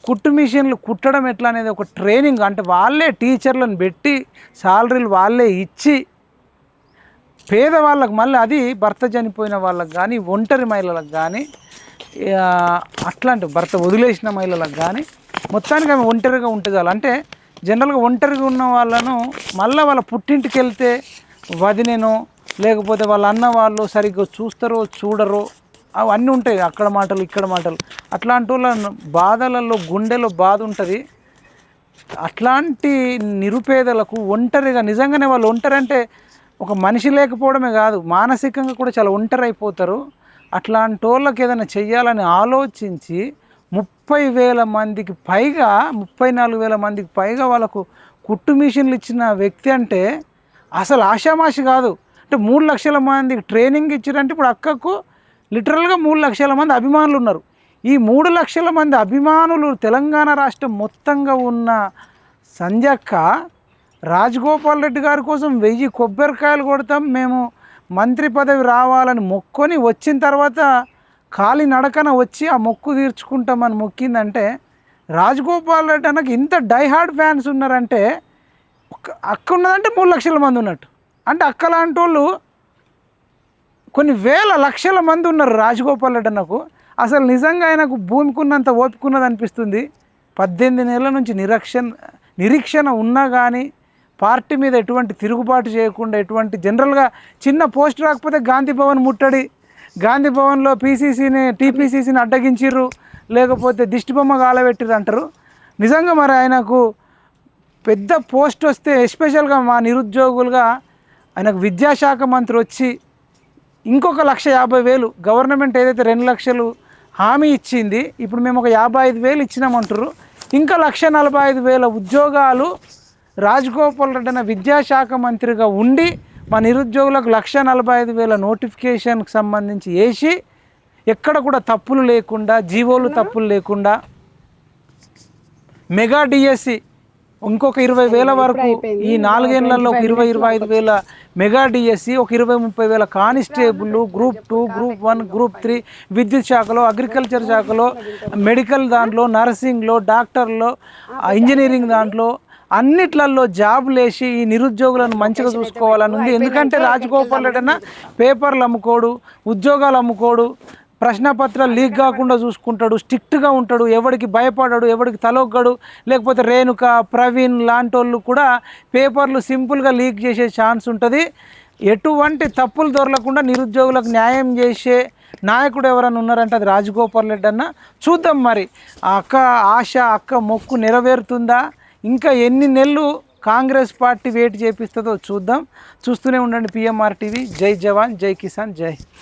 కుట్టు మిషన్లు కుట్టడం ఎట్లా అనేది ఒక ట్రైనింగ్, అంటే వాళ్ళే టీచర్లను పెట్టి శాలరీలు వాళ్ళే ఇచ్చి పేదవాళ్ళకు, మళ్ళీ అది భర్త చనిపోయిన వాళ్ళకి కానీ ఒంటరి మహిళలకు కానీ అట్లాంటి భర్త వదిలేసిన మహిళలకు కానీ మొత్తానికి ఆమె ఒంటరిగా ఉంటుంది. అంటే జనరల్గా ఒంటరిగా ఉన్న వాళ్ళను మళ్ళీ వాళ్ళ పుట్టింటికి వెళ్తే వదినేనో లేకపోతే వాళ్ళ అన్న వాళ్ళు సరిగ్గా చూస్తారో చూడరో అవన్నీ ఉంటాయి, అక్కడ మాటలు ఇక్కడ మాటలు. అట్లాంటి వాళ్ళ బాధలలో గుండెలో బాధ ఉంటుంది. అట్లాంటి నిరుపేదలకు ఒంటరిగా నిజంగానే వాళ్ళు ఒంటరి అంటే ఒక మనిషి లేకపోవడమే కాదు, మానసికంగా కూడా చాలా ఒంటరి అయిపోతారు. అట్లాంటి వాళ్ళకి ఏదైనా చెయ్యాలని ఆలోచించి 30,000 మందికి పైగా 34,000 మందికి పైగా వాళ్ళకు కుట్టు మిషన్లు ఇచ్చిన వ్యక్తి అంటే అసలు ఆషామాషి కాదు. అంటే 3 లక్షల మందికి ట్రైనింగ్ ఇచ్చారంటే ఇప్పుడు అక్కకు లిటరల్గా 3 లక్షల మంది అభిమానులు ఉన్నారు. ఈ 3 లక్షల మంది అభిమానులు తెలంగాణ రాష్ట్రం మొత్తంగా ఉన్న సంజక్క రాజగోపాల్ రెడ్డి గారి కోసం 1000 కొబ్బరికాయలు కొడతాం, మేము మంత్రి పదవి రావాలని మొక్కొని వచ్చిన తర్వాత ఖాళీ నడకన వచ్చి ఆ మొక్కు తీర్చుకుంటామని మొక్కిందంటే రాజగోపాల్ రెడ్డి అన్నకు ఇంత డైహార్డ్ ఫ్యాన్స్ ఉన్నారంటే అక్క ఉన్నదంటే 3 లక్షల మంది ఉన్నట్టు. అంటే అక్క లాంటి వాళ్ళు కొన్ని లక్షల మంది ఉన్నారు రాజగోపాల్ రెడ్డి అన్నకు. అసలు నిజంగా ఆయనకు భూమికి ఉన్నంత ఓపిక ఉన్నది అనిపిస్తుంది. 18 ఏళ్ళ నుంచి నిరీక్షణ ఉన్నా కానీ పార్టీ మీద ఎటువంటి తిరుగుబాటు చేయకుండా, ఎటువంటి జనరల్గా చిన్న పోస్ట్ రాకపోతే గాంధీ భవన్ ముట్టడి, గాంధీ భవన్లో టీపీసీసీని అడ్డగించిర్రు, లేకపోతే దిష్టి బొమ్మ గాలబెట్టిర్రు అంటారు. నిజంగా మరి ఆయనకు పెద్ద పోస్ట్ వస్తే ఎస్పెషల్గా మా నిరుద్యోగులుగా ఆయనకు విద్యాశాఖ మంత్రి వచ్చి ఇంకొక 1,50,000 గవర్నమెంట్ ఏదైతే 2 లక్షలు హామీ ఇచ్చింది, ఇప్పుడు మేము ఒక 55,000 ఇచ్చినామంటారు. ఇంకా 1,45,000 ఉద్యోగాలు రాజగోపాల్ రెడ్డి అన్న విద్యాశాఖ మంత్రిగా ఉండి మా నిరుద్యోగులకు 1,45,000 నోటిఫికేషన్కి సంబంధించి వేసి ఎక్కడ కూడా తప్పులు లేకుండా, జీవోలు తప్పులు లేకుండా, మెగా డిఎస్సి ఇంకొక 20,000 వరకు ఈ 4 ఏళ్లలో 20,000-25,000 మెగా డిఎస్సి, ఒక 20,000-30,000 కానిస్టేబుల్, గ్రూప్ 2, గ్రూప్ 1, గ్రూప్ 3, విద్యుత్ శాఖలో, అగ్రికల్చర్ శాఖలో, మెడికల్ దాంట్లో, నర్సింగ్లో, డాక్టర్లో, ఇంజనీరింగ్ దాంట్లో అన్నిట్లలో జాబులు వేసి ఈ నిరుద్యోగులను మంచిగా చూసుకోవాలని ఉంది. ఎందుకంటే రాజగోపాల్ రెడ్డి అన్న పేపర్లు అమ్ముకోడు, ఉద్యోగాలు అమ్ముకోడు, ప్రశ్నపత్రాలు లీక్ కాకుండా చూసుకుంటాడు, స్ట్రిక్ట్గా ఉంటాడు, ఎవరికి భయపడాడు, ఎవరికి తలొగ్గడు. లేకపోతే రేణుక, ప్రవీణ్ లాంటి వాళ్ళు కూడా పేపర్లు సింపుల్గా లీక్ చేసే ఛాన్స్ ఉంటుంది. ఎటువంటి తప్పులు దొరకకుండా నిరుద్యోగులకు న్యాయం చేసే నాయకుడు ఎవరైనా ఉన్నారంటే అది రాజగోపాల్ రెడ్డి అన్న. చూద్దాం మరి ఆ అక్క ఆశ, అక్క మొక్కు నెరవేరుతుందా, ఇంకా ఎన్ని నెలలు కాంగ్రెస్ పార్టీ వెయిట్ చేపిస్తుందో చూద్దాం. చూస్తూనే ఉండండి PMR టీవీ. జై జవాన్, జై కిసాన్, జై